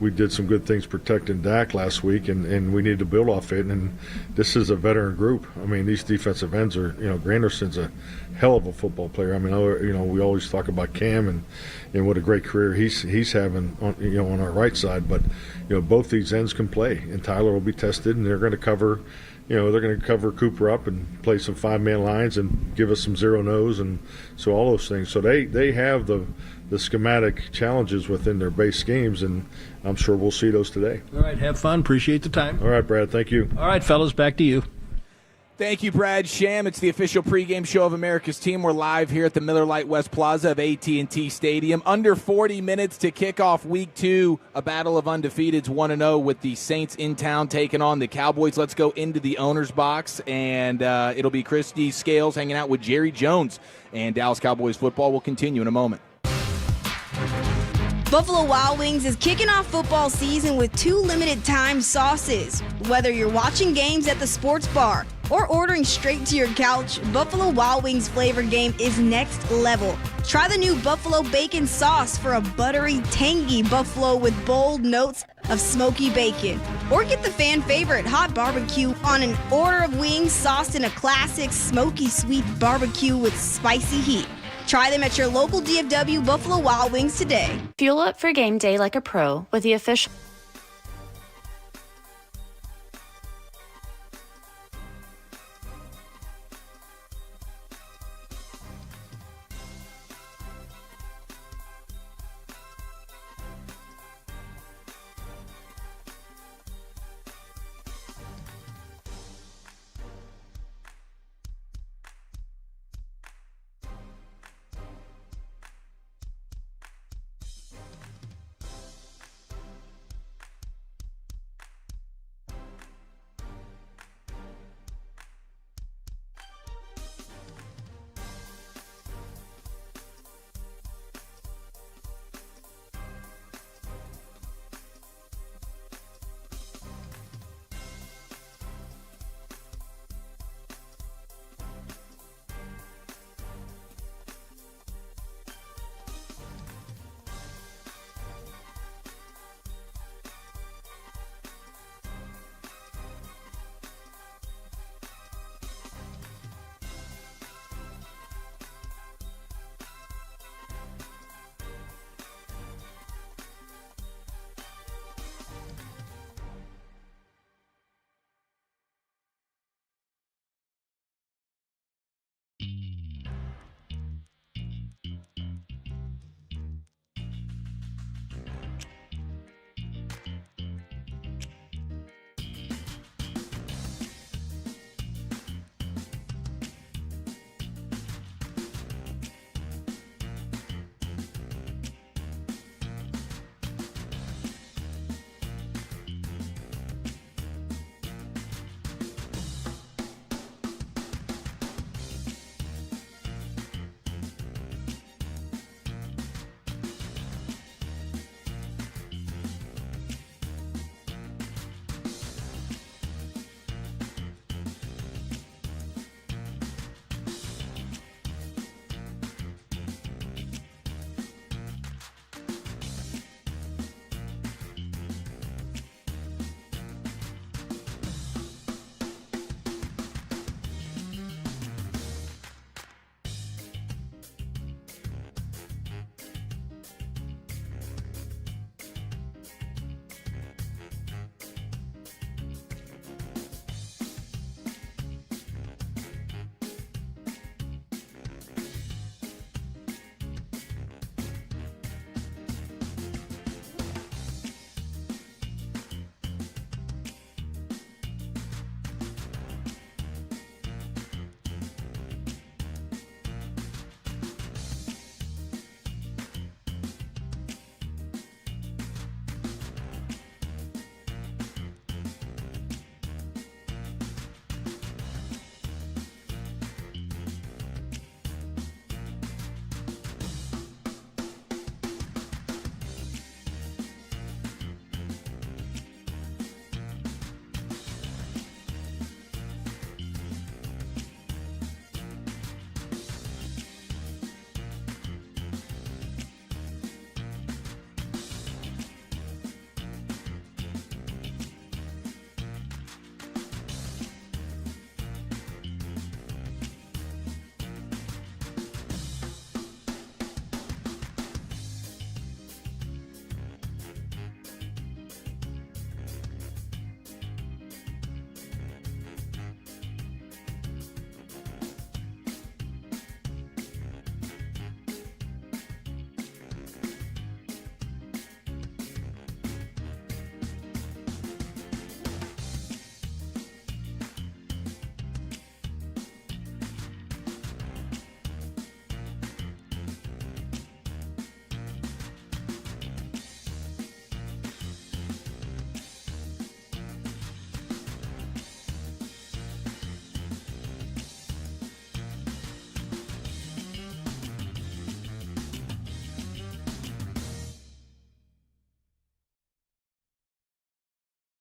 did some good things protecting Dak last week, and we need to build off it. And this is a veteran group. I mean, these defensive ends are, Granderson's a hell of a football player. I mean, we always talk about Cam and what a great career he's having on our right side. But both these ends can play, and Tyler will be tested, and they're going to cover. They're going to cover Cooper up and play some 5-man lines and give us some 0-nose, and so all those things. So they have the schematic challenges within their base schemes, and I'm sure we'll see those today. All right, have fun. Appreciate the time. All right, Brad, thank you. All right, fellas, back to you. Thank you, Brad Sham. It's the official pregame show of America's Team. We're live here at the Miller Lite West Plaza of AT&T Stadium. Under 40 minutes to kick off Week 2, a battle of undefeateds, 1-0 with the Saints in town taking on the Cowboys. Let's go into the owner's box, and it'll be Christy Scales hanging out with Jerry Jones. And Dallas Cowboys football will continue in a moment. Buffalo Wild Wings is kicking off football season with 2 limited-time sauces. Whether you're watching games at the sports bar or ordering straight to your couch, Buffalo Wild Wings flavor game is next level. Try the new Buffalo Bacon Sauce for a buttery, tangy buffalo with bold notes of smoky bacon. Or get the fan favorite hot barbecue on an order of wings sauced in a classic smoky sweet barbecue with spicy heat. Try them at your local DFW Buffalo Wild Wings today. Fuel up for game day like a pro with the official...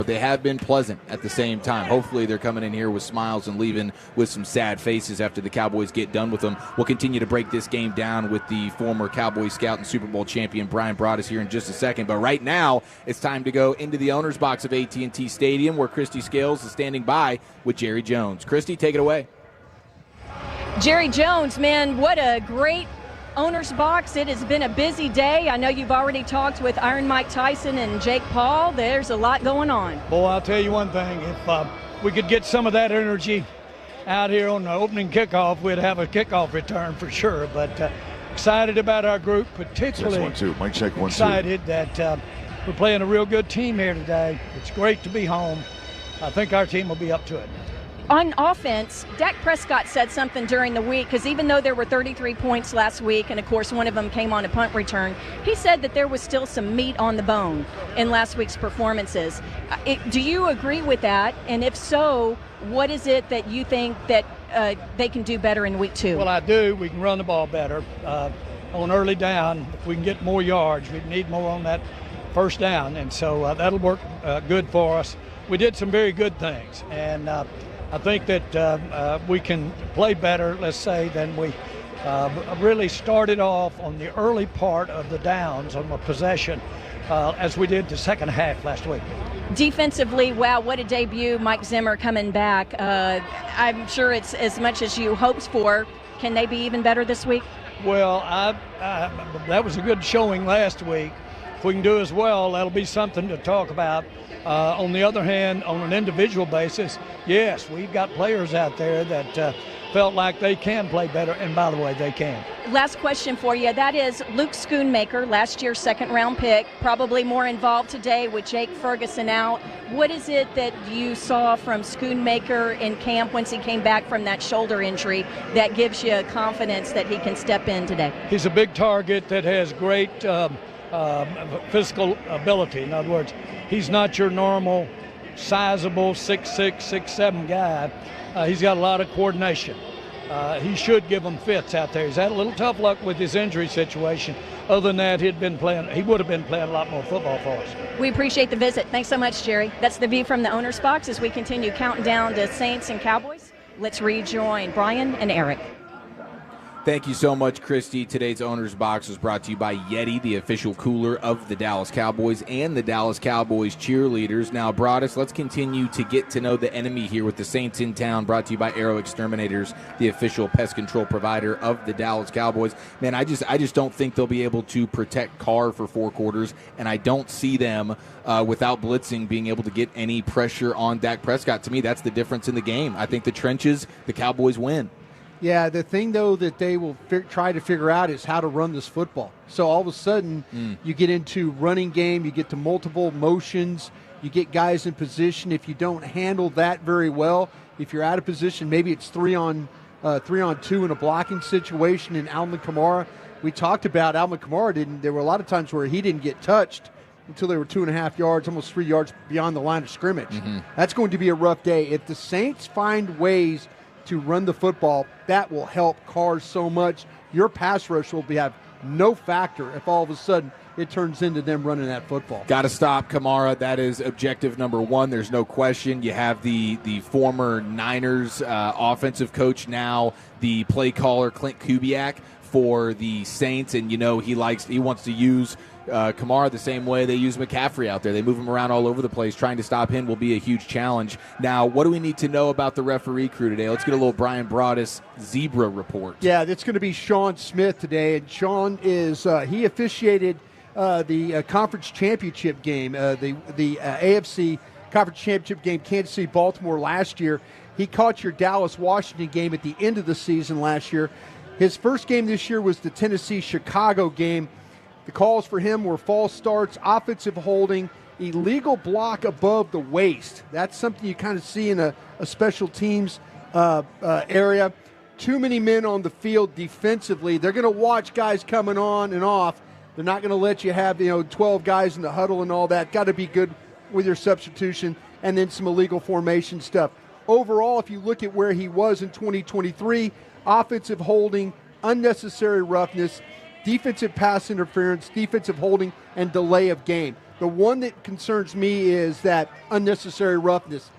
they have been pleasant at the same time. Hopefully they're coming in here with smiles and leaving with some sad faces after the Cowboys get done with them. We'll continue to break this game down with the former Cowboy scout and Super Bowl champion Bryan Broaddus here in just a second. But right now, it's time to go into the owner's box of AT&T Stadium, where Christy Scales is standing by with Jerry Jones. Christy, take it away. Jerry Jones, man, what a great owner's box. It has been a busy day. I know you've already talked with Iron Mike Tyson and Jake Paul. There's a lot going on. Boy, I'll tell you one thing. If we could get some of that energy out here on the opening kickoff, we'd have a kickoff return for sure. But excited about our group, particularly Check 1 2. Mike check 1 2. Excited that we're playing a real good team here today. It's great to be home. I think our team will be up to it. On offense, Dak Prescott said something during the week, because even though there were 33 points last week, and of course one of them came on a punt return, he said that there was still some meat on the bone in last week's performances. Do you agree with that? And if so, what is it that you think that they can do better in week 2? Well, I do. We can run the ball better. On early down, if we can get more yards, we need more on that first down, and so that'll work good for us. We did some very good things, and I think that we can play better, let's say, than we really started off on the early part of the downs on the possession as we did the second half last week. Defensively, wow, what a debut. Mike Zimmer coming back. I'm sure it's as much as you hoped for. Can they be even better this week? Well, that was a good showing last week. If we can do as well, that'll be something to talk about. On the other hand, on an individual basis, yes, we've got players out there that felt like they can play better, and by the way, they can. Last question for you. That is Luke Schoonmaker, last year's second-round pick, probably more involved today with Jake Ferguson out. What is it that you saw from Schoonmaker in camp once he came back from that shoulder injury that gives you confidence that he can step in today? He's a big target that has great physical ability. In other words, he's not your normal sizable 6'6", 6'7" guy. He's got a lot of coordination. He should give them fits out there. He's had a little tough luck with his injury situation. Other than that, he would have been playing a lot more football for us. We appreciate the visit. Thanks so much, Jerry. That's the view from the owner's box as we continue counting down to Saints and Cowboys. Let's rejoin Bryan and Eric. Thank you so much, Christy. Today's Owner's Box was brought to you by Yeti, the official cooler of the Dallas Cowboys and the Dallas Cowboys cheerleaders. Now, Broaddus, let's continue to get to know the enemy here with the Saints in town, brought to you by Arrow Exterminators, the official pest control provider of the Dallas Cowboys. Man, I just don't think they'll be able to protect Carr for 4 quarters, and I don't see them without blitzing being able to get any pressure on Dak Prescott. To me, that's the difference in the game. I think the trenches, the Cowboys win. Yeah, the thing, though, that they will try to figure out is how to run this football. So all of a sudden, you get into running game, you get to multiple motions, you get guys in position. If you don't handle that very well, if you're out of position, maybe it's 3 on 2 in a blocking situation. In Alvin Kamara, we talked about Alvin Kamara there were a lot of times where he didn't get touched until they were 2.5 yards, almost 3 yards beyond the line of scrimmage. That's going to be a rough day. If the Saints find ways to run the football, that will help Carr so much. Your pass rush will have no factor if all of a sudden it turns into them running that football. Got to stop Kamara. That is objective number 1. There's no question. You have the former Niners offensive coach, now the play caller, Clint Kubiak, for the Saints, and he wants to use Kamara the same way they use McCaffrey out there. They move him around all over the place. Trying to stop him will be a huge challenge. Now, what do we need to know about the referee crew today? Let's get a little Bryan Broaddus Zebra report. Yeah, it's going to be Sean Smith today, and Sean is he officiated the conference championship game, the AFC conference championship game, Kansas City Baltimore last year. He caught your Dallas Washington game at the end of the season last year. His first game this year was the Tennessee Chicago game. The calls for him were false starts, offensive holding, illegal block above the waist. That's something you kind of see in a special teams area. Too many men on the field defensively. They're going to watch guys coming on and off. They're not going to let you have 12 guys in the huddle and all that. Got to be good with your substitution, and then some illegal formation stuff. Overall, if you look at where he was in 2023, offensive holding, unnecessary roughness, defensive pass interference, defensive holding, and delay of game. The one that concerns me is that unnecessary roughness.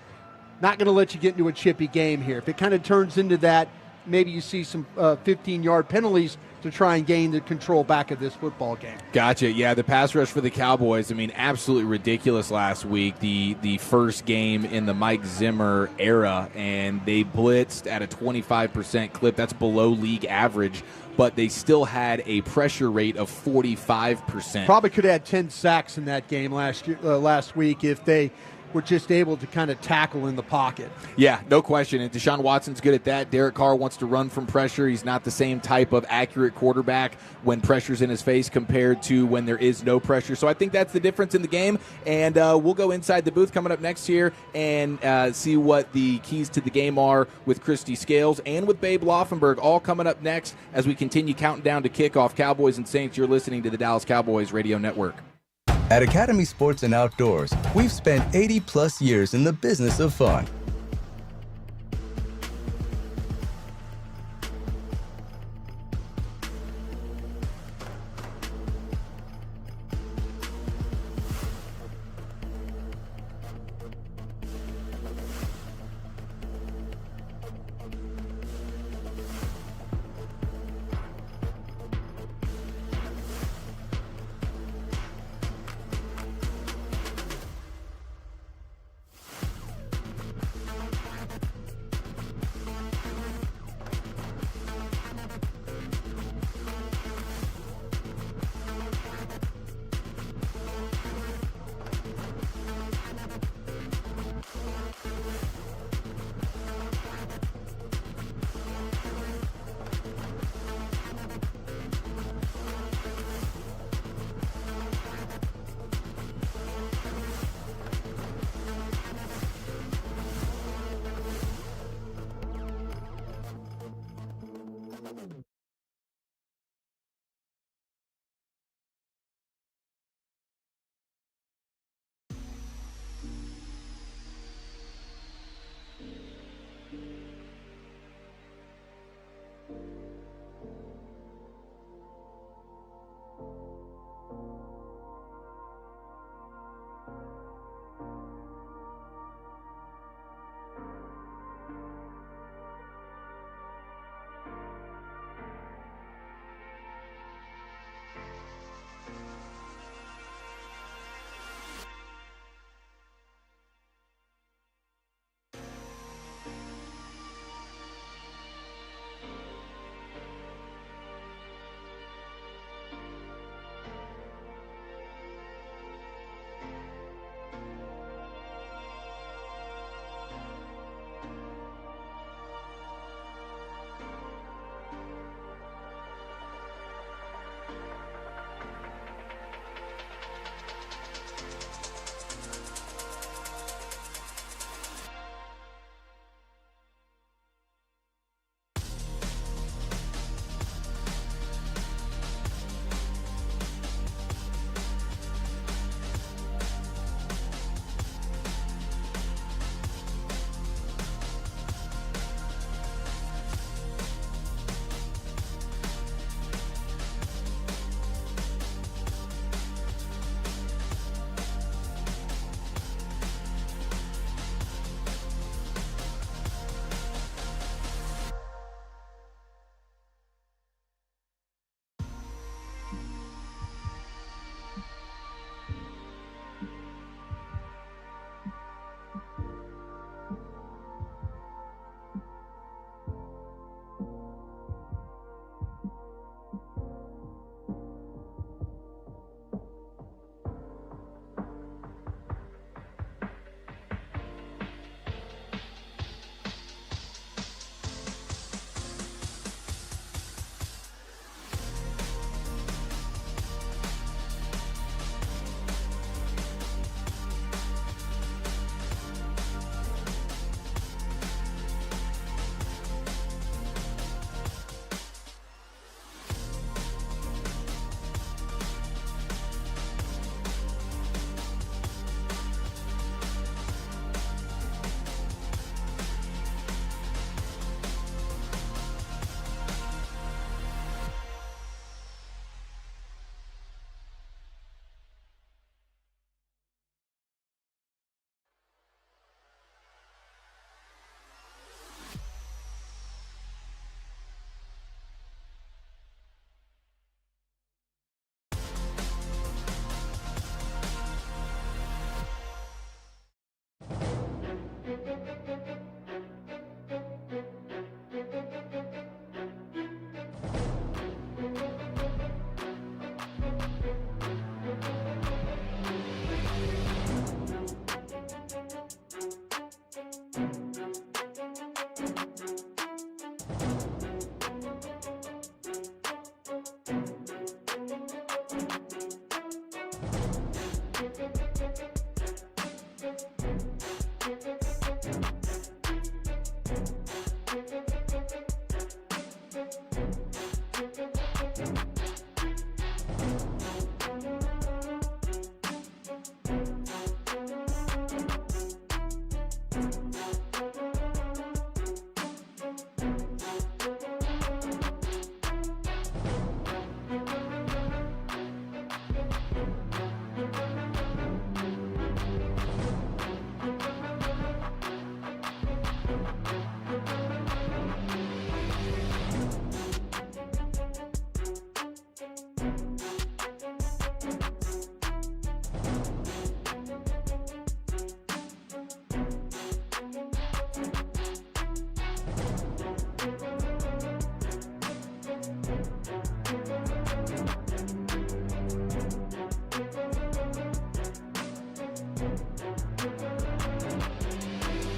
Not going to let you get into a chippy game here. If it kind of turns into that, maybe you see some 15-yard penalties to try and gain the control back of this football game. Gotcha. Yeah, the pass rush for the Cowboys, I mean, absolutely ridiculous last week, the first game in the Mike Zimmer era, and they blitzed at a 25% clip. That's below league average, but they still had a pressure rate of 45%. Probably could have had 10 sacks in that game last week if they were just able to kind of tackle in the pocket. Yeah, no question. And Deshaun Watson's good at that. Derek Carr wants to run from pressure. He's not the same type of accurate quarterback when pressure's in his face compared to when there is no pressure. So I think that's the difference in the game. And we'll go inside the booth coming up next year and see what the keys to the game are with Christy Scales and with Babe Laufenberg, all coming up next as we continue counting down to kickoff. Cowboys and Saints, you're listening to the Dallas Cowboys Radio Network. At Academy Sports and Outdoors, we've spent 80-plus years in the business of fun.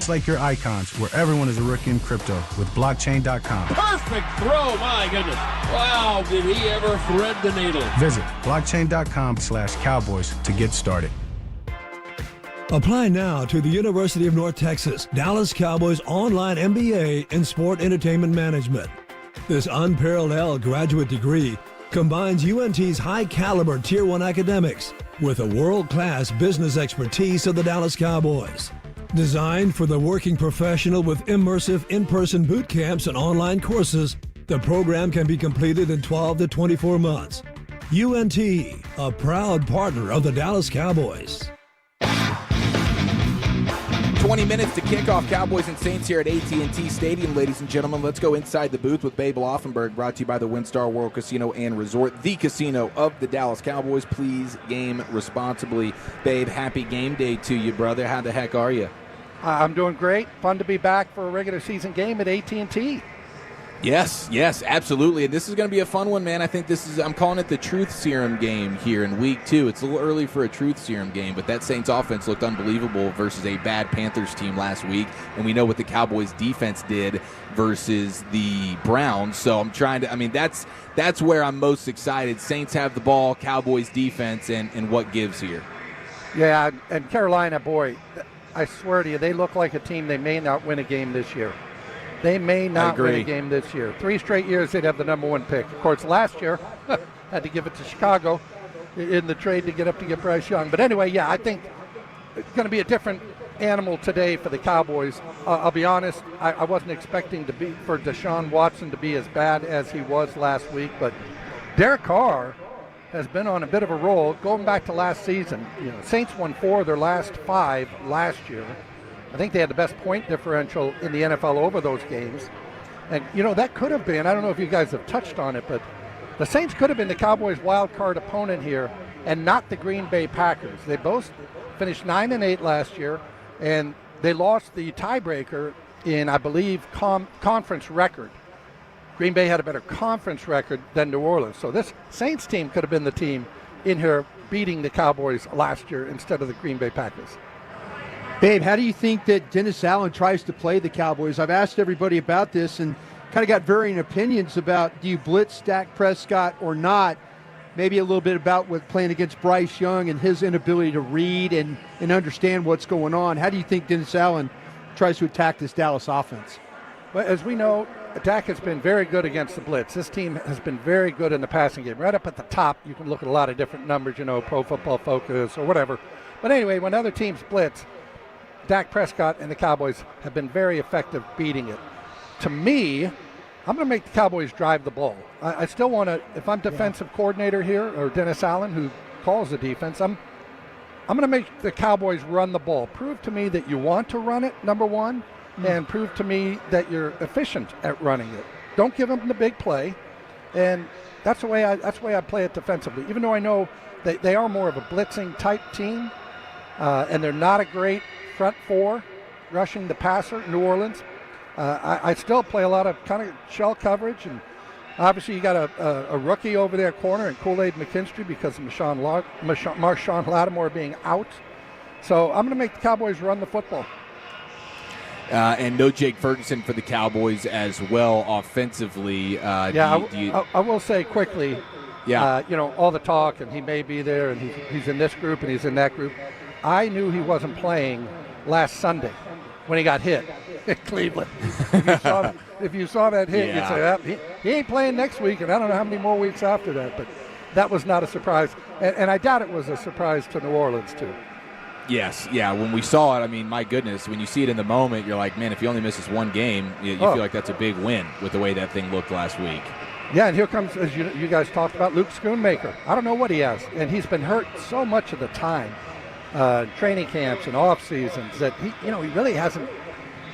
It's like your icons, where everyone is a rookie in crypto with blockchain.com. Perfect throw, my goodness. Wow, did he ever thread the needle. Visit blockchain.com/Cowboys to get started. Apply now to the University of North Texas Dallas Cowboys online MBA in Sport Entertainment Management. This unparalleled graduate degree combines UNT's high-caliber Tier 1 academics with a world-class business expertise of the Dallas Cowboys. Designed for the working professional with immersive in-person boot camps and online courses, the program can be completed in 12 to 24 months. UNT, a proud partner of the Dallas Cowboys. 20 minutes to kick off Cowboys and Saints here at AT&T Stadium, ladies and gentlemen. Let's go inside the booth with Babe Laufenberg, brought to you by the WinStar World Casino and Resort, the casino of the Dallas Cowboys. Please game responsibly. Babe, happy game day to you, brother. How the heck are you? I'm doing great. Fun to be back for a regular season game at AT&T. Yes, absolutely. And this is going to be a fun one, man. I think I'm calling it the truth serum game here in week 2. It's a little early for a truth serum game, but that Saints offense looked unbelievable versus a bad Panthers team last week. And we know what the Cowboys defense did versus the Browns. So that's where I'm most excited. Saints have the ball, Cowboys defense, and what gives here. Yeah, and Carolina, boy, I swear to you, they look like a team they may not win a game this year. They may not win a game this year. 3 straight years they'd have the number 1 pick. Of course, last year, had to give it to Chicago in the trade to get Bryce Young. But anyway, yeah, I think it's going to be a different animal today for the Cowboys. I'll be honest, I wasn't expecting for Deshaun Watson to be as bad as he was last week, but Derek Carr has been on a bit of a roll going back to last season. Saints won 4 of their last 5 last year. I think they had the best point differential in the NFL over those games. And, that could have been, I don't know if you guys have touched on it, but the Saints could have been the Cowboys' wild card opponent here and not the Green Bay Packers. They both finished 9-8 last year, and they lost the tiebreaker in, I believe, conference record. Green Bay had a better conference record than New Orleans. So this Saints team could have been the team in here beating the Cowboys last year instead of the Green Bay Packers. Babe, how do you think that Dennis Allen tries to play the Cowboys? I've asked everybody about this and kind of got varying opinions about, do you blitz Dak Prescott or not? Maybe a little bit about with playing against Bryce Young and his inability to read and understand what's going on. How do you think Dennis Allen tries to attack this Dallas offense? Well, as we know, Dak has been very good against the blitz. This team has been very good in the passing game. Right up at the top, you can look at a lot of different numbers, Pro Football Focus or whatever. But anyway, when other teams blitz, Dak Prescott and the Cowboys have been very effective beating it. To me, I'm going to make the Cowboys drive the ball. I still want to, if I'm defensive coordinator here, or Dennis Allen, who calls the defense, I'm going to make the Cowboys run the ball. Prove to me that you want to run it, number one, and prove to me that you're efficient at running it. Don't give them the big play, and that's the way I play it defensively. Even though I know they are more of a blitzing type team, and they're not a great front 4 rushing the passer, New Orleans. I still play a lot of kind of shell coverage, and obviously you got a rookie over there corner in Kool-Aid McKinstry because of Marshawn Lattimore being out. So I'm going to make the Cowboys run the football. And no Jake Ferguson for the Cowboys as well offensively. I will say quickly, all the talk, and he may be there, and he's in this group and he's in that group. I knew he wasn't playing last Sunday when he got hit. Cleveland. If you saw that hit, you'd say, he ain't playing next week, and I don't know how many more weeks after that. But that was not a surprise. And I doubt it was a surprise to New Orleans, too. Yes, yeah. When we saw it, I mean, my goodness, when you see it in the moment, you're like, man, if he only misses one game, you feel like that's a big win with the way that thing looked last week. Yeah, and here comes, as you guys talked about, Luke Schoonmaker. I don't know what he has, and he's been hurt so much of the time, training camps and off seasons, that he really hasn't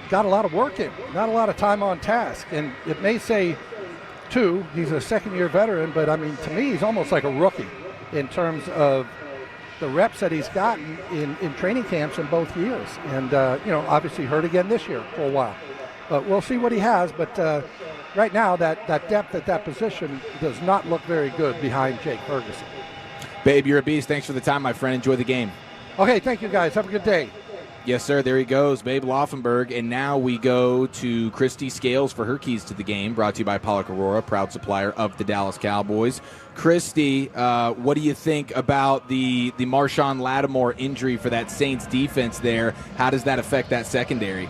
got a lot of work in, not a lot of time on task. And it may say he's a second-year veteran, but I mean, to me, he's almost like a rookie in terms of the reps that he's gotten in training camps in both years. And, obviously hurt again this year for a while. But we'll see what he has. But right now, that depth at that position does not look very good behind Jake Ferguson. Babe, you're a beast. Thanks for the time, my friend. Enjoy the game. Okay, thank you, guys. Have a good day. Yes, sir. There he goes, Babe Laufenberg. And now we go to Christy Scales for her keys to the game, brought to you by Pollock Aurora, proud supplier of the Dallas Cowboys. Christy, what do you think about the Marshawn Lattimore injury for that Saints defense there? How does that affect that secondary?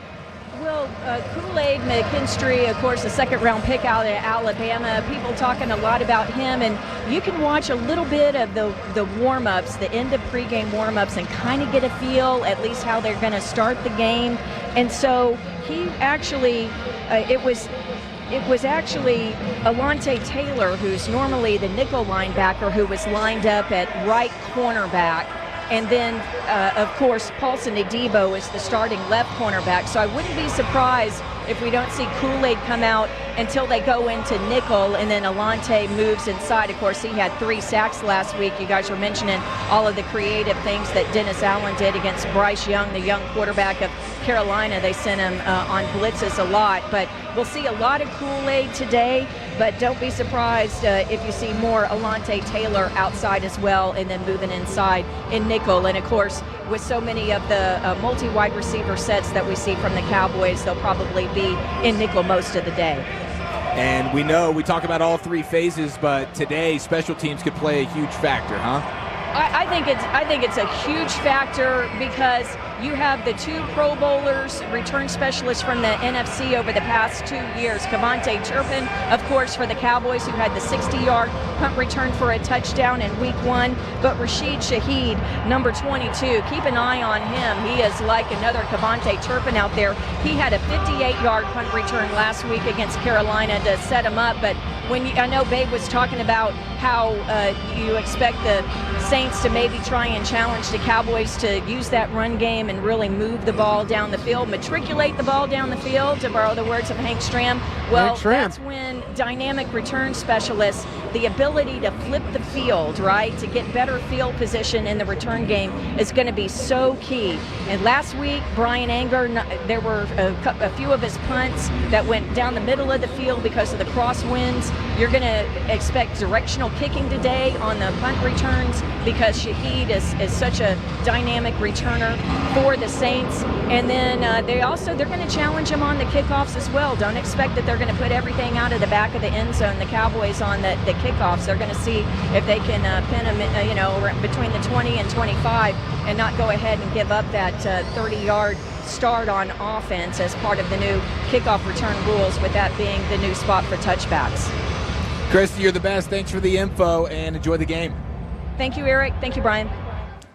Well, Kool-Aid McKinstry, of course, a second-round pick out of Alabama. People talking a lot about him, and you can watch a little bit of the warm-ups, the end of pregame warm-ups, and kind of get a feel at least how they're going to start the game. And so he actually, it was actually Alontae Taylor, who's normally the nickel linebacker, who was lined up at right cornerback. And then, of course, Paulson Adebo is the starting left cornerback. So I wouldn't be surprised if we don't see Kool-Aid come out until they go into nickel, and then Alontae moves inside. Of course, he had 3 sacks last week. You guys were mentioning all of the creative things that Dennis Allen did against Bryce Young, the young quarterback of Carolina. They sent him on blitzes a lot. But we'll see a lot of Kool-Aid today. But don't be surprised if you see more Alontae Taylor outside as well, and then moving inside in nickel. And, of course, with so many of the multi-wide receiver sets that we see from the Cowboys, they'll probably be in nickel most of the day. And we talk about all 3 phases, but today special teams could play a huge factor, huh? I think it's a huge factor because you have the 2 Pro Bowlers, return specialists from the NFC over the past 2 years. Kevontae Turpin, of course, for the Cowboys, who had the 60-yard punt return for a touchdown in Week 1. But Rashid Shaheed, number 22, keep an eye on him. He is like another Kevontae Turpin out there. He had a 58-yard punt return last week against Carolina to set him up. But I know Babe was talking about how you expect the Saints to maybe try and challenge the Cowboys to use that run game and really move the ball down the field, matriculate the ball down the field, to borrow the words of Hank Stram. Well, that's when dynamic return specialists, the ability to flip the field, right, to get better field position in the return game is going to be so key. And last week, Bryan Anger, there were a few of his punts that went down the middle of the field because of the crosswinds. You're going to expect directional kicking today on the punt returns because Shaheed is such a dynamic returner for the Saints. And then they're going to challenge him on the kickoffs as well. Don't expect that they're going to put everything out of the back of the end zone, the Cowboys, on the kickoffs. They're going to see if they can pin them, between the 20 and 25 and not go ahead and give up that 30-yard start on offense as part of the new kickoff return rules, with that being the new spot for touchbacks. Christy, you're the best. Thanks for the info, and enjoy the game. Thank you, Eric. Thank you, Brian.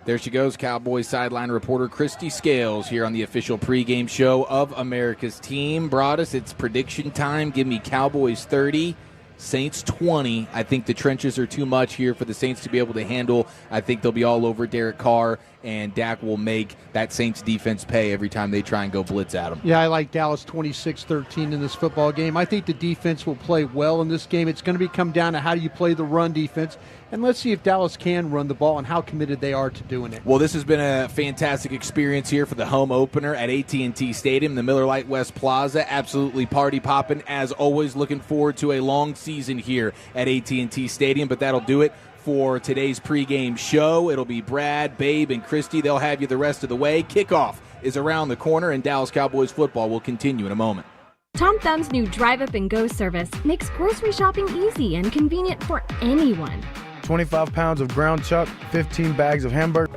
There she goes, Cowboys sideline reporter Christy Scales here on the official pregame show of America's team. Broaddus, it's prediction time. Give me Cowboys 30, Saints 20. I think the trenches are too much here for the Saints to be able to handle. I think they'll be all over Derek Carr, and Dak will make that Saints defense pay every time they try and go blitz at him. Yeah, I like Dallas 26-13 in this football game. I think the defense will play well in this game. It's going to come down to how do you play the run defense. And let's see if Dallas can run the ball and how committed they are to doing it. Well, this has been a fantastic experience here for the home opener at AT&T Stadium, the Miller Lite West Plaza. Absolutely party popping. As always, looking forward to a long season here at AT&T Stadium. But that'll do it for today's pregame show. It'll be Brad, Babe, and Christy. They'll have you the rest of the way. Kickoff is around the corner, and Dallas Cowboys football will continue in a moment. Tom Thumb's new Drive Up and Go service makes grocery shopping easy and convenient for anyone. 25 pounds of ground chuck, 15 bags of hamburger.